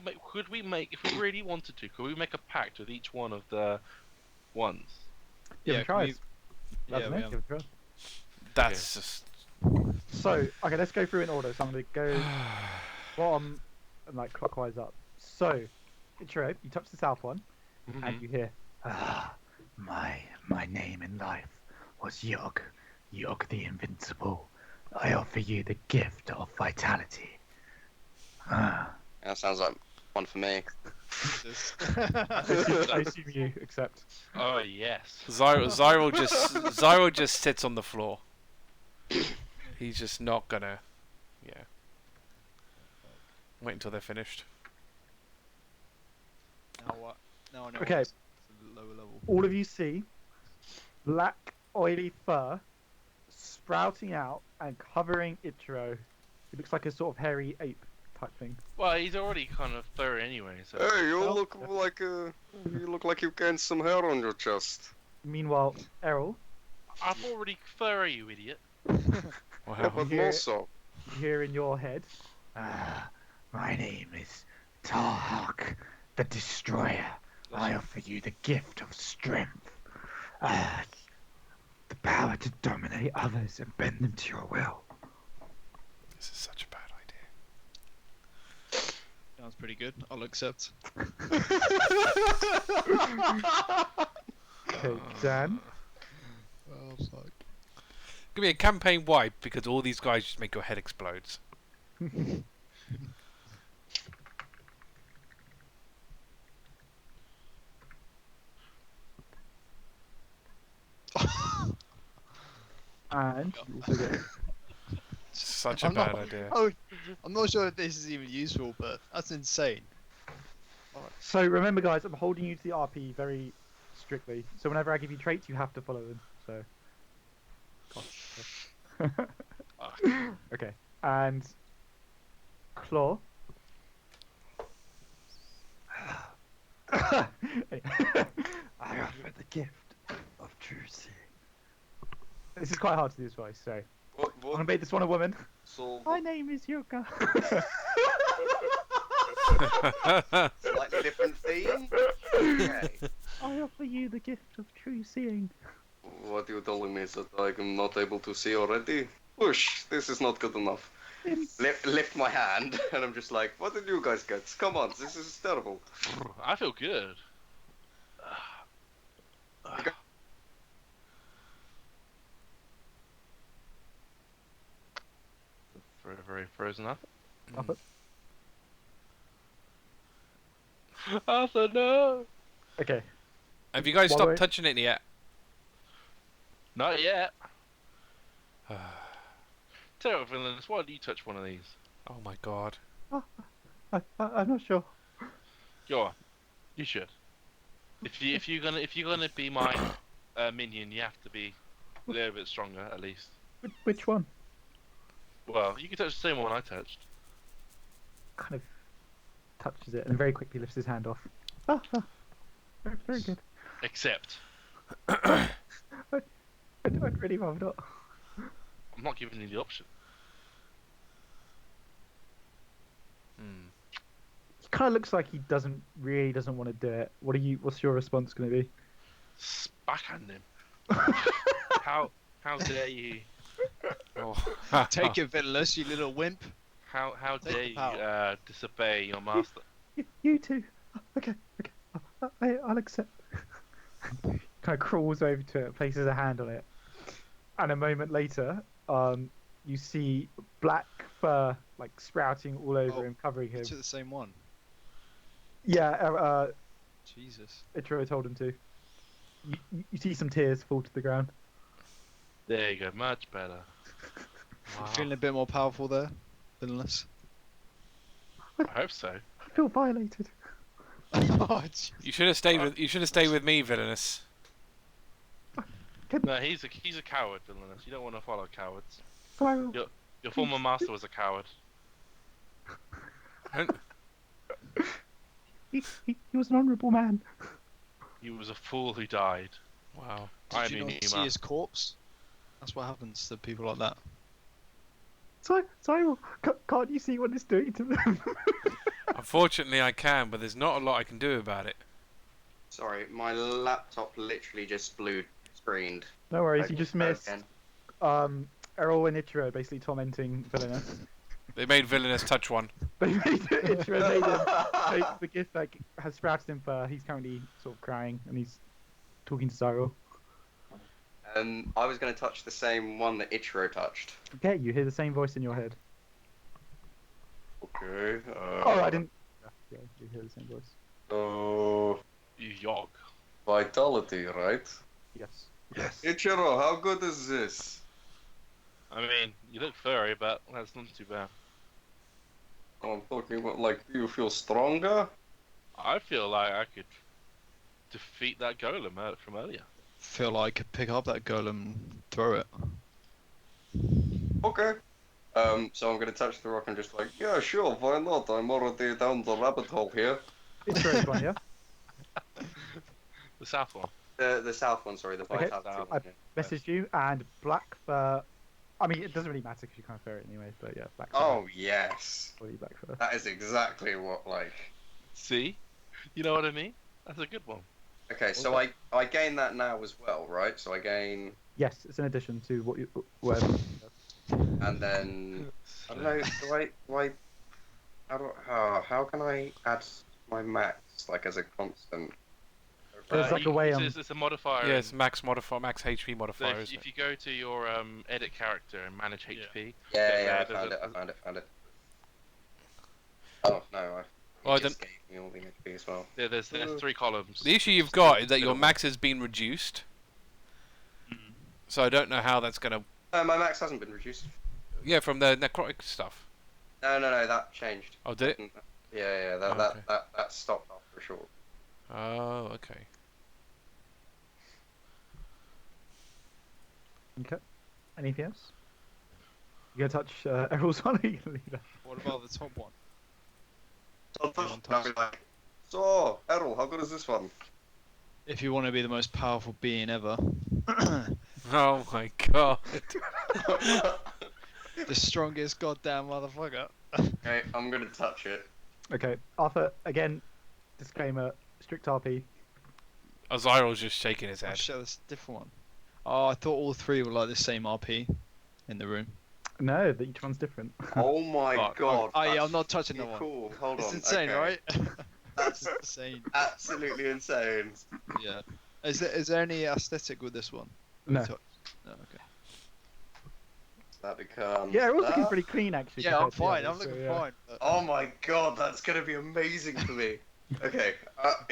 Speaker 2: really wanted to, could we make a pact with each one of the ones?
Speaker 1: Yeah, tries.
Speaker 5: Yeah, we have.
Speaker 3: That's just.
Speaker 1: So, okay, let's go through in order. So I'm going to go bottom and like clockwise up. So, Ichiro, you touch the south one, and you hear,
Speaker 8: my name in life was Yog the Invincible. I offer you the gift of vitality.
Speaker 6: That sounds like one for me.
Speaker 1: I assume you accept.
Speaker 2: Oh yes.
Speaker 3: Xyril just sits on the floor. He's just not gonna. Yeah. Wait until they're finished.
Speaker 5: Now what? Now I know
Speaker 1: Okay.
Speaker 5: what's the lower level.
Speaker 1: All of you see black, oily fur sprouting out and covering Ichiro. It looks like a sort of hairy ape type thing.
Speaker 2: Well, he's already kind of furry anyway, so.
Speaker 6: Hey, you look like you gained some hair on your chest.
Speaker 1: Meanwhile, Eirril,
Speaker 2: I'm already furry, you idiot.
Speaker 6: Yeah, but
Speaker 1: Here-
Speaker 6: more so.
Speaker 1: you hear in your head,
Speaker 8: My name is Tarhawk the Destroyer. I offer you the gift of strength. The power to dominate others and bend them to your will.
Speaker 3: This is such a bad idea.
Speaker 5: Sounds pretty good. I'll accept.
Speaker 1: okay, Dan,
Speaker 5: Oh, fuck.
Speaker 3: Give me a campaign wipe because all these guys just make your head explodes.
Speaker 1: and you also get
Speaker 3: Such a
Speaker 5: I'm
Speaker 3: bad
Speaker 5: not-
Speaker 3: idea.
Speaker 5: Oh, I'm not sure if this is even useful, but that's insane.
Speaker 1: So remember, guys, I'm holding you to the RP very strictly. So whenever I give you traits, you have to follow them. So. Okay, and Claw.
Speaker 8: I offer the gift of true seeing.
Speaker 1: This is quite hard to do this voice, so
Speaker 6: What?
Speaker 1: I'm gonna make this one a woman.
Speaker 6: So,
Speaker 1: My name is Yuka.
Speaker 6: slightly different theme? Okay.
Speaker 1: I offer you the gift of true seeing.
Speaker 6: What you're telling me is that I'm not able to see already? Push, this is not good enough. Lift my hand, and I'm just like, what did you guys get? Come on, this is terrible.
Speaker 2: I feel good. Very, very frozen up. Arthur, no!
Speaker 1: Okay.
Speaker 3: Have you guys
Speaker 1: By the
Speaker 3: stopped
Speaker 1: way-
Speaker 3: touching it yet?
Speaker 2: Not yet. Tell you what, Villainous, why don't you touch one of these?
Speaker 3: Oh my god.
Speaker 1: I'm not sure.
Speaker 2: Go on. You should. If you're gonna be my minion, you have to be a little bit stronger at least.
Speaker 1: Which one?
Speaker 2: Well, you can touch the same one I touched.
Speaker 1: Kind of touches it and very quickly lifts his hand off. Very, very good.
Speaker 2: Except,
Speaker 1: I'd really rather not.
Speaker 2: I'm not giving you the option.
Speaker 1: He kind of looks like he really doesn't want to do it. What's your response going to be?
Speaker 2: Backhand him. How dare you?
Speaker 3: Oh.
Speaker 5: Take it, Villainous, you little wimp.
Speaker 2: How
Speaker 5: Take
Speaker 2: dare
Speaker 5: the
Speaker 2: you
Speaker 5: power.
Speaker 2: disobey your master?
Speaker 1: You too. Okay. I'll accept. Kind of crawls over to it, places a hand on it, and a moment later, you see black fur like sprouting all over him, covering him.
Speaker 5: You took the same one.
Speaker 1: Yeah,
Speaker 5: Jesus.
Speaker 1: Ichiro told him to. You see some tears fall to the ground.
Speaker 2: There you go, much better.
Speaker 5: Feeling a bit more powerful there, Villainous.
Speaker 2: I hope so.
Speaker 1: I feel violated.
Speaker 5: Oh,
Speaker 3: You should have stayed with me, Villainous.
Speaker 2: No, he's a coward, Villainous. You don't want to follow cowards.
Speaker 1: Cyril,
Speaker 2: Your former master was a coward.
Speaker 1: he was an honourable man.
Speaker 2: He was a fool who died.
Speaker 3: Wow.
Speaker 5: Did you not see his corpse? That's what happens to people like that.
Speaker 1: Cyril, can't you see what it's doing to them?
Speaker 3: Unfortunately, I can, but there's not a lot I can do about it.
Speaker 6: Sorry, my laptop literally just blue screened.
Speaker 1: No worries,
Speaker 6: I
Speaker 1: you just
Speaker 6: can go
Speaker 1: missed
Speaker 6: again.
Speaker 1: Eirril and Ichiro basically tormenting Villainous.
Speaker 3: They made Villainous touch one.
Speaker 1: They made Ichiro made him take the gift that has sprouted him fur. He's currently sort of crying and he's talking to Xyril.
Speaker 6: I was going to touch the same one that Ichiro touched.
Speaker 1: Okay, you hear the same voice in your head.
Speaker 6: Okay.
Speaker 1: Oh, I didn't. Yeah, you hear the same voice.
Speaker 2: You yog.
Speaker 6: Vitality, right?
Speaker 1: Yes.
Speaker 2: Yes.
Speaker 6: Ichiro, how good is this?
Speaker 2: I mean, you look furry, but that's not too bad.
Speaker 6: I'm talking about, like, do you feel stronger?
Speaker 2: I feel like I could defeat that golem from earlier.
Speaker 5: Feel like I could pick up that golem and throw it.
Speaker 6: Okay. So I'm gonna touch the rock and just like, yeah, sure, why not? I'm already down the rabbit hole here.
Speaker 1: Ichiro's one, yeah?
Speaker 2: The south one.
Speaker 6: The south one, sorry, the
Speaker 1: Okay,
Speaker 6: vitality
Speaker 1: I
Speaker 6: one. Yeah.
Speaker 1: messaged you, and black fur. I mean, it doesn't really matter because you can't fur it anyway, but yeah, black fur.
Speaker 6: Oh, yes.
Speaker 1: Fully black fur.
Speaker 6: That is exactly what, like...
Speaker 2: See? You know what I mean? That's a good one.
Speaker 6: Okay, so I gain that now as well, right? So I gain...
Speaker 1: Yes, it's an addition to what you... whatever.
Speaker 6: And then... I don't know, how can I add my max, like, as a constant?
Speaker 1: There's like a way on...
Speaker 2: It's a modifier.
Speaker 3: Yeah, it's max HP modifier,
Speaker 2: So
Speaker 3: isn't
Speaker 2: if you go to your edit character and manage HP.
Speaker 6: Yeah, I
Speaker 2: there's
Speaker 6: found it. Oh, no,
Speaker 3: Well,
Speaker 6: he just gave me all the HP as well.
Speaker 2: Yeah, there's 3 columns.
Speaker 3: The issue you've got is that your max has been reduced. So I don't know how that's gonna...
Speaker 6: My max hasn't been reduced.
Speaker 3: Yeah, from the necrotic stuff.
Speaker 6: No, that changed.
Speaker 3: Oh, did it?
Speaker 6: Yeah,
Speaker 3: okay.
Speaker 6: that stopped after a short.
Speaker 3: Oh, okay.
Speaker 1: Okay. Anything else? You gonna touch Eirril's one, or you gonna leave that?
Speaker 5: What about the top one?
Speaker 6: I'll be like, so, Eirril, how good is this one?
Speaker 5: If you want to be the most powerful being ever,
Speaker 3: Oh my god.
Speaker 5: the strongest goddamn motherfucker.
Speaker 6: Okay, I'm gonna touch it.
Speaker 1: Okay, Arthur, again, disclaimer, strict RP.
Speaker 3: Xyril's just shaking his
Speaker 5: I'll
Speaker 3: head.
Speaker 5: show this different one. Oh, I thought all 3 were like the same RP in the room.
Speaker 1: No, that each one's different.
Speaker 6: Oh my god.
Speaker 5: Oh yeah,
Speaker 6: that's
Speaker 5: I'm not touching that
Speaker 6: really
Speaker 5: one.
Speaker 6: Cool, hold
Speaker 5: It's
Speaker 6: on.
Speaker 5: insane,
Speaker 6: okay.
Speaker 5: right?
Speaker 6: That's
Speaker 5: Insane.
Speaker 6: absolutely insane.
Speaker 5: Yeah. Is there any aesthetic with this one?
Speaker 1: No.
Speaker 5: No. Okay.
Speaker 6: That becomes...
Speaker 1: Yeah, it was looking
Speaker 6: that.
Speaker 1: pretty clean actually.
Speaker 5: Yeah, I'm
Speaker 1: compared to
Speaker 5: fine.
Speaker 1: the
Speaker 5: I'm
Speaker 1: others,
Speaker 5: looking
Speaker 1: so, yeah.
Speaker 5: fine. but-
Speaker 6: Oh my god, that's gonna be amazing for me. Okay,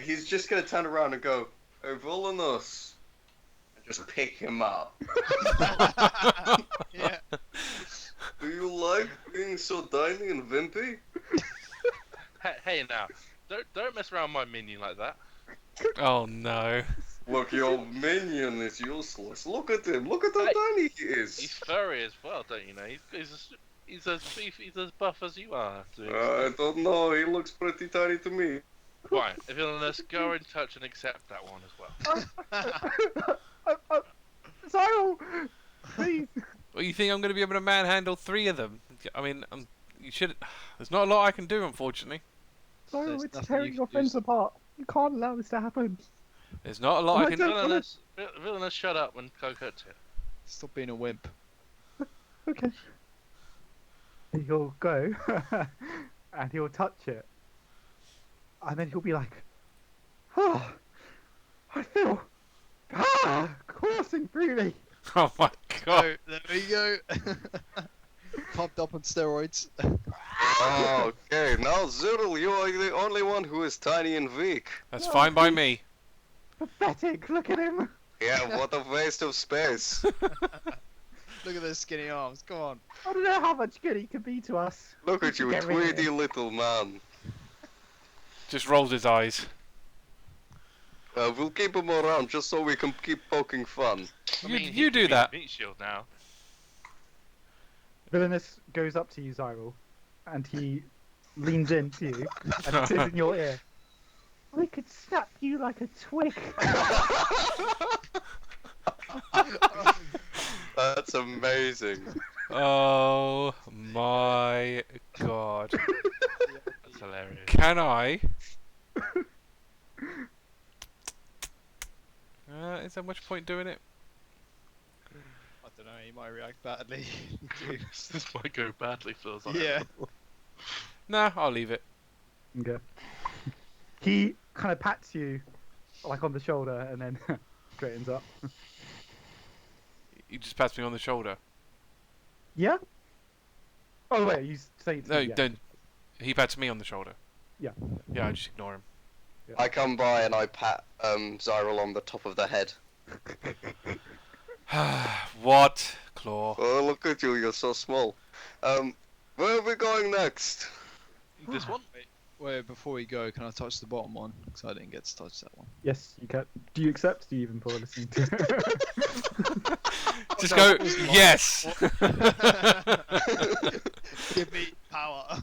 Speaker 6: he's just gonna turn around and go, "Oh, Villainous," and just pick him up.
Speaker 5: Yeah.
Speaker 6: Do you like being so tiny and wimpy?
Speaker 2: Hey now, don't mess around with my minion like that.
Speaker 3: Oh no.
Speaker 6: Look, your minion is useless. Look at him. Look at how tiny he
Speaker 2: He's
Speaker 6: is.
Speaker 2: furry as well, don't you know? He's as buff as you are.
Speaker 6: I don't know. He looks pretty tiny to me.
Speaker 2: Right, if you'll let's go and touch and accept that one as well.
Speaker 1: Cyril, please.
Speaker 3: Well, you think I'm going to be able to manhandle 3 of them? I mean, you should. There's not a lot I can do, unfortunately.
Speaker 1: Cyril,
Speaker 5: There's
Speaker 1: it's
Speaker 5: nothing
Speaker 1: tearing
Speaker 5: you
Speaker 1: your
Speaker 5: can do.
Speaker 1: friends apart. You can't allow this to happen.
Speaker 3: There's not a lot
Speaker 1: Oh,
Speaker 3: I can
Speaker 1: I
Speaker 3: do.
Speaker 1: don't-
Speaker 2: Villainous, shut up and go cut it.
Speaker 5: Stop being a wimp.
Speaker 1: Okay. He'll go, and he'll touch it. And then he'll be like, oh, I feel coursing through me.
Speaker 3: Oh my god.
Speaker 5: There we go. Pumped up on steroids.
Speaker 6: Oh, okay, now Xyril, you are the only one who is tiny and weak.
Speaker 3: That's fine by me.
Speaker 1: Pathetic, look at him.
Speaker 6: Yeah, what a waste of space.
Speaker 5: Look at those skinny arms. Come on.
Speaker 1: I don't know how much good he could be to us.
Speaker 6: Look at you,
Speaker 1: Get rid of
Speaker 6: tweedy
Speaker 1: him.
Speaker 6: little man.
Speaker 3: Just rolls his eyes.
Speaker 6: We'll keep him around just so we can keep poking fun.
Speaker 3: You do that.
Speaker 2: Meat shield now.
Speaker 1: Villainous goes up to you, Xyril, and he leans into you and says in your ear, "I could snap you like a twig."
Speaker 6: That's amazing.
Speaker 3: Oh my god.
Speaker 2: That's hilarious.
Speaker 3: Can I? Is there much point doing it?
Speaker 5: I don't know, he might react badly.
Speaker 2: This might go badly for us.
Speaker 5: Yeah.
Speaker 3: Nah, I'll leave it.
Speaker 1: Okay. He kind of pats you, like on the shoulder, and then straightens up.
Speaker 3: He just pats me on the shoulder.
Speaker 1: Yeah. Oh wait, you say it's
Speaker 3: No,
Speaker 1: yeah.
Speaker 3: don't. He pats me on the shoulder.
Speaker 1: Yeah.
Speaker 3: Yeah, I just ignore him.
Speaker 1: Yeah.
Speaker 6: I come by and I pat Xyril on the top of the head.
Speaker 3: What? Claw.
Speaker 6: Oh, look at you, you're so small. Where are we going next?
Speaker 2: This one?
Speaker 5: Wait, before we go, can I touch the bottom one? Because I didn't get to touch that one.
Speaker 1: Yes, you can. Do you accept? Do you even bother listening to it?
Speaker 3: Just go. Yes.
Speaker 5: Give me power.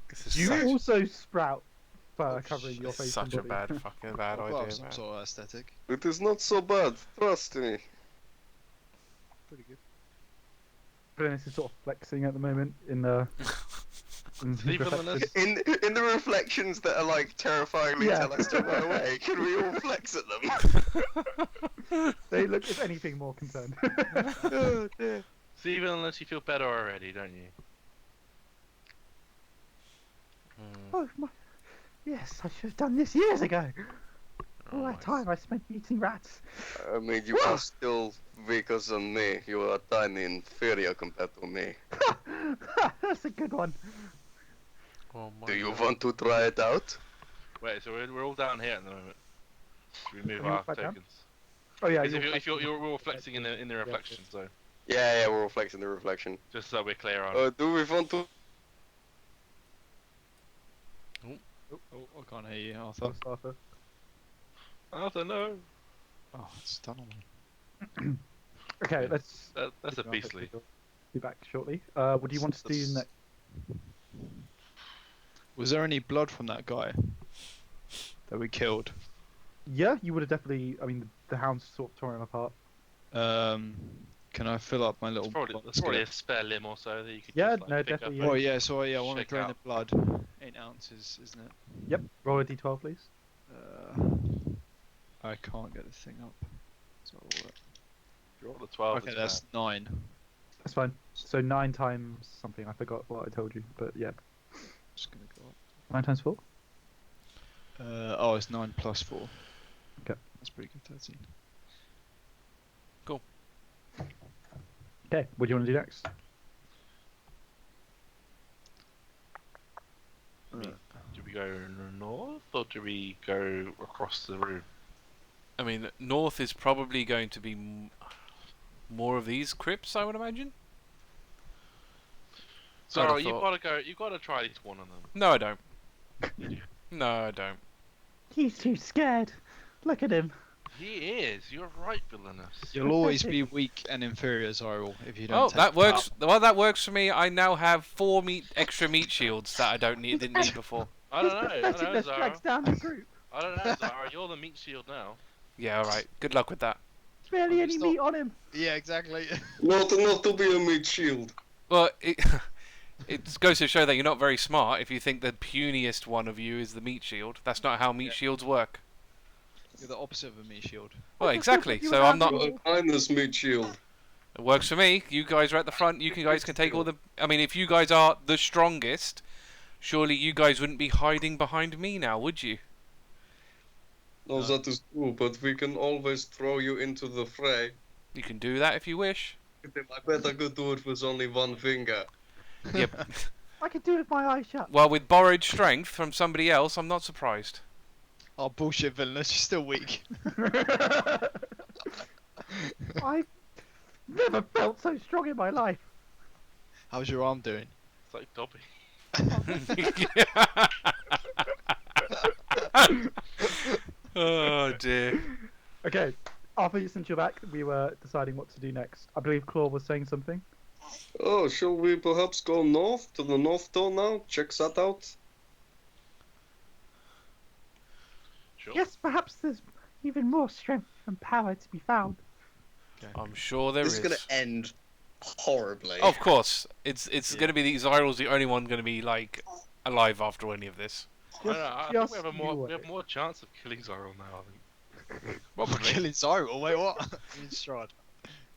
Speaker 3: This is
Speaker 1: You
Speaker 3: such,
Speaker 1: also sprout fur
Speaker 5: Oh,
Speaker 1: covering your face
Speaker 3: such
Speaker 1: and
Speaker 3: a
Speaker 1: body.
Speaker 3: fucking bad
Speaker 5: I've got
Speaker 3: idea,
Speaker 5: some
Speaker 3: man.
Speaker 5: sort of aesthetic.
Speaker 6: It is not so bad, trust me.
Speaker 5: Pretty good.
Speaker 1: Villainous is sort of flexing at the moment in the. in his
Speaker 2: Leave
Speaker 1: reflection.
Speaker 2: Villainous.
Speaker 6: In the reflections that are like terrifyingly
Speaker 1: Yeah.
Speaker 6: tell us to run away, can we all flex at them?
Speaker 1: They look, if anything, more concerned.
Speaker 6: Oh, dear.
Speaker 2: See, Villainous, you feel better already, don't you?
Speaker 1: Oh my! Yes, I should have done this years ago. All that
Speaker 2: Nice.
Speaker 1: time I spent eating rats.
Speaker 6: I mean, you are still weaker than me. You are tiny inferior compared to me.
Speaker 1: That's a good one.
Speaker 3: Oh my
Speaker 6: Do you
Speaker 3: God.
Speaker 6: want to try it out?
Speaker 2: Wait, so we're all down here at the moment. Should we move
Speaker 1: Are you
Speaker 2: our
Speaker 1: back down?
Speaker 2: tokens?
Speaker 1: Oh yeah,
Speaker 2: If you're all flexing in the reflection, so
Speaker 6: Yeah, we're reflecting the reflection.
Speaker 2: just so we're clear on.
Speaker 6: Do we want to?
Speaker 5: Oh, I can't hear you, Arthur.
Speaker 1: Arthur.
Speaker 2: I don't know.
Speaker 5: Oh, it's done on me.
Speaker 1: Okay, let's.
Speaker 2: That's a beastly.
Speaker 1: Be back shortly. What do you want to do
Speaker 5: That's-
Speaker 1: next?
Speaker 5: Was there any blood from that guy that we killed?
Speaker 1: Yeah, you would have definitely. I mean, the hounds sort of tore him apart.
Speaker 5: Can I fill up my little
Speaker 2: There's probably a spare limb or so that you could
Speaker 1: Yeah,
Speaker 2: just, like,
Speaker 1: no,
Speaker 2: pick up
Speaker 1: definitely,
Speaker 2: and-
Speaker 5: Oh yeah, so I want to
Speaker 2: Shake
Speaker 5: drain
Speaker 2: out.
Speaker 5: the blood. 8 ounces, isn't it?
Speaker 1: Yep. Roll a d12, please.
Speaker 5: I can't get the thing up. So roll it.
Speaker 2: Roll the 12.
Speaker 5: Okay,
Speaker 2: it's
Speaker 5: that's 9.
Speaker 1: That's fine. So 9 times something. I forgot what I told you, but yeah,
Speaker 5: Just gonna go up.
Speaker 1: 9 times 4.
Speaker 5: Oh, it's 9 plus 4.
Speaker 1: Okay.
Speaker 5: That's pretty good. 13.
Speaker 1: Okay. What do you want to do next?
Speaker 2: Do we go north or do we go across the room?
Speaker 3: I mean, north is probably going to be more of these crypts, I would imagine.
Speaker 2: So
Speaker 3: I'd have
Speaker 2: you
Speaker 3: thought-
Speaker 2: gotta go. You gotta try at least one of them.
Speaker 3: No, I don't.
Speaker 2: You do.
Speaker 3: No, I don't.
Speaker 1: He's too scared. Look at him.
Speaker 2: He is. You're right, Villainous.
Speaker 5: You'll always be weak and inferior, Xyril, if you don't.
Speaker 3: Oh,
Speaker 5: take
Speaker 3: that
Speaker 5: the
Speaker 3: works. Well, that works for me. I now have 4 extra meat shields that I didn't need before.
Speaker 2: I don't know. I
Speaker 1: That's
Speaker 2: don't know,
Speaker 1: that drags
Speaker 2: Zara.
Speaker 1: down the group.
Speaker 2: I don't know, Zara. You're the meat shield now.
Speaker 3: Yeah, all right. Good luck with that.
Speaker 1: There's barely
Speaker 5: I'm
Speaker 1: any
Speaker 5: just
Speaker 1: meat on him.
Speaker 5: Yeah, exactly.
Speaker 6: Not to be a meat shield.
Speaker 3: Well, it goes to show that you're not very smart if you think the puniest one of you is the meat shield. That's not how meat shields work.
Speaker 5: You're the opposite of a meat shield.
Speaker 3: Well,
Speaker 1: I just
Speaker 3: exactly.
Speaker 1: thought you
Speaker 3: So
Speaker 1: were
Speaker 3: I'm not.
Speaker 1: having-
Speaker 6: You're a kindness meat shield.
Speaker 3: It works for me. You guys are at the front. You guys can take all the. I mean, if you guys are the strongest, surely you guys wouldn't be hiding behind me now, would you?
Speaker 6: No, that is true, but we can always throw you into the fray.
Speaker 3: You can do that if you wish.
Speaker 6: I bet I could do it with only one finger.
Speaker 3: Yep.
Speaker 1: I could do it with my eyes shut.
Speaker 3: Well, with borrowed strength from somebody else, I'm not surprised.
Speaker 5: Oh, bullshit, Villainous. You're still weak.
Speaker 1: I've never felt so strong in my life.
Speaker 5: How's your arm doing?
Speaker 2: It's like Dobby.
Speaker 3: Oh dear.
Speaker 1: Okay, after since you're back, we were deciding what to do next. I believe Claw was saying something.
Speaker 4: Oh, shall we perhaps go north to the North Door now? Check that out.
Speaker 2: Sure.
Speaker 8: Yes, perhaps there's even more strength and power to be found.
Speaker 3: I'm sure there
Speaker 6: This
Speaker 3: is.
Speaker 6: is gonna end horribly.
Speaker 3: Of course, it's gonna be Xyril's the only one gonna be like alive after any of this.
Speaker 2: I don't know, I think
Speaker 1: Just
Speaker 2: we have
Speaker 1: you wait.
Speaker 2: more chance of killing Xyril now. I think.
Speaker 5: Probably. Killing Xyril, wait, what? In Strahd.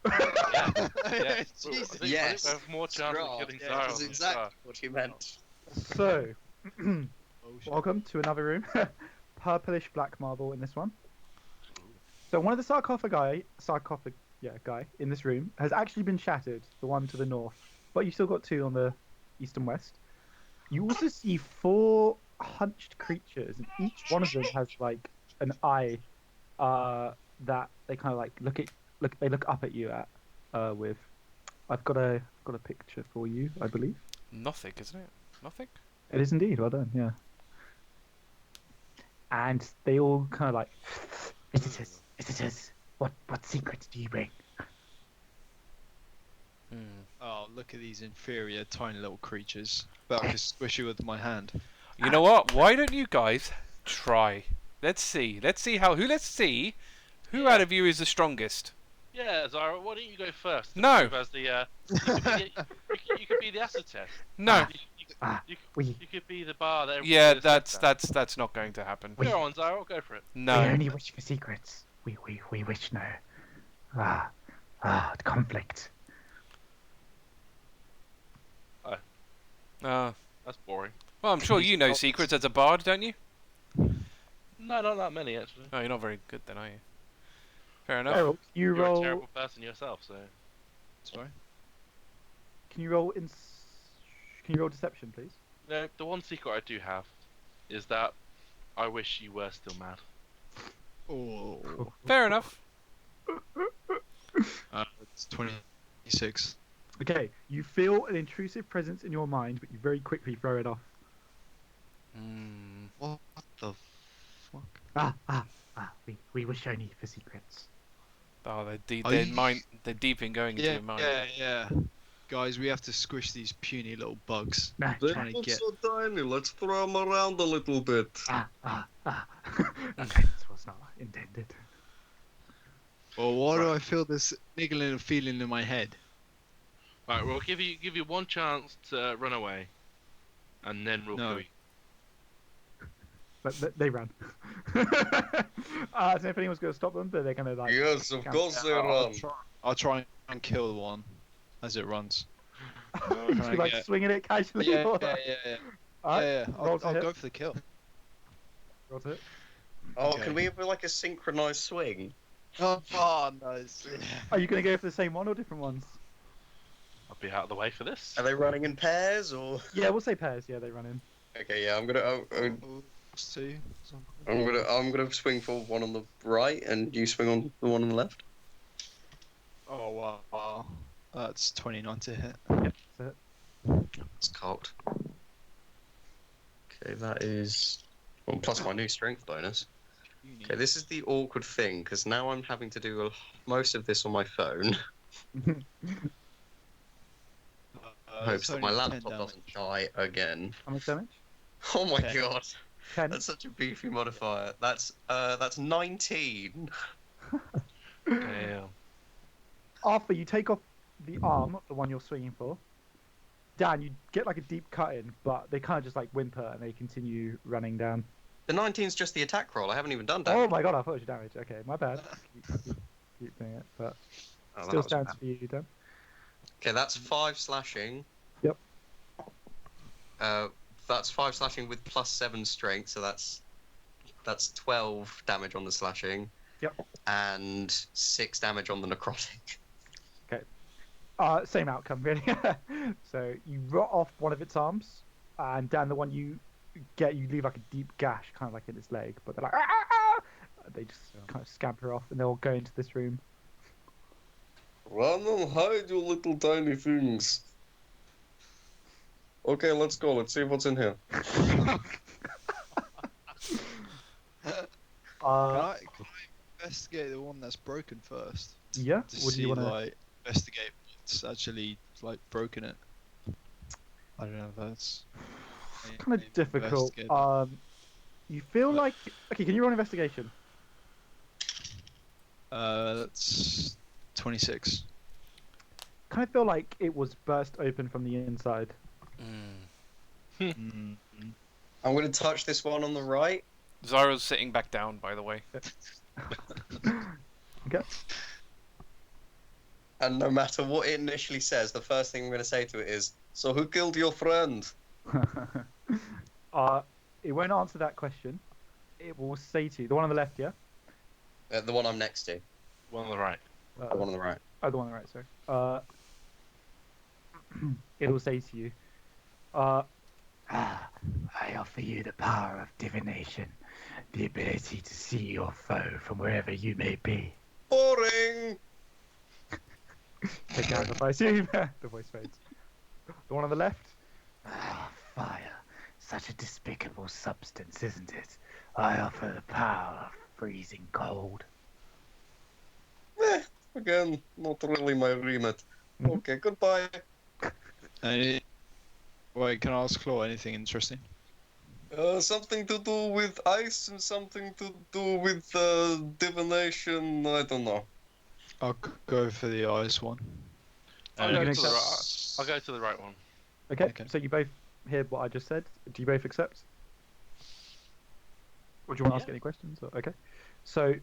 Speaker 2: Yeah.
Speaker 5: Jesus.
Speaker 2: I think
Speaker 6: Yes.
Speaker 2: we have more chance
Speaker 6: Strahd,
Speaker 2: of killing
Speaker 6: yeah,
Speaker 2: Xyril.
Speaker 6: that's
Speaker 2: than
Speaker 6: exactly
Speaker 2: Strahd.
Speaker 6: what he meant.
Speaker 1: So,
Speaker 5: Oh, shit.
Speaker 1: welcome to another room. Purplish black marble in this one. So one of the sarcophagi guy in this room has actually been shattered, the one to the north, but you've still got two on the east and west. You also see 4 hunched creatures, and each one of them has like an eye that they kind of like look up at you with. I've got a picture for you, I believe.
Speaker 3: Nothing, isn't it? Nothing.
Speaker 1: It is indeed. Well done. Yeah. And they all kind of like.
Speaker 8: Visitors, what secrets do you bring?
Speaker 5: Oh, look at these inferior, tiny little creatures. But I can squish you with my hand.
Speaker 3: You know what? Why don't you guys try? Let's see. Let's see who out of you is the strongest.
Speaker 2: Yeah, Xyril, why don't you go first?
Speaker 3: No.
Speaker 2: As the, you could be the acid test.
Speaker 3: No.
Speaker 2: You could be the bar that.
Speaker 3: Yeah,
Speaker 2: everybody says
Speaker 3: that's not going to happen.
Speaker 2: that. Go on, Xyril, go for it.
Speaker 8: We
Speaker 3: No.
Speaker 8: only wish for secrets. We wish no. Conflict.
Speaker 2: That's boring.
Speaker 3: Well, I'm sure you know secrets as a bard, don't you?
Speaker 2: No, not that many actually.
Speaker 3: Oh, you're not very good then, are you? Fair enough.
Speaker 1: Errol,
Speaker 2: You're a terrible person yourself, so.
Speaker 5: Sorry?
Speaker 1: Can you roll deception, please?
Speaker 2: No, the one secret I do have is that I wish you were still mad.
Speaker 5: Oh.
Speaker 3: Fair enough.
Speaker 5: It's 26.
Speaker 1: Okay, you feel an intrusive presence in your mind, but you very quickly throw it off.
Speaker 5: What the fuck?
Speaker 8: We wish only for secrets.
Speaker 3: Oh,
Speaker 5: Are
Speaker 3: they're
Speaker 5: you-
Speaker 3: they're deep in going into
Speaker 5: Yeah,
Speaker 3: your mind.
Speaker 5: yeah. Guys, we have to squish these puny little bugs.
Speaker 8: No,
Speaker 4: They're
Speaker 5: Trying to
Speaker 4: not
Speaker 5: get.
Speaker 4: so tiny. Let's throw them around a little bit.
Speaker 8: Offense was not intended.
Speaker 5: Well, why do I feel this niggling feeling in my head?
Speaker 2: Right, we'll give you one chance to run away, and then we'll
Speaker 5: No.
Speaker 2: kill you.
Speaker 1: But they ran. So if anyone's going to stop them, they're going to like.
Speaker 4: Yes, of course they run.
Speaker 5: I'll try and kill the one as it runs.
Speaker 1: You should be like
Speaker 5: get-
Speaker 1: swinging it casually.
Speaker 5: Yeah.
Speaker 1: Alright,
Speaker 5: Yeah.
Speaker 1: roll to
Speaker 5: I'll
Speaker 1: hit.
Speaker 5: go for the kill.
Speaker 1: Roll to hit.
Speaker 6: Oh,
Speaker 5: Okay.
Speaker 6: can we have like a synchronized swing?
Speaker 5: Oh, nice.
Speaker 1: Are you going to go for the same one or different ones?
Speaker 2: I'll be out of the way for this.
Speaker 6: Are they running in pairs or?
Speaker 1: Yeah, we'll say pairs. Yeah, they run in.
Speaker 6: Okay, yeah, I'm gonna swing for one on the right, and you swing on the one on the left.
Speaker 5: Oh wow. That's 29 to hit.
Speaker 1: Yep, that's it.
Speaker 6: It's cocked. Okay, that is well, plus my new strength bonus. Okay, this is the awkward thing because now I'm having to do most of this on my phone. Hopes that my laptop doesn't die again.
Speaker 1: How much damage?
Speaker 6: Oh my
Speaker 5: 10.
Speaker 6: god,
Speaker 1: 10.
Speaker 6: that's such a beefy modifier. That's 19.
Speaker 2: Damn.
Speaker 1: After you take off the arm, the one you're swinging for, Dan, you get like a deep cut in, but they kind of just like whimper and they continue running down.
Speaker 6: The 19's just the attack roll. I haven't even done
Speaker 1: Oh
Speaker 6: damage.
Speaker 1: my god, I thought it was your damage. Okay, my bad. Keep doing it, but
Speaker 6: Oh, that
Speaker 1: still
Speaker 6: was
Speaker 1: stands
Speaker 6: bad.
Speaker 1: for you, Dan.
Speaker 6: Okay, that's 5 slashing.
Speaker 1: Yep.
Speaker 6: That's 5 slashing with plus 7 strength, so that's 12 damage on the slashing.
Speaker 1: Yep.
Speaker 6: And 6 damage on the necrotic.
Speaker 1: Same outcome, really. So you rot off one of its arms, and Dan, the one you get, you leave like a deep gash, kind of like in its leg, but they're like, "Ah!" They just kind of scamper off, and they'll go into this room.
Speaker 4: Run and hide, you little tiny things. Okay, let's go. Let's see what's in here.
Speaker 5: Can I investigate the one that's broken first?
Speaker 1: Yeah.
Speaker 5: To
Speaker 1: What do
Speaker 5: see,
Speaker 1: you want to?
Speaker 5: like, investigate what's actually, like, broken it. I don't know if that's...
Speaker 1: Kind of difficult.
Speaker 5: investigate that.
Speaker 1: You feel
Speaker 5: What?
Speaker 1: like okay. Can you roll an investigation?
Speaker 5: That's 26.
Speaker 1: Kind of feel like it was burst open from the inside.
Speaker 5: Mm.
Speaker 9: I'm going to touch this one on the right.
Speaker 3: Xyril's sitting back down, by the way.
Speaker 1: Okay.
Speaker 9: And no matter what it initially says, the first thing I'm going to say to it is, "So who killed your friend?"
Speaker 1: It won't answer that question. It will say to you, the one on the left, yeah?
Speaker 9: The one I'm next to.
Speaker 2: One on the right.
Speaker 9: The one on the right.
Speaker 1: Oh, the one on the right, sorry. It will say to you,
Speaker 8: I offer you the power of divination, the ability to see your foe from wherever you may be.
Speaker 9: Boring!
Speaker 1: take out if I assume. The voice fades. The one on the left?
Speaker 8: Fire. Such a despicable substance, isn't it? I offer the power of freezing cold.
Speaker 9: Again, not really my remit.
Speaker 1: Mhm.
Speaker 9: Okay, goodbye.
Speaker 5: Wait, can I ask Claw anything interesting?
Speaker 9: Something to do with ice and something to do with divination. I don't know.
Speaker 5: I'll go for the ice one.
Speaker 2: I'll
Speaker 1: you
Speaker 2: go
Speaker 1: gonna
Speaker 2: to the
Speaker 1: accept-
Speaker 2: right. I'll go to the right one.
Speaker 1: Okay,
Speaker 5: Okay.
Speaker 1: so you both hear what I just said. Do you both accept? Or do you want to ask any questions? Or, okay. So,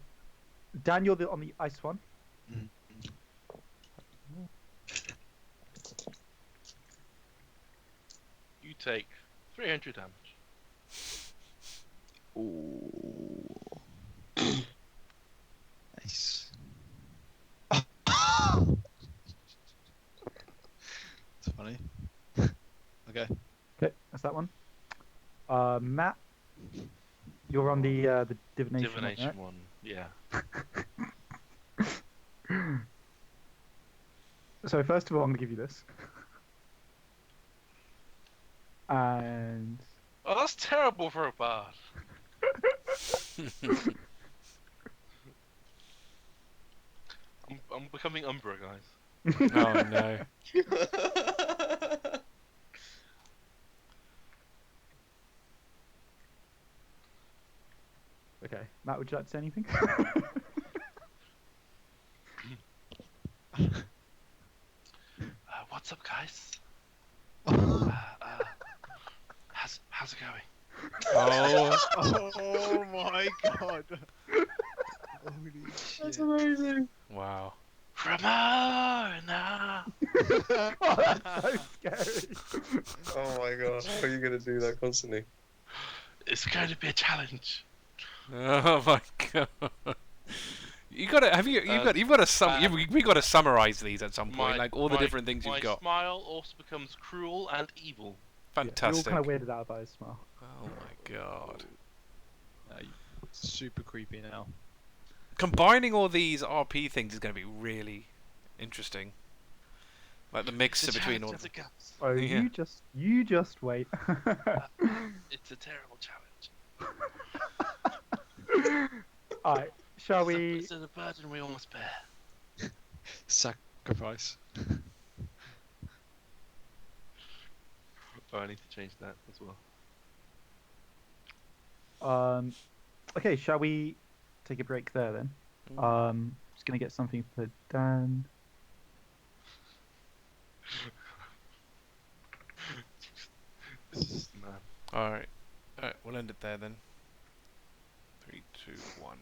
Speaker 1: Dan, you're on the ice one.
Speaker 5: Mhm.
Speaker 2: You take 300 damage.
Speaker 5: Ooh. Nice. It's funny. Okay.
Speaker 1: Okay, that's that one. Matt, you're on the divination,
Speaker 2: Divination
Speaker 1: one,
Speaker 2: one. Yeah.
Speaker 1: right? So first of all, I'm gonna give you this. And
Speaker 2: Oh, that's terrible for a bard. I'm becoming Umbra, guys.
Speaker 3: Oh no.
Speaker 1: okay, Matt, would you like to say anything?
Speaker 2: What's up, guys? How's it going?
Speaker 3: Oh.
Speaker 5: Oh my god. Holy shit.
Speaker 9: That's amazing.
Speaker 3: Wow.
Speaker 2: Ramona!
Speaker 1: Oh, that's so scary.
Speaker 9: Oh my god, how are you gonna do that constantly?
Speaker 2: It's going to be a challenge.
Speaker 3: Oh my god. You gotta have you've got to sum we got to summarize these at some point, like all the different things you've got.
Speaker 2: My smile also becomes cruel and evil.
Speaker 1: You're all
Speaker 3: Fantastic.
Speaker 1: kind of weirded out by his smile.
Speaker 3: Oh my god.
Speaker 5: Super creepy now.
Speaker 3: Combining all these RP things is going to be really interesting. Like the mix
Speaker 2: It's a
Speaker 3: between all.
Speaker 2: challenge of the guts.
Speaker 1: Oh,
Speaker 3: Yeah.
Speaker 1: you just wait.
Speaker 2: It's a terrible challenge.
Speaker 1: Alright, shall we?
Speaker 2: It's a burden we all must bear.
Speaker 5: Sacrifice.
Speaker 2: Oh, I need to change that as well.
Speaker 1: Okay, shall we take a break there then? Just gonna get something for Dan.
Speaker 2: Man.
Speaker 3: All right, we'll end it there then. 3, 2, 1.